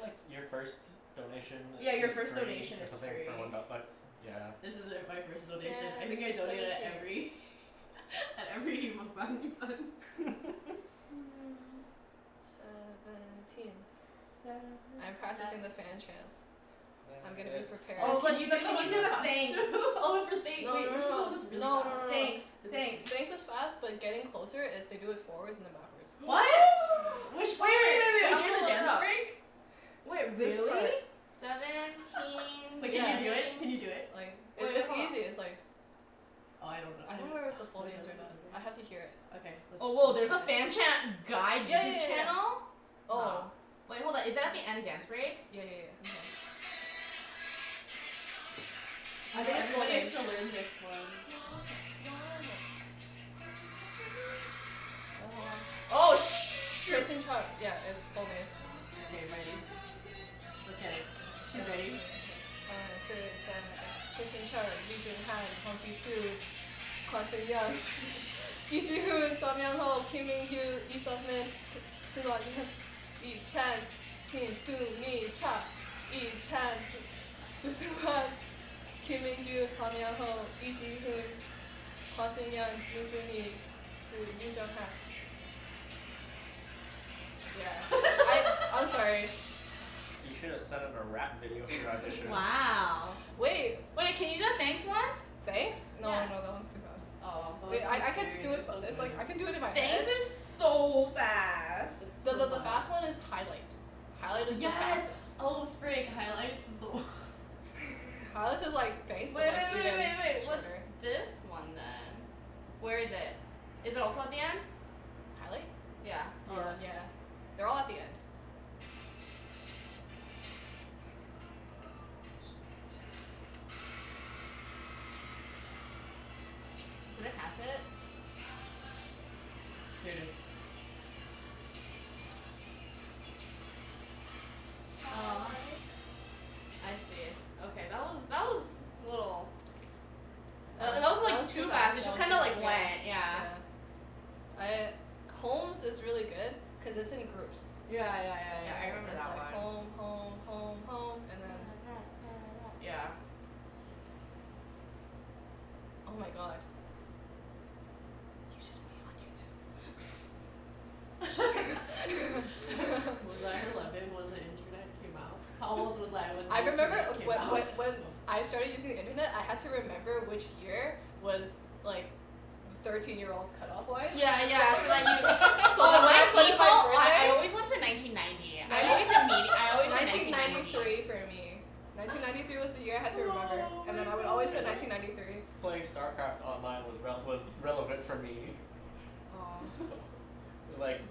like your first donation? Yeah, your is first free donation or is something free. for $1. Like, yeah. This is my first Stan donation. I think I donated at 17. every mukbang we've done. 17. I'm practicing the fan chants. I'm gonna be prepared. Oh, but can you do the thanks? thanks? Oh, for thanks. No, Wait, no, which no, one that's really no, fast? no. Thanks. Thanks. Thanks is fast, but getting closer is they do it forwards and then backwards. What? Which? Wait. I'm During the gonna dance look up. break? Wait, This really? part. 17. Wait, can you do it? Can you do it? Like, Wait, it's hold on. easy. It's like, Oh, I don't know. I don't know if it's the full names or not. I have to hear it. Okay. Oh, whoa, there's a fan chant guide Yeah, YouTube yeah, yeah. channel? Oh. Wait, hold on. Is that at the end dance break? Yeah. I think it's everybody full has to learn this one. Oh, shoot. Tracing chart. Yeah, it's full names. Okay, ready? Let's get it. She's ready. tracing chart. 李俊翰、黄继树、黄胜阳、易志훈、张명호、김민규、이선민、승관이、이찬、김수미、차、이찬、두승환、김민규、张명호、이지훈、黄胜阳、윤준이、윤정한. Yeah. I'm sorry. You should have sent him a rap video for your audition. Wow. Wait, Can you do the thanks one? thanks? No, Yeah. that one's too fast. Oh. Wait, I can do it. It's like I can do it in my Thanks head. is so fast. The fast one is highlight. Highlight is Yes! the fastest. Oh, frick. Highlights is the one. Highlights is like thanks. but Wait, like even What's shorter. this one then? Where is it? Is it also at the end? Highlight? Yeah. Yeah. They're all at the end. Did I pass it? Here it is. I see. Okay, that was a little. That That was like was too too fast. fast. It just That kind of was like too went. fast. Yeah. Holmes is really good because it's in groups. Yeah. I remember It's that like one. home, and then Yeah. oh my god. You should be on YouTube. Was I 11 when the internet came out? How old was I when the I remember internet came out? when I started using the internet, I had to remember which year was like 13-year-old cutoff line. Yeah. So like you. So So when my I put in my default, birthday- I always went to 1990. I always said 1993 for me. 1993 was the year I had to remember, and then I would always put 1993. Playing StarCraft online was relevant for me. So, like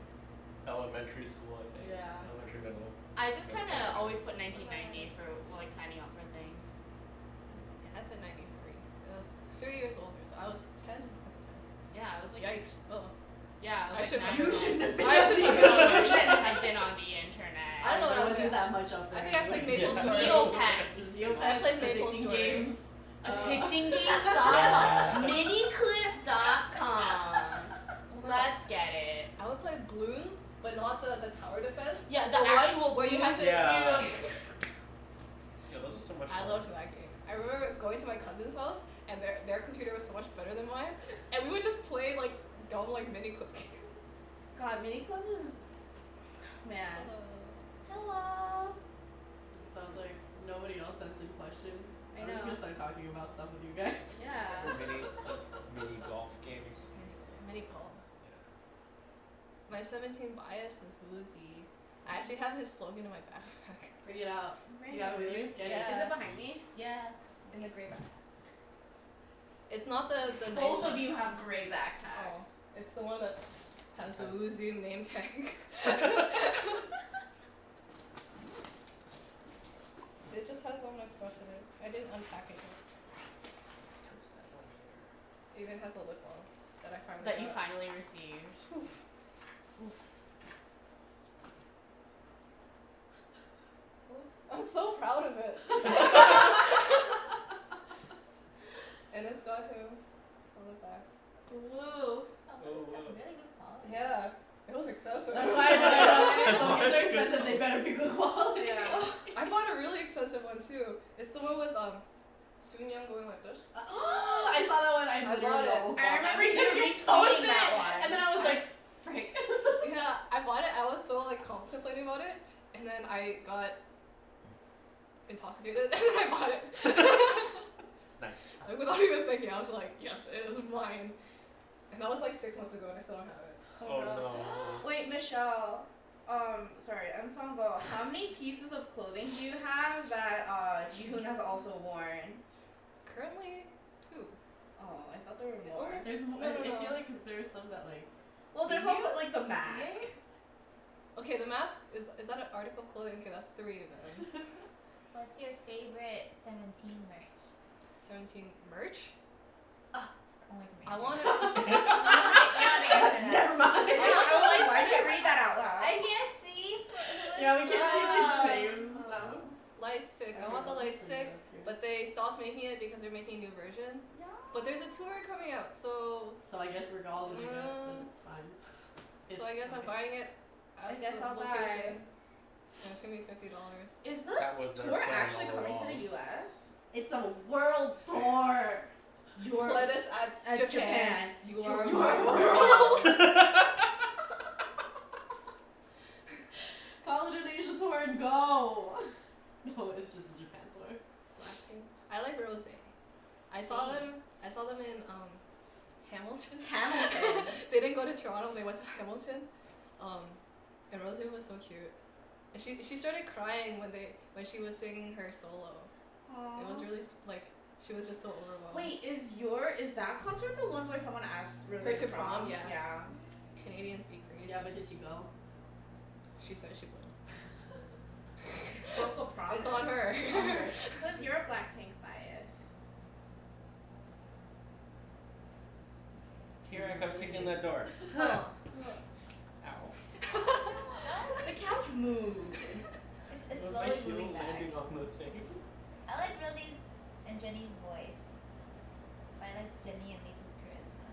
elementary school, I think. Yeah. Elementary middle. I just kind of always put 1990 for like signing up for things. Yeah, I put 93. So I was 3 years older, so I was 10 at the time. Yeah, I was like, Yikes. Oh. yeah, I was I like, shouldn't have nine- You shouldn't have been I on shouldn't the have been on You the shouldn't have been on the internet. I don't know what there I was wasn't doing. that much up there. I think I played Maple Yeah. Story. Neopets. I played Maple Addicting Story. games. Addictinggames.com. Miniclip.com. Oh my Let's get it. God. I would play Bloons, but not the tower defense. Yeah, The the one actual where you had to. Yeah. Yeah, those are so much I fun. loved that game. I remember going to my cousin's house, and their computer was so much better than mine, and we would just play like dumb like mini clip games. God, Miniclip is. Man. Hello. Hello. Sounds like I'm just gonna start talking about stuff with you guys. Yeah. Mini golf games. Mini golf. My 17 bias is Woozy. I actually have his slogan in my backpack. Read it out. Do you have it with you? Get Yeah. Is it behind me? Yeah, in the gray backpack. It's not the nice Both one. of you have gray backpacks. It's the one that has a Woozy name tag. It just has all my stuff in it. I didn't unpack it yet. Toast that over here. It even has a lip balm that I finally That you got. finally received. I'm so proud of it. And it's got him on the back. Woo. Oh, so that's really good quality. Yeah, it was expensive. That's why I know. So if they're expensive, they better be good quality. Yeah. I bought a really expensive one too. It's the one with Soon Young going like this. Oh, I saw that one. I bought literally it. almost I bought remember that. you retweeting posted that it, one. and then I was like, frick. Yeah, I bought it. I was so like contemplating about it, and then I got intoxicated, and then I bought it. Nice. Like without even thinking, I was like, yes, it is mine. And that was like 6 months ago, and I still don't have it. Oh no. Wait, Michelle. Sorry, I'm Songbo. How many pieces of clothing do you have that Jihoon has also worn? Currently, 2. Oh, I thought there were more. Only- There's more. No, no, I no. feel like 'cause there's some that like. Well, there's also like the mask. Okay, the mask is that an article of clothing? Okay, that's 3 then. What's your favorite 17 merch? 17 merch. Oh, it's only for me. I want to. Never mind. Yeah, I was like, why it's- did you read that out loud? I can't see. Yeah, we can't see these Oh. names. Light stick. I want the light stick, but they stopped making it because they're making a new version. Yeah. But there's a tour coming out, so So I guess we're all gonna get it. Then it's fine. I guess I'm buying it I at guess the I'll buy. location. And it's gonna be $50. Is the That was their tour plan actually all coming to along. the U.S.? It's a world tour. You're Let us at Japan. You are You my are world. Call it an Asia tour and go. No, it's just a Japan tour. Blackpink. I like Rose. I saw them in Hamilton. Hamilton. They didn't go to Toronto. They went to Hamilton. And Rose was so cute. And she started crying when she was singing her solo. It was really like she was just so overwhelmed. Wait, is that concert the one where someone asked Rose Her to prom, yeah. Yeah. Canadians be crazy. Yeah, but did you go? She said she would. Local promise. It's on her. Because you're a Blackpink bias. Here I come kicking that door. Oh. Ow. The couch moved. It's Was slowly my heel moving back. landing on the thing? I like Rosie's and Jenny's voice. But I like Jenny and Lisa's charisma.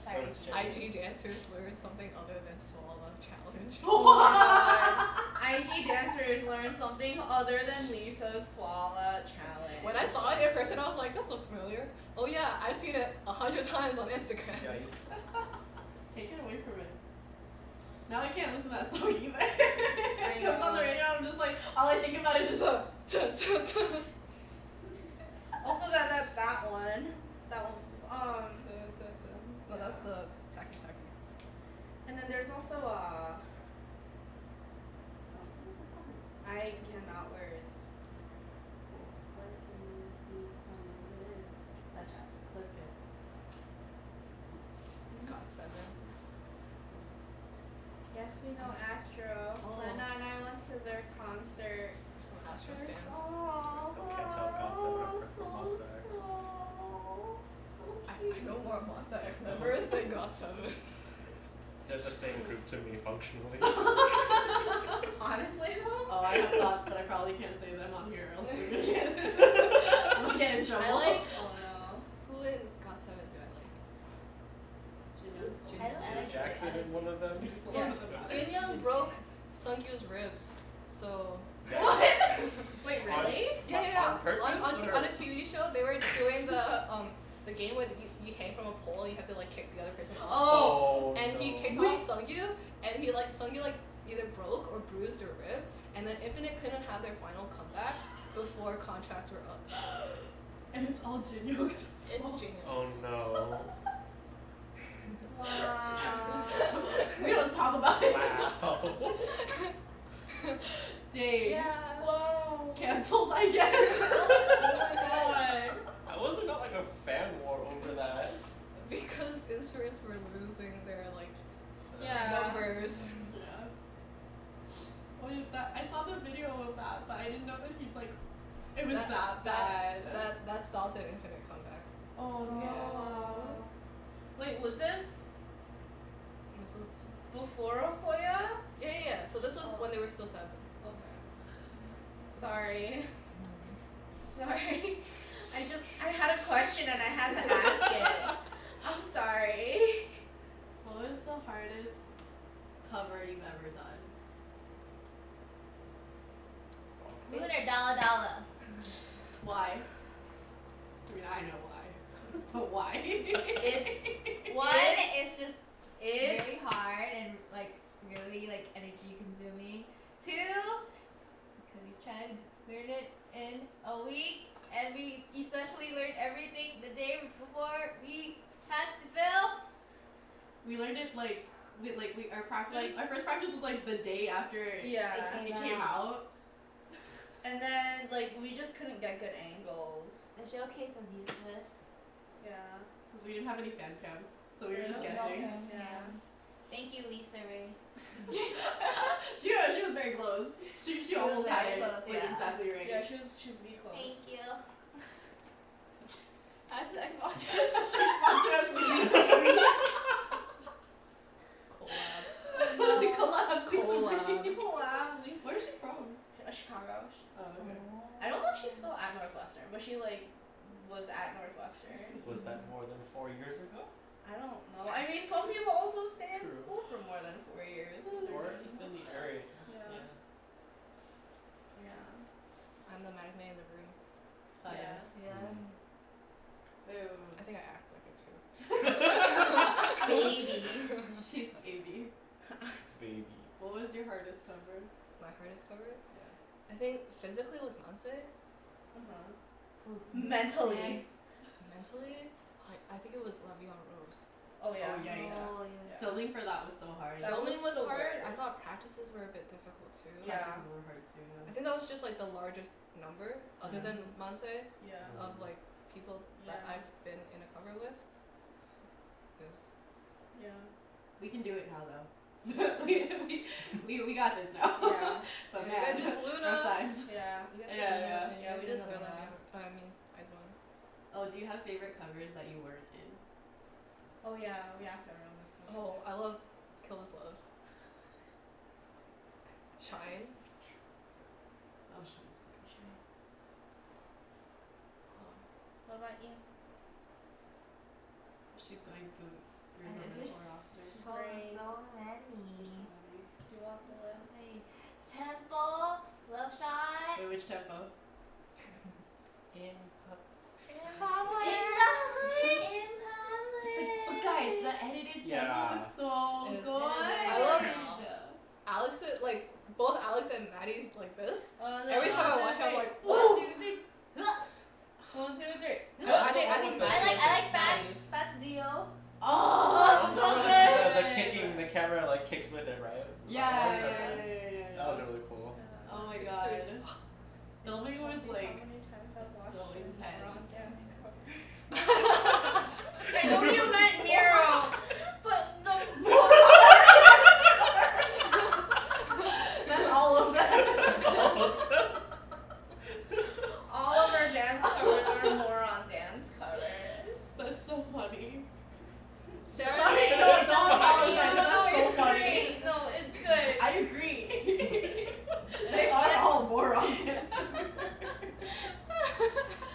Sorry, So IG dancers learn something other than swallow challenge. Oh my god. IG dancers learned something other than Lisa's Swalla challenge. When I saw it in person, I was like, this looks familiar. Oh yeah, I've seen it 100 times on Instagram. Yikes. Take it away from it. Now I can't listen to that song either. It comes on the radio, I'm just like, all I think about is just Also that one. No, that's the Taki Taki. And then there's also I cannot words. Let's go. God 7. Yes, we know Astro. Oh. Lena and I went to their concert. Some Astro They're stands. Still can't tell God 7 apart from Monsta X. I know more Monsta X members than God 7. They're the same group to me functionally. Honestly though? Oh, I have thoughts, but I probably can't say them on here, or else I'm gonna get in trouble. I like. Oh no. Who in God 7 do I like? I like Is Jackson in one of them? Yes. Jin Young broke Sungkyu's ribs. So. What? Wait, really? Yeah. On purpose, or- On a TV show, they were doing the game where you hang from a pole and you have to like kick the other person off. Oh, And he no. kicked off Sungkyu, and Sungkyu either broke or bruised a rib, and then Infinite couldn't have their final comeback, before contracts were up. And it's all Jinyo's. It's genius. Oh no. Wow. We don't talk about it. Wow. Dang. Yeah. Whoa. Cancelled, I guess. Oh my god. I wasn't like a fan war over that. Because instruments were losing their like Yeah. numbers. Yeah. What is that? I saw the video of that, but I didn't know that he like. It was that bad. That stopped at Infinite Comeback. Oh no. Yeah. Wait, was this This was before Hoya? yeah. So this was when they were still 7. Okay. Sorry. Sorry. I had a question and I had to ask it. I'm sorry. What was the hardest cover you've ever done? Lunar Dollar Dollar. Why? I mean, I know why. But why? One, it's just It's very hard and like really like energy consuming. 2, because we tried to learn it in a week and we essentially learned everything the day before we had to film. We learned it our practice. Our first practice was like the day after yeah. it came out. And then like we just couldn't get good angles. The showcase was useless. Yeah. Because we didn't have any fan cams, so we were just Yeah. guessing. Yeah. Thank you, Lisa Ray. she was very close. She was almost had very it close, like yeah. exactly right. Yeah, she's be close. Thank you. That's Xbox. She sponsored us with Lisa. Collab. Collab. Wow, Lisa. Where's she from? Chicago. Oh, okay. I don't know if she's still at Northwestern, but she like was at Northwestern. Was that more than 4 years ago? I don't know. I mean, some people also stay in True. school for more than 4 years. Or just in the area? Yeah. Yeah. I'm the magnet in the room. Yeah. Yeah. Ooh. I think I act like it too. Baby. She's baby. Baby. What was your hardest cover? My hardest cover? Yeah. I think physically was Manse. Mentally. Mentally, I think it was La Vie en Rose. Oh yeah. Oh, yikes. Oh, yeah. Yeah. Filming for that was so hard. That Filming was was the hard. I worst. thought practices were a bit difficult too. Yeah. Practices were hard too. I think that was just like the largest number, other than Manse, Yeah. of like people that Yeah. I've been in a cover with. Yes. Yeah. We can do it now though. we got this now. Yeah. But You man, guys did Luna. rough times. Yeah. You guys Yeah, did yeah. Luna. Yeah, we we did did another Luna. Eyes One. Oh, do you have favorite covers that you weren't in? Oh yeah, we asked everyone this question. Oh, I love Kill This Love. Shine. Oh, she's so good. What about you? She's going through her There's more often. so Great. many. Do you want the list? Wait. Tempo, Love Shot, Wait, which tempo? In pub. In public. In public. But guys, the edited tempo Yeah. is so It's- good. I love Yeah. Alex, like both Alex and Maddie's like this. Oh, no. Every time I watch it, I'm like, One, 2, 3. 1, 2, 3. I think I like Maddie's. Fats Dio. Oh, so The kicking, the camera like kicks with it, right? Yeah. That was really cool. Oh my 2, god. 3. Filming was like How many times I've watched so it? intense. Dance cover. I know you meant Nero, but no. That's all of them. All of our dance covers are more on dance covers. That's so funny. Sarah, Sorry, no, it's all funny. That's No, so it's funny. great. No, it's good. I agree. They are all moron dance.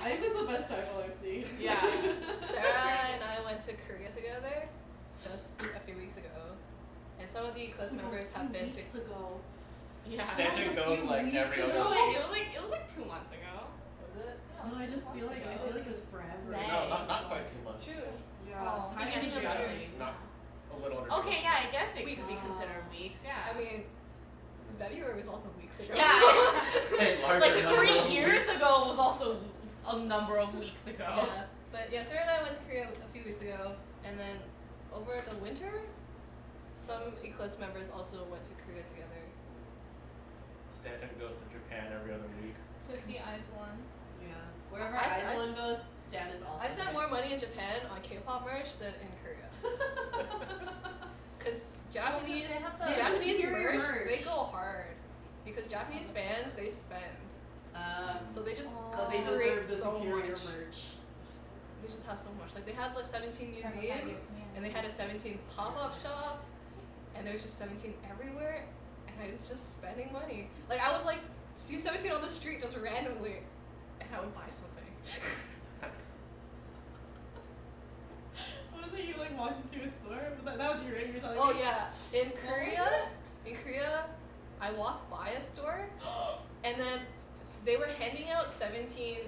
I think that's the best typo I've seen. Yeah. Sarah and I went to Korea together just a few weeks ago, and some of the Eclipse members have been to. weeks ago. Yeah. Stanton goes like every It other was week. like 2 months ago. Was it? No, I just feel like it was forever. May. No, not quite 2 months. Yeah, Oh. time Beginning is of traveling. Not a little under. Okay, yeah, I guess it Weeks. could be considered weeks. Yeah. I mean, February was also weeks ago. Yeah. Hey, larger Like number 3 of years weeks. a number of weeks ago. Yeah, but yeah, Sarah and I went to Korea a few weeks ago, and then over the winter, some Eclipse members also went to Korea together. Stanton goes to Japan every other week. To see Iceland. Yeah. Wherever I s- Iceland goes, Stan is also I spent there. more money in Japan on K-pop merch than in Korea. Cause Japanese, they have the- Japanese superior merch, merch. they go hard. Because Japanese fans, they spend. So they just so they create deserve the so superior much. merch. They just have so much. Like they had the 17 museum, and they had a 17 pop-up shop, and there was just 17 everywhere, and I was just spending money. Like I would like see 17 on the street just randomly, and I would buy something. What was it? You like walked into a store? That was you, right? You were telling Oh me. yeah, in Korea, I walked by a store, and then they were handing out 17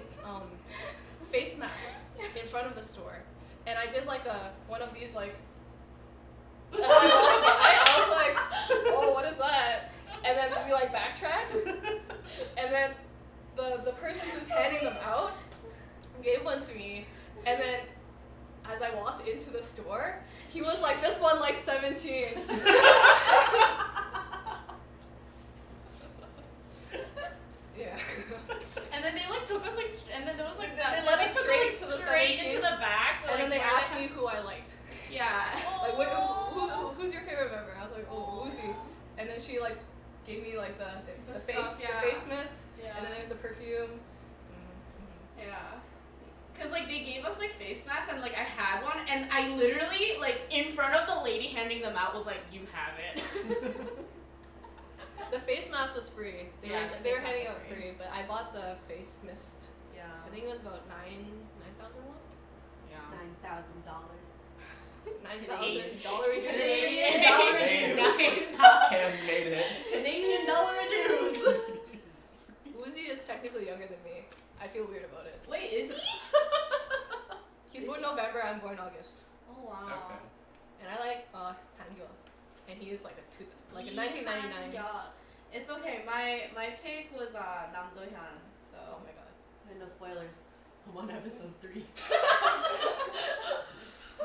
face masks in front of the store, and I did like one of these like. As I walked by, I was like, "Oh, what is that?" And then we like backtracked, and then the person who's handing them out gave one to me, and then as I walked into the store, he was like, "This one like 17." Yeah. And then they like took us like, and then there was like that. They led they us took straight us, to like, the straight 17, into the back. And then they where asked had- me who I liked. Yeah. Like, who's your favorite member? I was like, oh, Uzi. And then she like gave me like the face stuff, yeah. the face mist, Yeah. and then there's the perfume. Yeah. Cause like they gave us like face masks and like I had one and I literally like in front of the lady handing them out was like, you have it. The face mask was free. They Yeah, were the they were face handing masks out are free, but I bought the face mist. Yeah. I think it was about 9,000 won. Yeah. $9,000 Canadian dollar Canadian. Handmade it. Canadian dollar dues. Uzi is technically younger than me. I feel weird about it. Wait, is he? He's born November. I'm born August. Oh wow. Okay. And I like Hangul, and he is like a 1999. Yeah. It's okay. My pick was Nam Do-hyun. So. Oh my god. No spoilers. I'm on episode 3.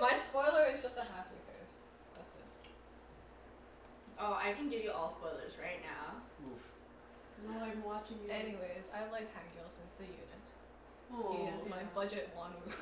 My spoiler is just a happy face. That's it. Oh, I can give you all spoilers right now. Oof. No, I'm watching you. Anyways, I've liked Hangul since the unit. Oh, He is my budget Wanwoo.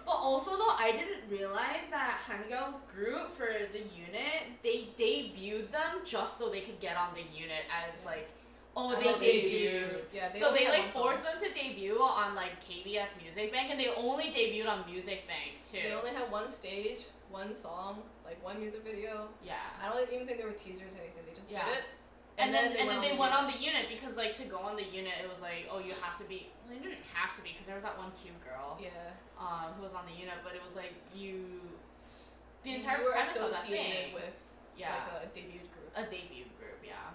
But also though, I didn't realize that Hangul's group for the unit, they debuted them just so they could get on the unit as like, oh, they debuted. Yeah, So only they have like one song. forced them to debut on like KBS Music Bank, and they only debuted on Music Bank too. They only had one stage, one song, like one music video. Yeah. I don't even think there were teasers or anything. They just Yeah. did it. And then they went on the the unit because like to go on the unit it was like, oh, you have to be. Well, you didn't have to be because there was that one cute girl Yeah. who was on the unit, but it was like you. The You entire were premise of that associated thing. with Yeah. like a debuted group. A debut group. Yeah.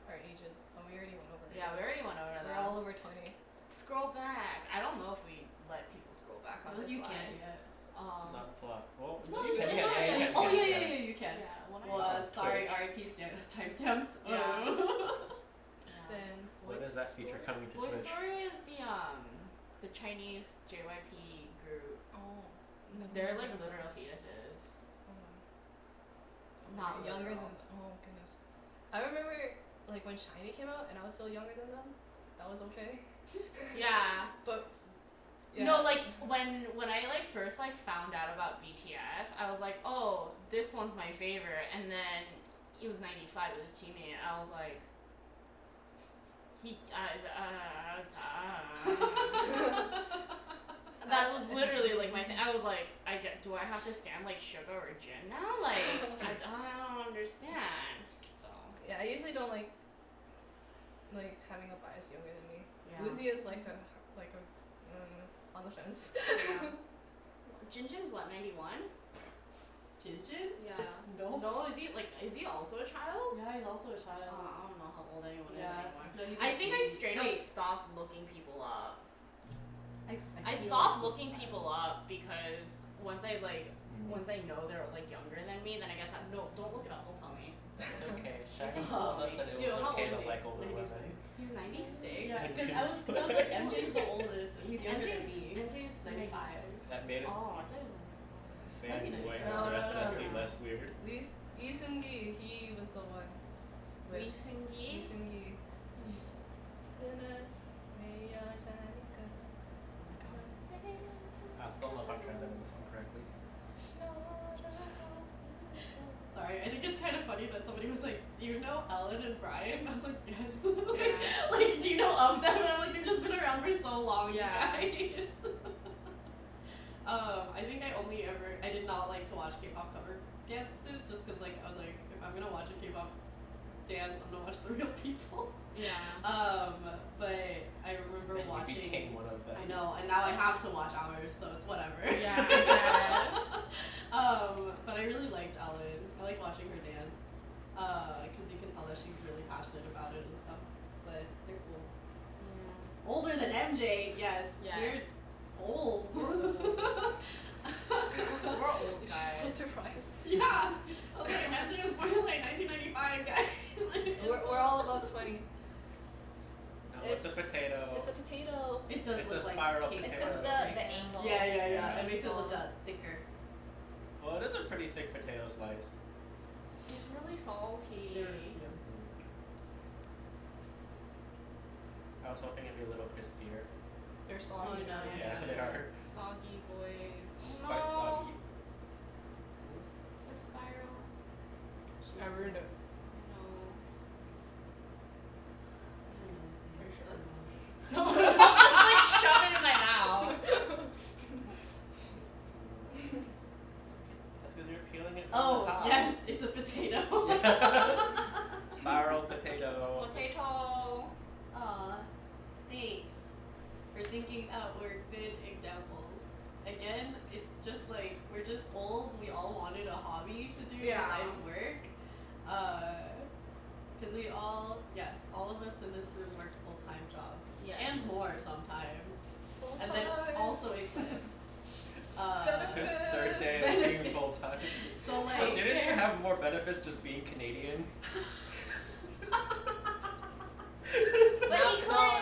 Our ages. Oh, we already went over. Yeah, we already went over that. We're all over 20. Scroll back. I don't know if we let people scroll back on Well, this you slide. can't yet. Not until after. Well, No, you can. you Yeah, can. yeah, you can. Oh yeah, yeah, you can. Yeah. When I Well, on sorry, Twitch. RIP timestamps. Yeah. Then When is that feature coming to Boy Twitch? Story is the Chinese JYP group. Oh. They're like literal fetuses. Not younger literal. than. Oh goodness. I remember like when Shiny came out and I was still younger than them. That was okay. Yeah. But. Yeah. No, like when I like first like found out about BTS, I was like, oh, this one's my favorite, and then it was 95. It was Jimin, and I was like, that was literally like my thing. I was like, do I have to stand like Suga or Jin now? Like, I don't understand. So Yeah, I usually don't like having a bias younger than me. yeah. Uzi is like a on the fence. Yeah. Jinjin's what, 91? Jinjin? Yeah. No. No, is he also a child? Yeah, he's also a Oh, child. I don't know how old anyone is Yeah. anymore. No, he's I like think I 80. straight up Wait, stopped looking people up. I feel stopped like looking he's people up because once I know they're like younger than me, then I guess no, don't look it up. Don't tell me. It's okay. Shaggy told us that it Yo, was how okay old to is he? like older women. He's He's 96. Yeah, because I was like, MJ's the oldest, and he's younger MJ's, than me. MJ's 95. That made it Oh, I thought it was fanboy No, and the rest of us no. be less weird. Lee Seung-gi, he was the one. Lee Lee Seung-gi. Seung-gi. I still don't know if I'm translating the song correctly. Sorry, I think it's kind of funny that somebody was like, "Do you know Ellen and Brian?" I was like, "Yes." Like, do you know of them? And I'm like, they've just been around for so long, Yeah. you guys. I think I did not like to watch K-pop cover dances just because like I was like, if I'm gonna watch a K-pop dance, I'm gonna watch the real people. Yeah. But I remember Then watching. you became one of them. I know, and now I have to watch ours, so it's whatever. Yeah, I guess. But I really liked Ellen. I like watching her dance, because you can tell that she's really passionate about it and stuff. But they're cool. Yeah. Older than MJ, yes. Yes. We're old. We're old You're guys. so surprised. Yeah. I was like, MJ was born in like 1995, guys. Like, We're all above 20. No, it's a It's- potato. It's a potato. It does It's a look like spiral cake. It's potato. because the angle. Yeah. It makes it angle. look thicker. Well, it is a pretty thick potato slice. It's really salty. I was hoping it'd be a little crispier. They're Oh, soggy. no. Yeah, they are Soggy boys. Oh, quite no. soggy. The spiral. I ruined it. No. Pretty sure. No, don't just like shove it in my mouth. That's because you're peeling it from Oh, the top. yes, it's a potato. Spiral potato. Potato. Aw, thanks for thinking out we're good examples. Again, it's just like, we're just old, we all wanted a hobby to do Yeah. besides work. Because we all, yes, all of us in this room work full-time jobs. Yes. And more sometimes. Full And then time. also Eclipse. Third day of being full time. So But like, didn't you have more benefits just being Canadian? But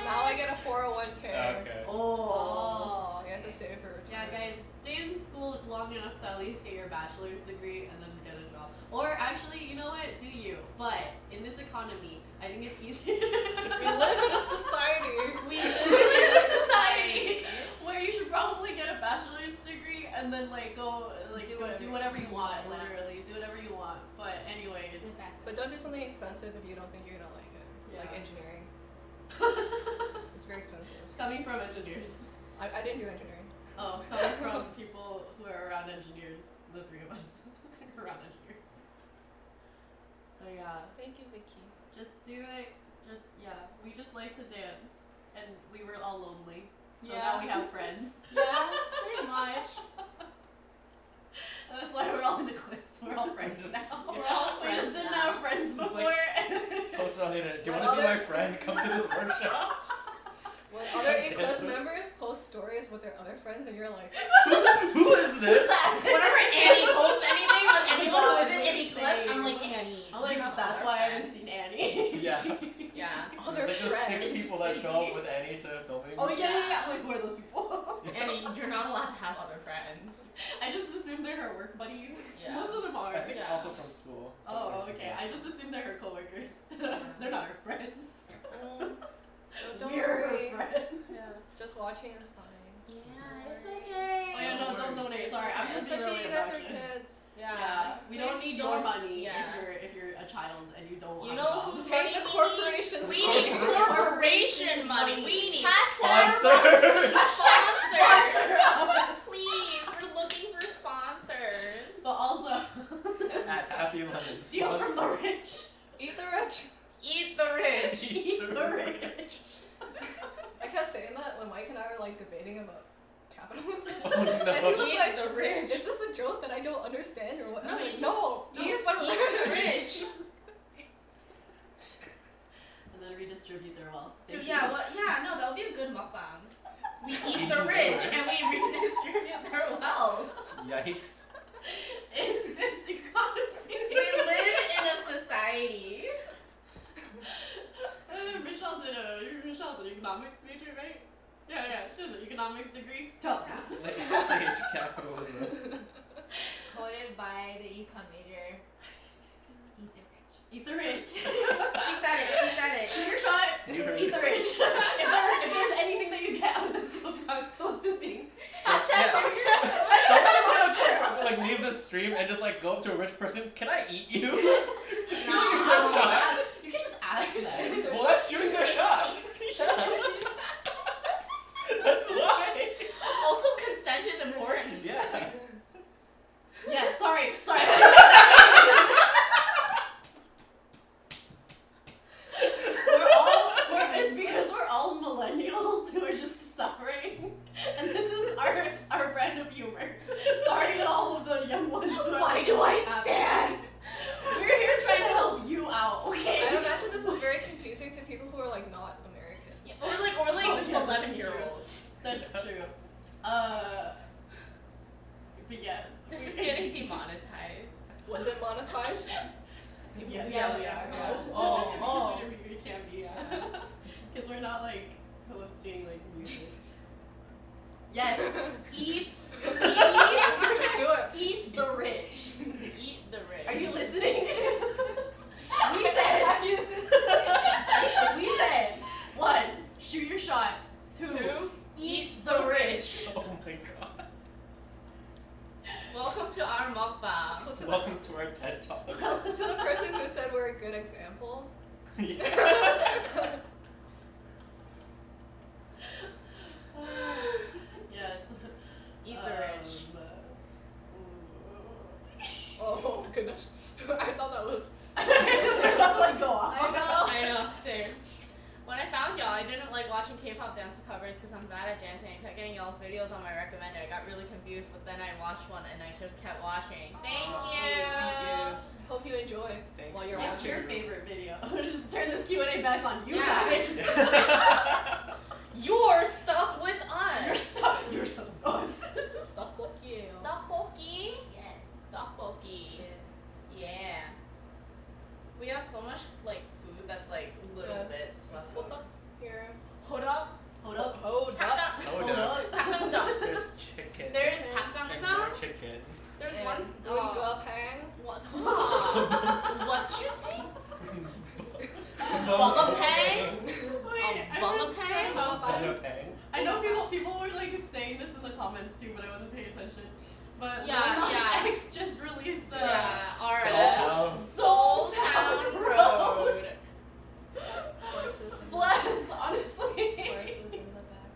now I get a 401k. Okay. oh. You have to save for Yeah, retirement. guys, stay in school long enough to at least get your bachelor's degree and then get a job. Or actually, you know what? Do you? But in this economy, I think it's easier. We live in a society. We live in a society where you should probably get a bachelor's degree and then like go do whatever you want. Literally, do whatever you want. But anyways, But don't do something expensive if you don't think you're gonna like it. Like Yeah. engineering. It's very expensive. coming from engineers. I didn't do engineering. Oh, coming from people who are around engineers, the three of us around engineers. But yeah, Thank you, Vicky. just do it. We just like to dance, and we were all lonely, so Yeah. now we have friends. Yeah, pretty much. And that's why we're all in Eclipse. We're all friends now. We're all We friends just didn't now. have friends Just before. Post it on the internet. Do you When want to be other- my friend? Come to this workshop. When other Dance Eclipse with- members post stories with their other friends, and you're like, Who is this? Whenever Annie posts anything with anyone who isn't in Same. Eclipse, I'm like, Annie. I'm like, you have that's other why I friends." haven't seen Annie. Yeah. Yeah. other Like those friends. 6 people that show up with Annie to filming. Oh yeah. I'm like, who are those people? Annie, you're not allowed to have other friends. I just assumed they're her work buddies. Yeah. Most of them are. I think Yeah. also from school. Some Oh, friends okay. of I just assumed they're her coworkers. Yeah. They're not her friends. Don't We're worry. her friends. Yeah, just watching is fine. Yeah, it's okay. Oh yeah, no, don't donate. Sorry, I'm just being Especially really you guys are obnoxious. kids. Yeah. We don't Please need your don't- money yeah. if you're a child and you don't You have a know job. who's Take money the we need? corporations. We need corporation money. We need Sponsors. sponsors. Please, we're looking for sponsors. But also At Happy Lemon. steal from the rich. Eat the rich. Eat the rich. Eat the rich. I kept saying that when Mike and I were like debating about capitalism. Oh And he no. was Eat like, the rich. is this a joke that I don't understand or what? No, I'm you like, just- no, No, eat it's the eat the rich. rich. And then redistribute their wealth. Dude, Thank yeah, you. what? Yeah, no, that would be a good mukbang. We eat the rich and we redistribute their wealth. Yikes. In this economy. We live in a society. Michelle did a She has an economics degree. Tell them. Late stage capitalism. Quoted by the econ major. Eat the rich. Eat the rich. She said it. Shoot your shot. You heard Eat the rich. if there's anything that you get out of this book, those two things. Someone's gonna like leave the stream and just like go up to a rich person. Can I eat you? You can just ask them. Well, that's shooting their shot. That's why. Also, consent is important. Yeah. Yeah, sorry. It's because we're all millennials who are just suffering, and this is our brand of humor. Sorry to all of the young ones who are Why do I stand? We're here trying to help you out, okay? I imagine this is very confusing to people who are like not American. Yeah, or like Oh, yeah, 11-year-olds. That's true. But yes. This is getting demonetized. Was it monetized? Yeah. Oh. Because we can't be, because we're not like posting like music. Yes. Eat Do it. Eat the rich. Eat the rich. Are you listening? We said 1, shoot your shot. 2, eat the rich. Oh my god. Welcome to our mukbang. So Welcome to our TED Talk. to the person who said we're a good example. Yes. Eat the rich. Oh goodness. I thought that was. We're about to like go off. I know. Same. When I found y'all, I didn't like watching K-pop dance covers because I'm bad at dancing. I kept getting y'all's videos on my recommender. I got really confused, but then I watched one and I just kept watching. Thank you. Hope you enjoy Thanks. while you're What's watching. your favorite video? Just turn this Q&A back on you Yeah. guys. You're stuck with us. You're so us. Tteokbokki. Yes. Tteokbokki. Yeah. We have so much like food that's like little Yeah. bits left Hold over. up here. Hold up. Hold up. Hold up. 닭강. Hold up. 닭강정. There's chicken. There's Chicken. and 닭강정. more chicken. There's And one. Ungapang. What? What did you say? Bungapang? Bungapang? Bungapang. I know people were like saying this in the comments too, but I wasn't paying attention. But Yeah, Lil Nas yeah. X just released Yeah. Our Soul Town. Soul Town Town Road. Horses in the Bless, honestly. Horses in the back.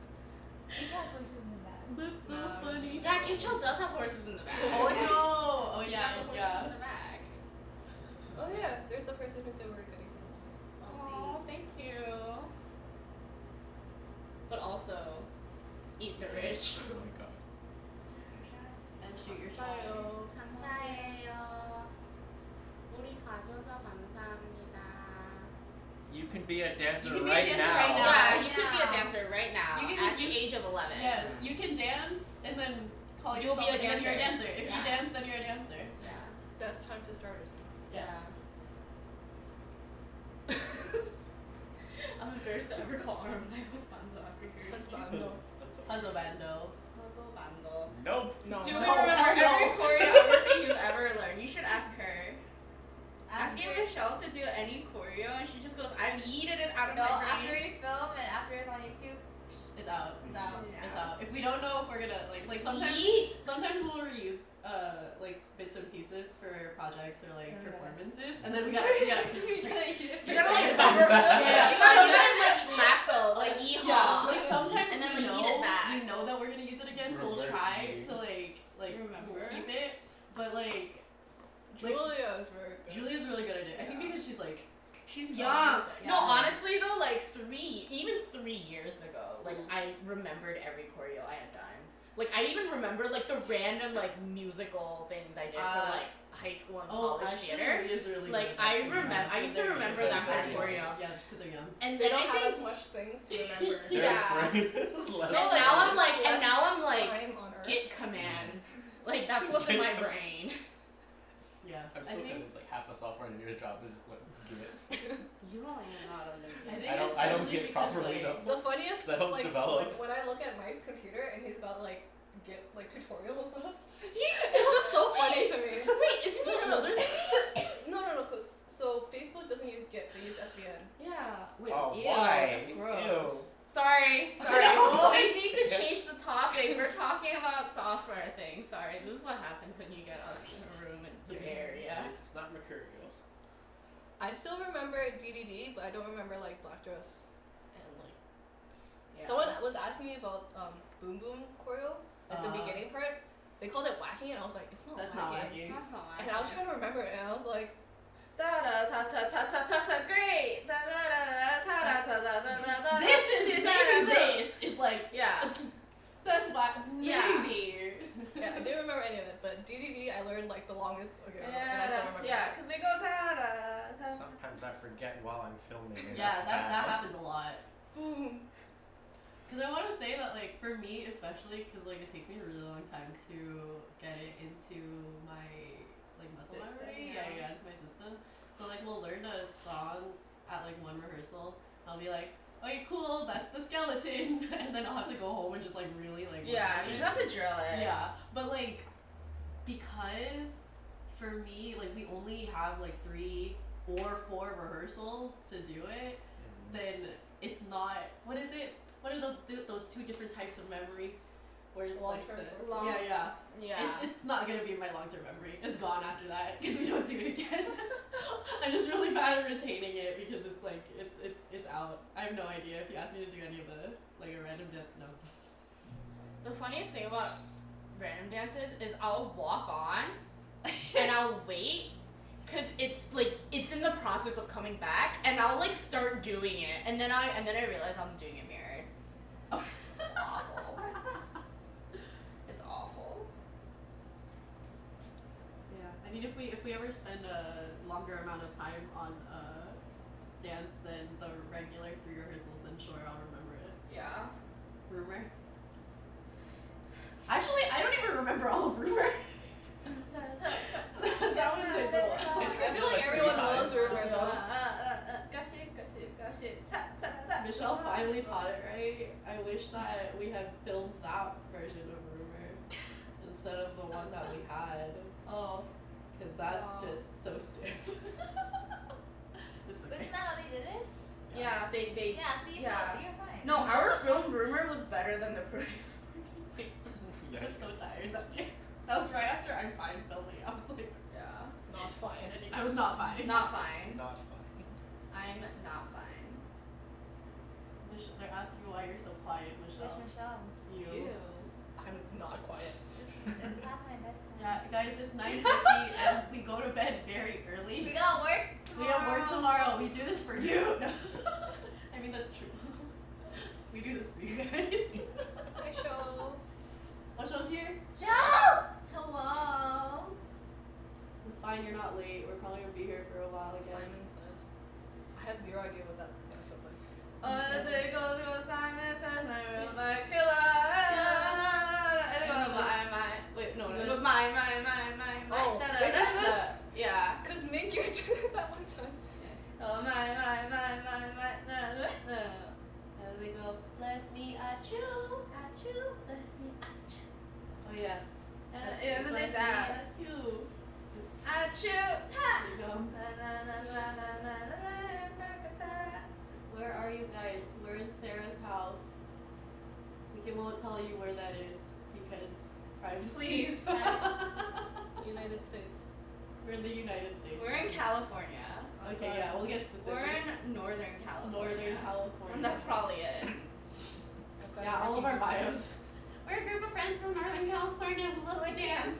Each has horses in the back. That's so funny. Yeah, K-Chop does have horses in the back. Oh no! Oh You yeah, got the horses yeah. in the back. Oh yeah, there's the person who said we're a good example. Oh, thank you. But also, eat the rich. Oh my god. And shoot your shot. 감사해요. 우리 봐줘서 감사합니다. You can be a dancer, You can be a right, dancer now. right now. Yeah, you could be a dancer right now You can- at the age of 11. Yes, you can dance and then call You'll yourself be a and then you're a dancer. dancer. If Yeah. you dance, then you're a dancer. Yeah. Best time to start is Yes. I'm embarrassed to ever call her my husbando after hearing Husbando. Puzzle bando. Husbando. Nope. No. Do you No, remember hell no. every choreography you've ever learned? You should ask her. Asking Michelle to do any choreo and she just goes, I've yeeted it out of No, my after brain. we film and after it's on YouTube, It's out. it's out. Yeah. It's out. If we don't know if we're gonna like sometimes Yeet. sometimes we'll reuse like bits and pieces for projects or like Yeah. performances, and then we gotta You gotta like Yeah. cover. Yeah. You gotta like lasso, like yeehaw. yeah, like sometimes And then, we like, know eat it back. we know that we're gonna use it again, so we'll Reverse try yeet. to like Remember? we'll keep it, but like Julia is very good. Julia's really good at it. I think because she's young. Yeah. No, honestly though, like 3 years ago, like I remembered every choreo I had done. Like I even remember like the random like musical things I did for like high school and Oh, college actually, theater. Leah's really Like, good at I that too, remem- I yeah. used to They're remember really that good kind of at it. choreo. Yeah, it's because they're young. And They then don't I have think as much things to remember. Their Yeah. brain is less. no, like, now I'm just like, and less now I'm like, Time on Earth. get commands. Like that's what's in my brain. Yeah, I'm I still think convinced like half a software engineer's job is just like give it. You don't even know how to live. I think I don't especially get because, properly like, The funniest, 'Cause I don't like, develop. when I look at Mike's computer and he's got, like, Git, like, tutorials up, it's just so funny to me. Wait, isn't he another thing? No, cause, so Facebook doesn't use Git, they use SVN. Yeah. Wait, Oh, ew, why? That's gross. Ew. Sorry. I was Well, like- we need to change the topic. We're talking about software things. Sorry, this is what happens when you get us in a room in the Bay Area. At least it's not mercurial. I still remember DDD, but I don't remember, like, Black Dress and, like, Yeah. someone was asking me about, Boom Boom choreo, at the beginning part. They called it wacky, and I was like, it's not That's wacky. not wacky. That's not And I was trying to remember it, and I was like, Da da ta ta ta ta ta ta great. Da da da da ta da ta da da da da. This is maybe this is like Yeah. that's why Yeah. maybe. yeah, I didn't remember any of it, but DDD I learned, like, the longest ago, and I still remember Yeah, it. because they go ta da ta. Sometimes I forget while I'm filming. And Yeah, that's that bad. happens a lot. Boom. Because I want to say that, like, for me especially, because, like, it takes me a really long time to get it into my, like, muscle System, memory. yeah. Yeah, into my system. So, like, we'll learn a song at, like, one rehearsal. I'll be like, okay, cool, that's the skeleton. And then I'll have to go home and just, like, really, like, Yeah, learn you it. just have to drill it. Yeah, but, like, because for me, like, we only have, like, 3 or 4 rehearsals to do it, then it's not, what is it? What are those 2 different types of memory? Where it's like Long-term, the, long- yeah. Yeah. It's not gonna be in my long-term memory. It's gone after that because we don't do it again. I'm just really bad at retaining it because it's like it's out. I have no idea. If you ask me to do any of the like a random dance, no. The funniest thing about random dances is I'll walk on and I'll wait because it's like it's in the process of coming back and I'll like start doing it and then I realize I'm doing it mirrored. It's awful. It's awful. Yeah, I mean if we ever spend a longer amount of time on dance than the regular 3 rehearsals, then sure I'll remember it. Yeah. Rumor. Actually, I don't even remember all of Rumor. That one takes a while. Did you I guys feel do like it, everyone 3 knows times? Rumor though. Michelle finally taught it right. I wish that we had filmed that version of Rumor instead of the one that we had. Oh. Because that's Oh. just so stiff. It's okay. Isn't that how they did it? Yeah, they Yeah, see, Yeah. so you're fine. No, our film Rumor was better than the previous one. I was so Yikes. tired that day. That was right after I'm fine filming. I was like, Yeah. Not fine. I was not fine. Not fine. Not fine. I'm not fine. They're asking why you're so quiet, Which Michelle. Michelle? You. I'm not quiet. It's past my bedtime. Yeah, guys, it's 9:50 and we go to bed very early. We got work. We have work tomorrow. We do this for you. No. I mean, that's true. We do this for you guys. Hi, show. What show's here? Joe! Hello. It's fine, you're not late. We're probably gonna be here for a while again. Simon says. I have 0 idea what that dance looks like. They go to Simon says my real life killer. And it goes my. Wait, no, it goes my. Oh, Da, da, they da, did this? da. Yeah. Cause Mingyu did it that one time. Oh my. Da, da, da. And they go, bless me, achoo, achoo, bless me, achoo. Oh yeah. And That's then bless they me, that. achoo. Achoo, ta. There you go. Na, na, na, na, na, na, na, na, na, na. Where are you guys? We're in Sarah's house. We won't tell you where that is because privacy. Please. United States. We're in the United States. We're in California. Okay, yeah, we'll get specific. We're in Northern California. Northern California. And that's probably it. I've got Yeah, all of our everything bios. We're a group of friends from Northern California who love to dance.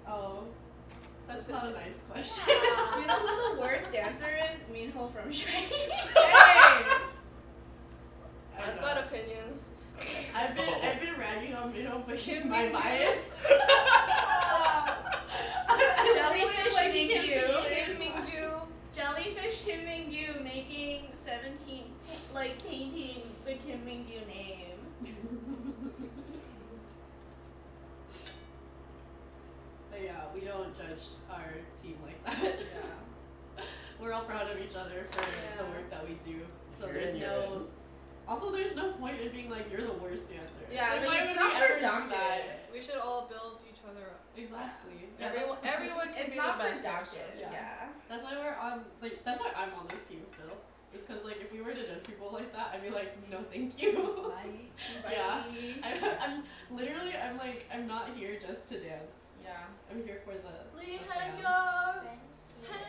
Oh, that's not a nice question. Do you know who the worst dancer is? Minho from Shrek. Hey! I've got opinions. I've been ragging on Minho, but she's Kim my Min-gyu. bias. Jellyfish Like, you can't Mingyu. see Kim Mingyu. Jellyfish Kim Mingyu making 17, like changing the Kim Mingyu name. But yeah, we don't judge our team like that. Yeah. all proud of each other for the work that we do. So You're there's in, no. you're in. Also, there's no point in being like you're the worst dancer. Yeah, like, why it's would not we ever do productive. that? We should all build each other up. Exactly. Everyone can It's be not the best productive. dancer. Yeah. That's why we're on. Like that's why I'm on this team still. Is because like if we were to judge people like that, I'd be like, no, thank you. Bye. Yeah. I'm literally. I'm like. I'm not here just to dance. Yeah. I'm here for the. Lee the Hang fam. Hang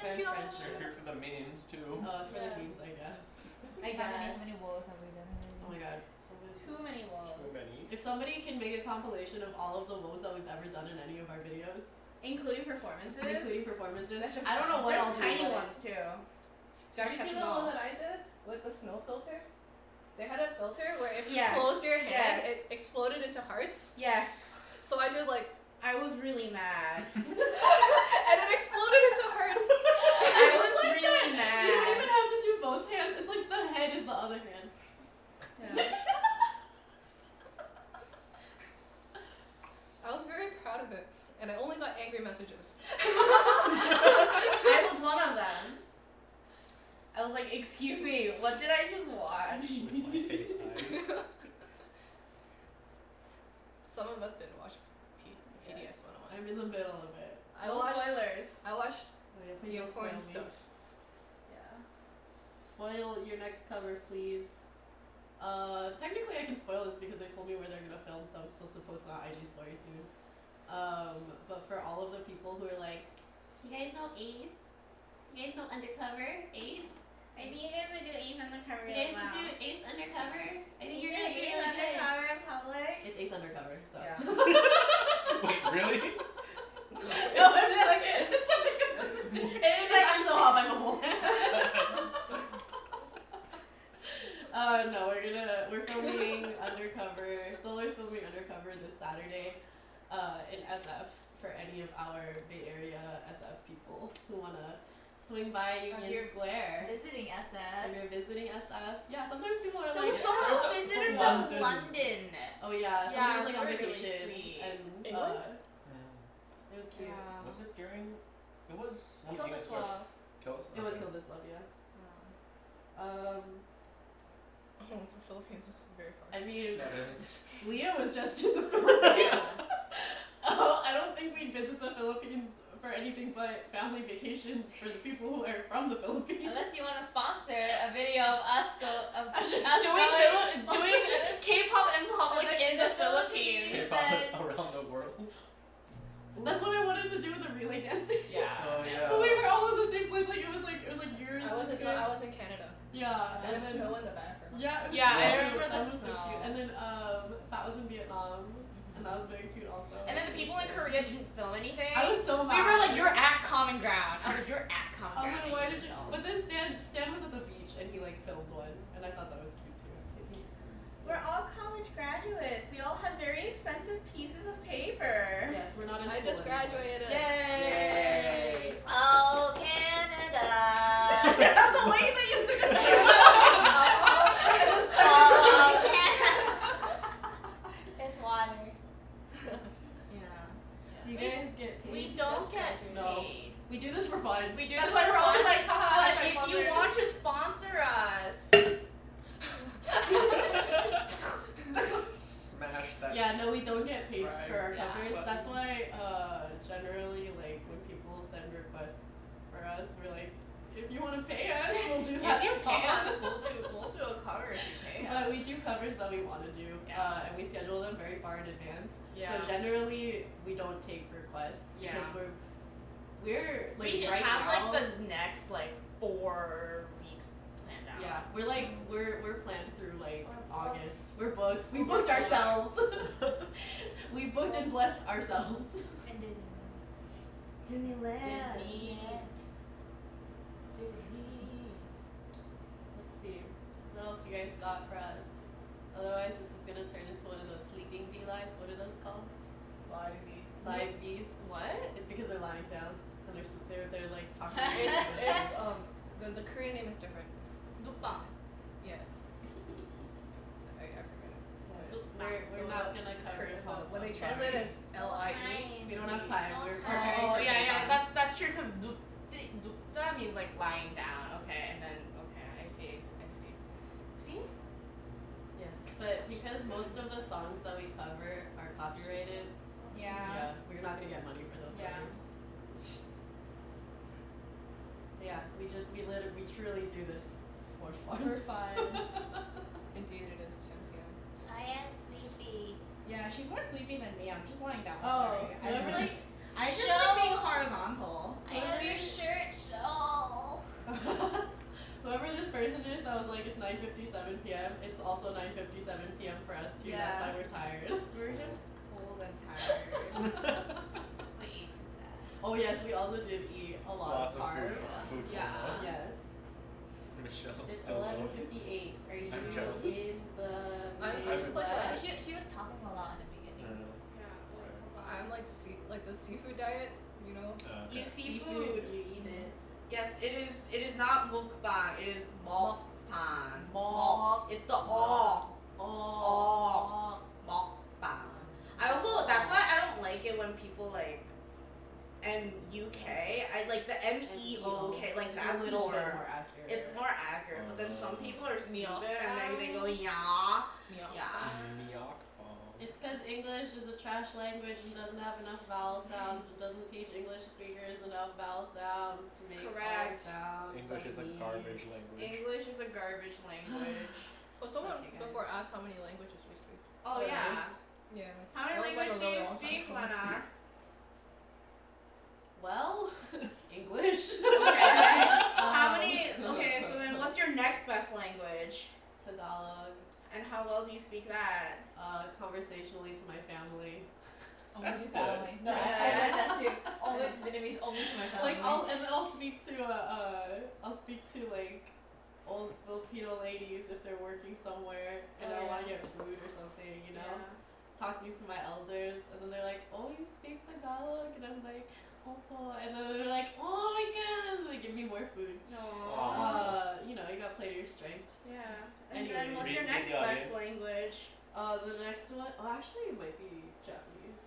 Fair Yo. friendship. You're here for the memes too. For the Yeah. memes, I guess. I guess. How many woes have we done? Oh my god. So many. Too many walls. Too many. If somebody can make a compilation of all of the woes that we've ever done in any of our videos, Including performances. including performances, That should I don't know what There's I'll do. tiny with it. ones too. Did you see the one that I did with the snow filter? They had a filter where if you Yes. closed your hand, Yes. it exploded into hearts. Yes. So I did like, I was really mad. and it exploded into hearts. I was It's like really that. You don't mad. even have to do both hands. It's like the head is the other hand. Yeah. I was very proud of it, and I only got angry messages. I was one of them. I was like, excuse me, what did I just watch? With my face eyes. Some of us didn't watch PDS 101. I'm in the middle of it. I No watched. spoilers. I watched Oh, yeah, please the don't important spoil me. stuff. Yeah. Spoil your next cover, please. Technically I can spoil this because they told me where they're gonna film, so I'm supposed to post an IG story soon. But for all of the people who are like, you guys know Ace? You guys know Undercover? Ace? Maybe you guys would do Ace Undercover. You guys would do Ace Undercover? I think you're gonna do Ace really good. Undercover in public. It's Ace Undercover, so. Yeah. Wait, really? No, I'm like, it's like, I'm so hot, I'm a mole. No, we're filming Undercover. Solar's filming Undercover this Saturday, in SF for any of our Bay Area SF people who wanna swing by Union you're Square. Visiting If SF. you're visiting SF, yeah, sometimes people are There like, was someone There's who a- visited from from London. London. oh yeah, Yeah, somebody was like on they were really vacation sweet. and England? it was cute. Yeah. Was it during? It was one Kill of the the Swab. It was Kill This Love, yeah. Oh, the Philippines is very far. I mean, That is. Leah was just in the Philippines. I don't think we'd visit the Philippines for anything but family vacations for the people who are from the Philippines. Unless you want to sponsor a video of us Doing going- doing K-pop in public in the Philippines. K-pop around the world. That's what I wanted to do with the relay dancing. Yeah. Oh yeah. But we were all in the same place. Like it was like yours. I was in Canada. Yeah. There was and then- snow in the background. Yeah. It was Yeah, so I cute. remember That the was so snow. cute. And then Fat was in Vietnam, and that was very cute also. And then the people in Korea didn't film anything. I was so mad. We were like, you're at Common Ground. I was like, you're at Common I was Ground. like, why did you? film. But then Stan was at the beach and he like filmed one, and I thought that was cute too. We're all college graduates. We all have very expensive pieces of paper. Yes, we're not in I school just anymore. graduated. Yay! Oh, Canada. The way that you took us Oh, Canada. It's water. Yeah. Do you guys get paid? We don't Just get graduated. No. paid. We do this for fun. We do That's this why for we're always fun, like, haha, But hashtag if sponsor. you want to sponsor us, Smash that. Yeah, no, we don't get paid subscribe for our Yeah. covers. button. That's why generally like when people send requests for us, we're like, if you want to pay us, we'll do that. if you pay song. us, we'll do a cover if you pay But us. we do covers that we want to do, Yeah. and we schedule them very far in advance. Yeah. So generally, we don't take requests because Yeah. we're like We should right have now. like the next like 4 weeks planned out. Yeah, we're like we're planned through like We're booked. August. We're booked. We booked ourselves. We booked and blessed ourselves. And Disney. Disneyland. Disney. Let's see. What else you guys got for us? Otherwise, this is gonna turn into one of those sleeping V lives. What are those called? Live V's. What? It's because they're lying down and they're like talking. It's the Korean name is different. Mukbang. Yeah. I forget it. We're not gonna cover it. When they I'm translate sorry. it as LIE. We don't have time. We're Okay. preparing Oh for yeah, K-pop. that's true because dukta that means like lying down. Okay, and then I see. See? Yes, but because most of the songs that we cover are copyrighted, Yeah. we're not gonna get money for those Yeah. covers. Yeah, we truly do this for fun. For fun. Indeed, it is 10 p.m. I am sleepy. Yeah, she's more sleepy than me. I'm just lying down. Oh, Sorry. I just Show. like being horizontal. I have your shirt, Joel. Whoever this person is that was like, it's 9:57 p.m., it's also 9:57 p.m. for us too. That's Yeah. why we're tired. We're just cold and tired. I ate too fast. Oh yes, we also did eat a lot Lots of of carbs. food Yeah. coma. Yes. Michelle's It's still 11:58. Are you I'm jealous. in the I'm just like a- Midwest? She was talking a lot in the beginning. I'm like the seafood diet, you know. You Okay. see food. You eat it. Yes, it is not mukbang. It is mukbang. Mok. It's the oh. Oh. Mukbang. I also that's why I don't like it when people like M-U-K. I like the M-E-O-K. Like It's that's a little more. bit more accurate. It's more accurate, but then some people are stupid Myeok. and they go yeah. Myeok. Myeok ball. It's because English is a trash language and doesn't have enough vowel sounds and doesn't teach English speakers enough vowel sounds to make Correct. vowel sounds. English is a like garbage language. English is a garbage language. Well, someone Suck you guys. before asked how many languages we speak. Oh yeah. Yeah. How many That was like a languages do really you long speak, time ago. Lena? Well, English. Okay. How Um, many? Okay, so then what's your next best language? Tagalog. And how well do you speak that? Conversationally to my family. Only That's to good. family. No, I like that too. Only Vietnamese, only to my family. Like I'll speak to like old Filipino ladies if they're working somewhere and Oh, I want to yeah. get food or something, you know. Talking to my elders and then they're like, "Oh, you speak Tagalog?" and I'm like, "Opo," and then they're like, "Oh my god!" and they give me more food. No. You gotta play to your strengths. Yeah. And Anyway, then what's your read next the best audience. language? The next one, actually, it might be Japanese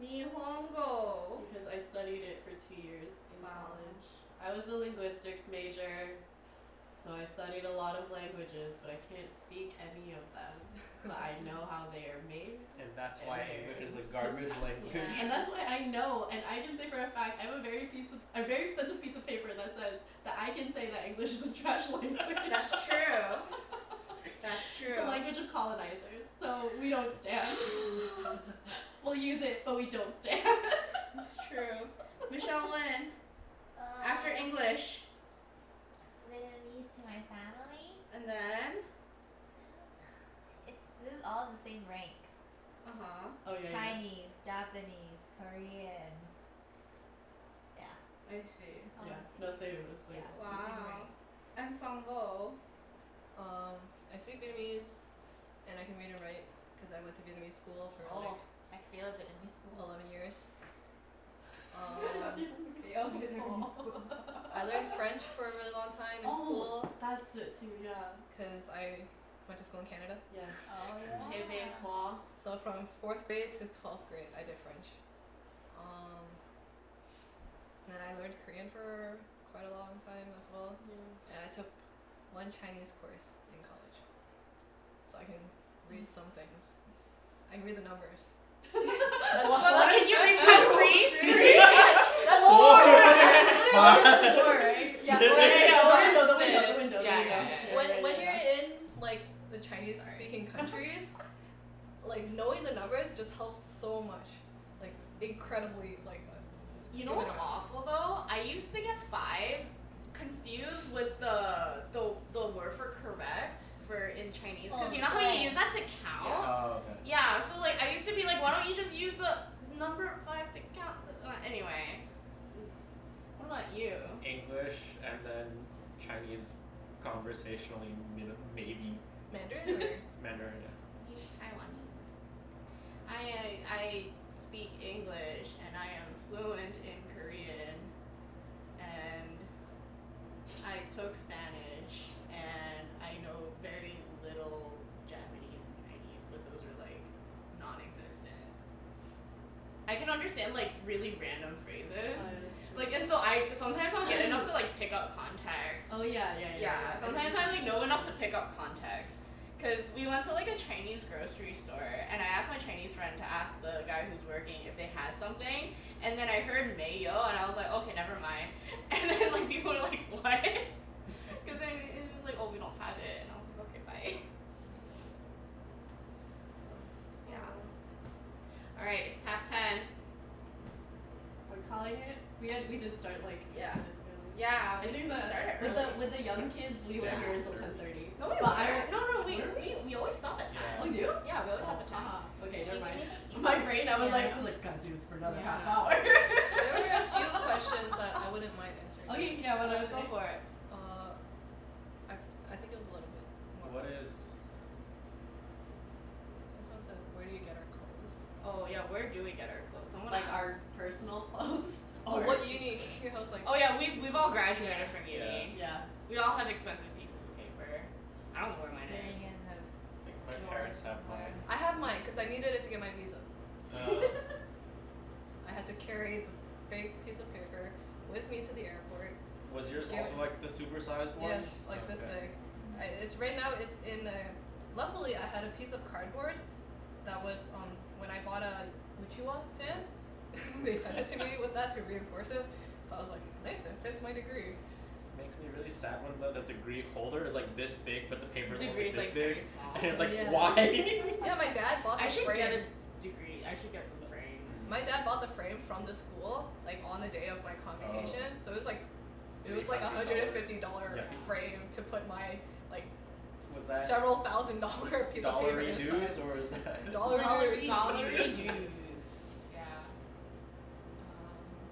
Nihongo. because I studied it for 2 years in Wow. college. I was a linguistics major, so I studied a lot of languages, but I can't speak any of them. But I know how they are made. And that's why And English is a there's- garbage language. And that's why I know, and I can say for a fact, I have a very expensive piece of paper that says that I can say that English is a trash language. That's true. That's true. It's a language of colonizers, so we don't stand. We'll use it, but we don't stand. That's true. Michelle Lynn. Uh, After English. Vietnamese to my family. And then. This is all the same rank. Oh yeah. Chinese, Japanese, Korean. Yeah. I see. it's all Yeah. the No, same. say it was like. Yeah. Wow. I'm Songbo. I speak Vietnamese, and I can read and write because I went to Vietnamese school for Oh, I feel Vietnamese like school. 11 years. Feel Vietnamese school. I learned French for a really long time in Oh. school That's it too. Yeah. because I went to school in Canada. Yes. Oh yeah. Québec small. So from 4th grade to 12th grade, I did French. And then I learned Korean for quite a long time as well. And I took one Chinese course in college, so I can read some things. I can read the numbers. Well, can you read past 3? That's Four. that's the door, right? Yeah, The window. When you're in like the Chinese speaking countries, like knowing the numbers just helps so much, like incredibly like. You know what's awful though? I used to get 5 confused with the word for correct for in Chinese because Oh, you know how you use that to count. Oh, okay. Yeah, so like I used to be like, why don't you just use the number 5 to count? Anyway, what about you? English and then Chinese conversationally, maybe Mandarin or Mandarin. Yeah. He's Taiwanese. I speak English and I am fluent in Korean and I took Spanish and I know very little Japanese and Chinese, but those are like non-existent. I can understand like really random phrases. Oh, yeah, that's true. Like, and so sometimes I'll get enough to like pick up context. Oh yeah. Sometimes I like know enough to pick up context. Cause we went to like a Chinese grocery store, and I asked my Chinese friend to ask the guy who's working if they had something, and then I heard mayo, and I was like, okay, never mind. And then like people were like, what? Cause then it was like, oh, we don't have it, and I was like, okay, bye. So, yeah. All right, it's past 10. We're calling it. We did start like 6 Yeah. minutes early. Yeah, I think we that started with the young kids, we were here until 10:30. No, we But weren't. No, we always stop at 10. Yeah. Oh, you do? Yeah, we always stop at 10. Okay, never mind. My brain, I was like, gotta do this for another half hour. There were a few questions that I wouldn't mind answering. Okay, yeah, what Go for it. I think it was a little bit more. What is? This one said, where do you get our clothes? Oh yeah, where do we get our clothes? Someone like asked. our personal clothes. Oh, what uni? I was like, Oh yeah, we've all graduated from uni. Yeah. We all have expensive pieces of paper. I don't know where mine is. Sitting in the I think my parents have mine. I have mine because I needed it to get my visa. I had to carry the big piece of paper with me to the airport. Was yours Yeah. also like the supersized one? Yes, like this Okay. big. It's right now. It's in. Luckily, I had a piece of cardboard that was when I bought a Uchiwa fan. They sent it to me with that to reinforce it. So I was like, nice, it fits my degree. Makes me really sad when the degree holder is like this big, but the paper's only Degree is this like big. very small. And it's like, Yeah. why? Yeah, my dad bought the I should frame. get a degree. I should get some frames. My dad bought the frame from the school, like on the day of my convocation. So it was like $150 Yeah. frame to put my like Was that several $1,000 piece of paper dollary inside. dues or is that? Dollary Salary dues. dues. Yeah.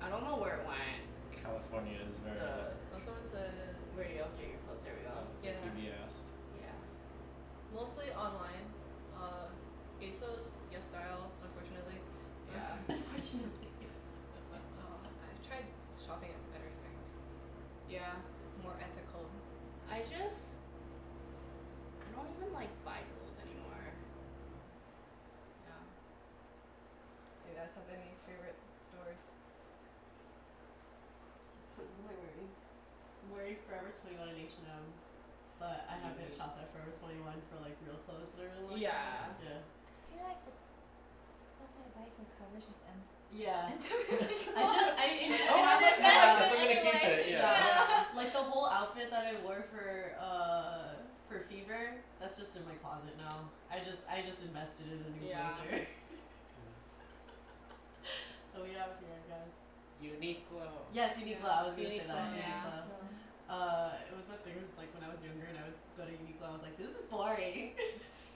I don't know where it went. California is very Well, someone said Where do you get your clothes? There we go. Yeah. PBS. Yeah. mostly online. ASOS, Yes Style, unfortunately. Yeah. Unfortunately. I've tried shopping at better things, Yeah. more ethical. I don't even like buy clothes anymore. Yeah. Do you guys have any favorite stores? So what am I wearing? I'm wearing Forever 21 and H&M, but I haven't shopped at Forever 21 for like real clothes in a really long Yeah. time. Yeah. I feel like the stuff I buy from Cover's just empty. Yeah. And I just I Oh, have yeah, like that's what I'm gonna keep it. Yeah. like the whole outfit that I wore for Fever, that's just in my closet now. I just invested in a new Yeah. blazer. So we have here, I guess. Uniqlo. Yes, Uniqlo. I was gonna say that. Uniqlo, yeah. Uniqlo. It was that thing. It was like when I was younger and I would go to Uniqlo. I was like, this is boring.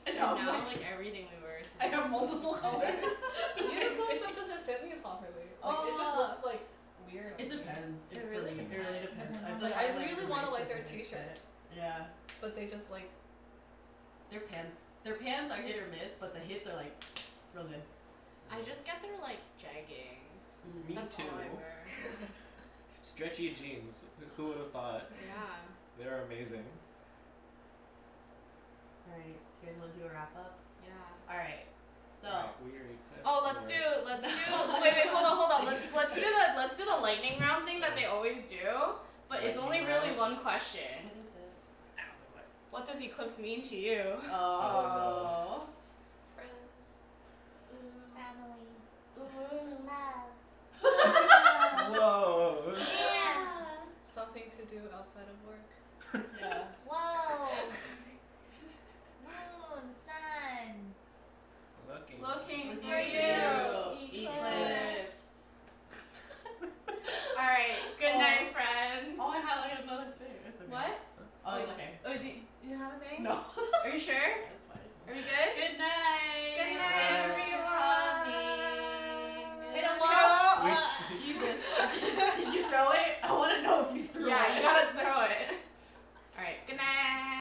And now now I'm like everything we wear is I have multiple colors. Uniqlo stuff doesn't fit me properly. Like it just looks like weird. It depends. It really It really depends. depends. I've Like had, I really the want to very like their specific t-shirts, fit. Yeah. but they just like Their pants are hit or miss, but the hits are like real good. I just get their like jeggings. Me That's too. all I wear. Stretchy jeans. Who would have thought? Yeah. They're amazing. Alright, do you guys want to do a wrap up? Yeah. Alright, so. Alright, we are Eclipse. Oh, let's do. Wait, hold on. Let's do the lightning round thing that they always do. But it's only Lightning really round? one question. What is it? What does Eclipse mean to you? Oh. friends. Family. Ooh. Love. Whoa. Dance. Something to do outside of work. Yeah. Whoa. Moon. Sun. Looking For you. Eclipse. All right. Good Oh. night, friends. Oh, I had another thing. It's okay. What? Oh, it's okay. Oh, do you have a thing? No. Are you sure? It's fine. Are we good? Good night.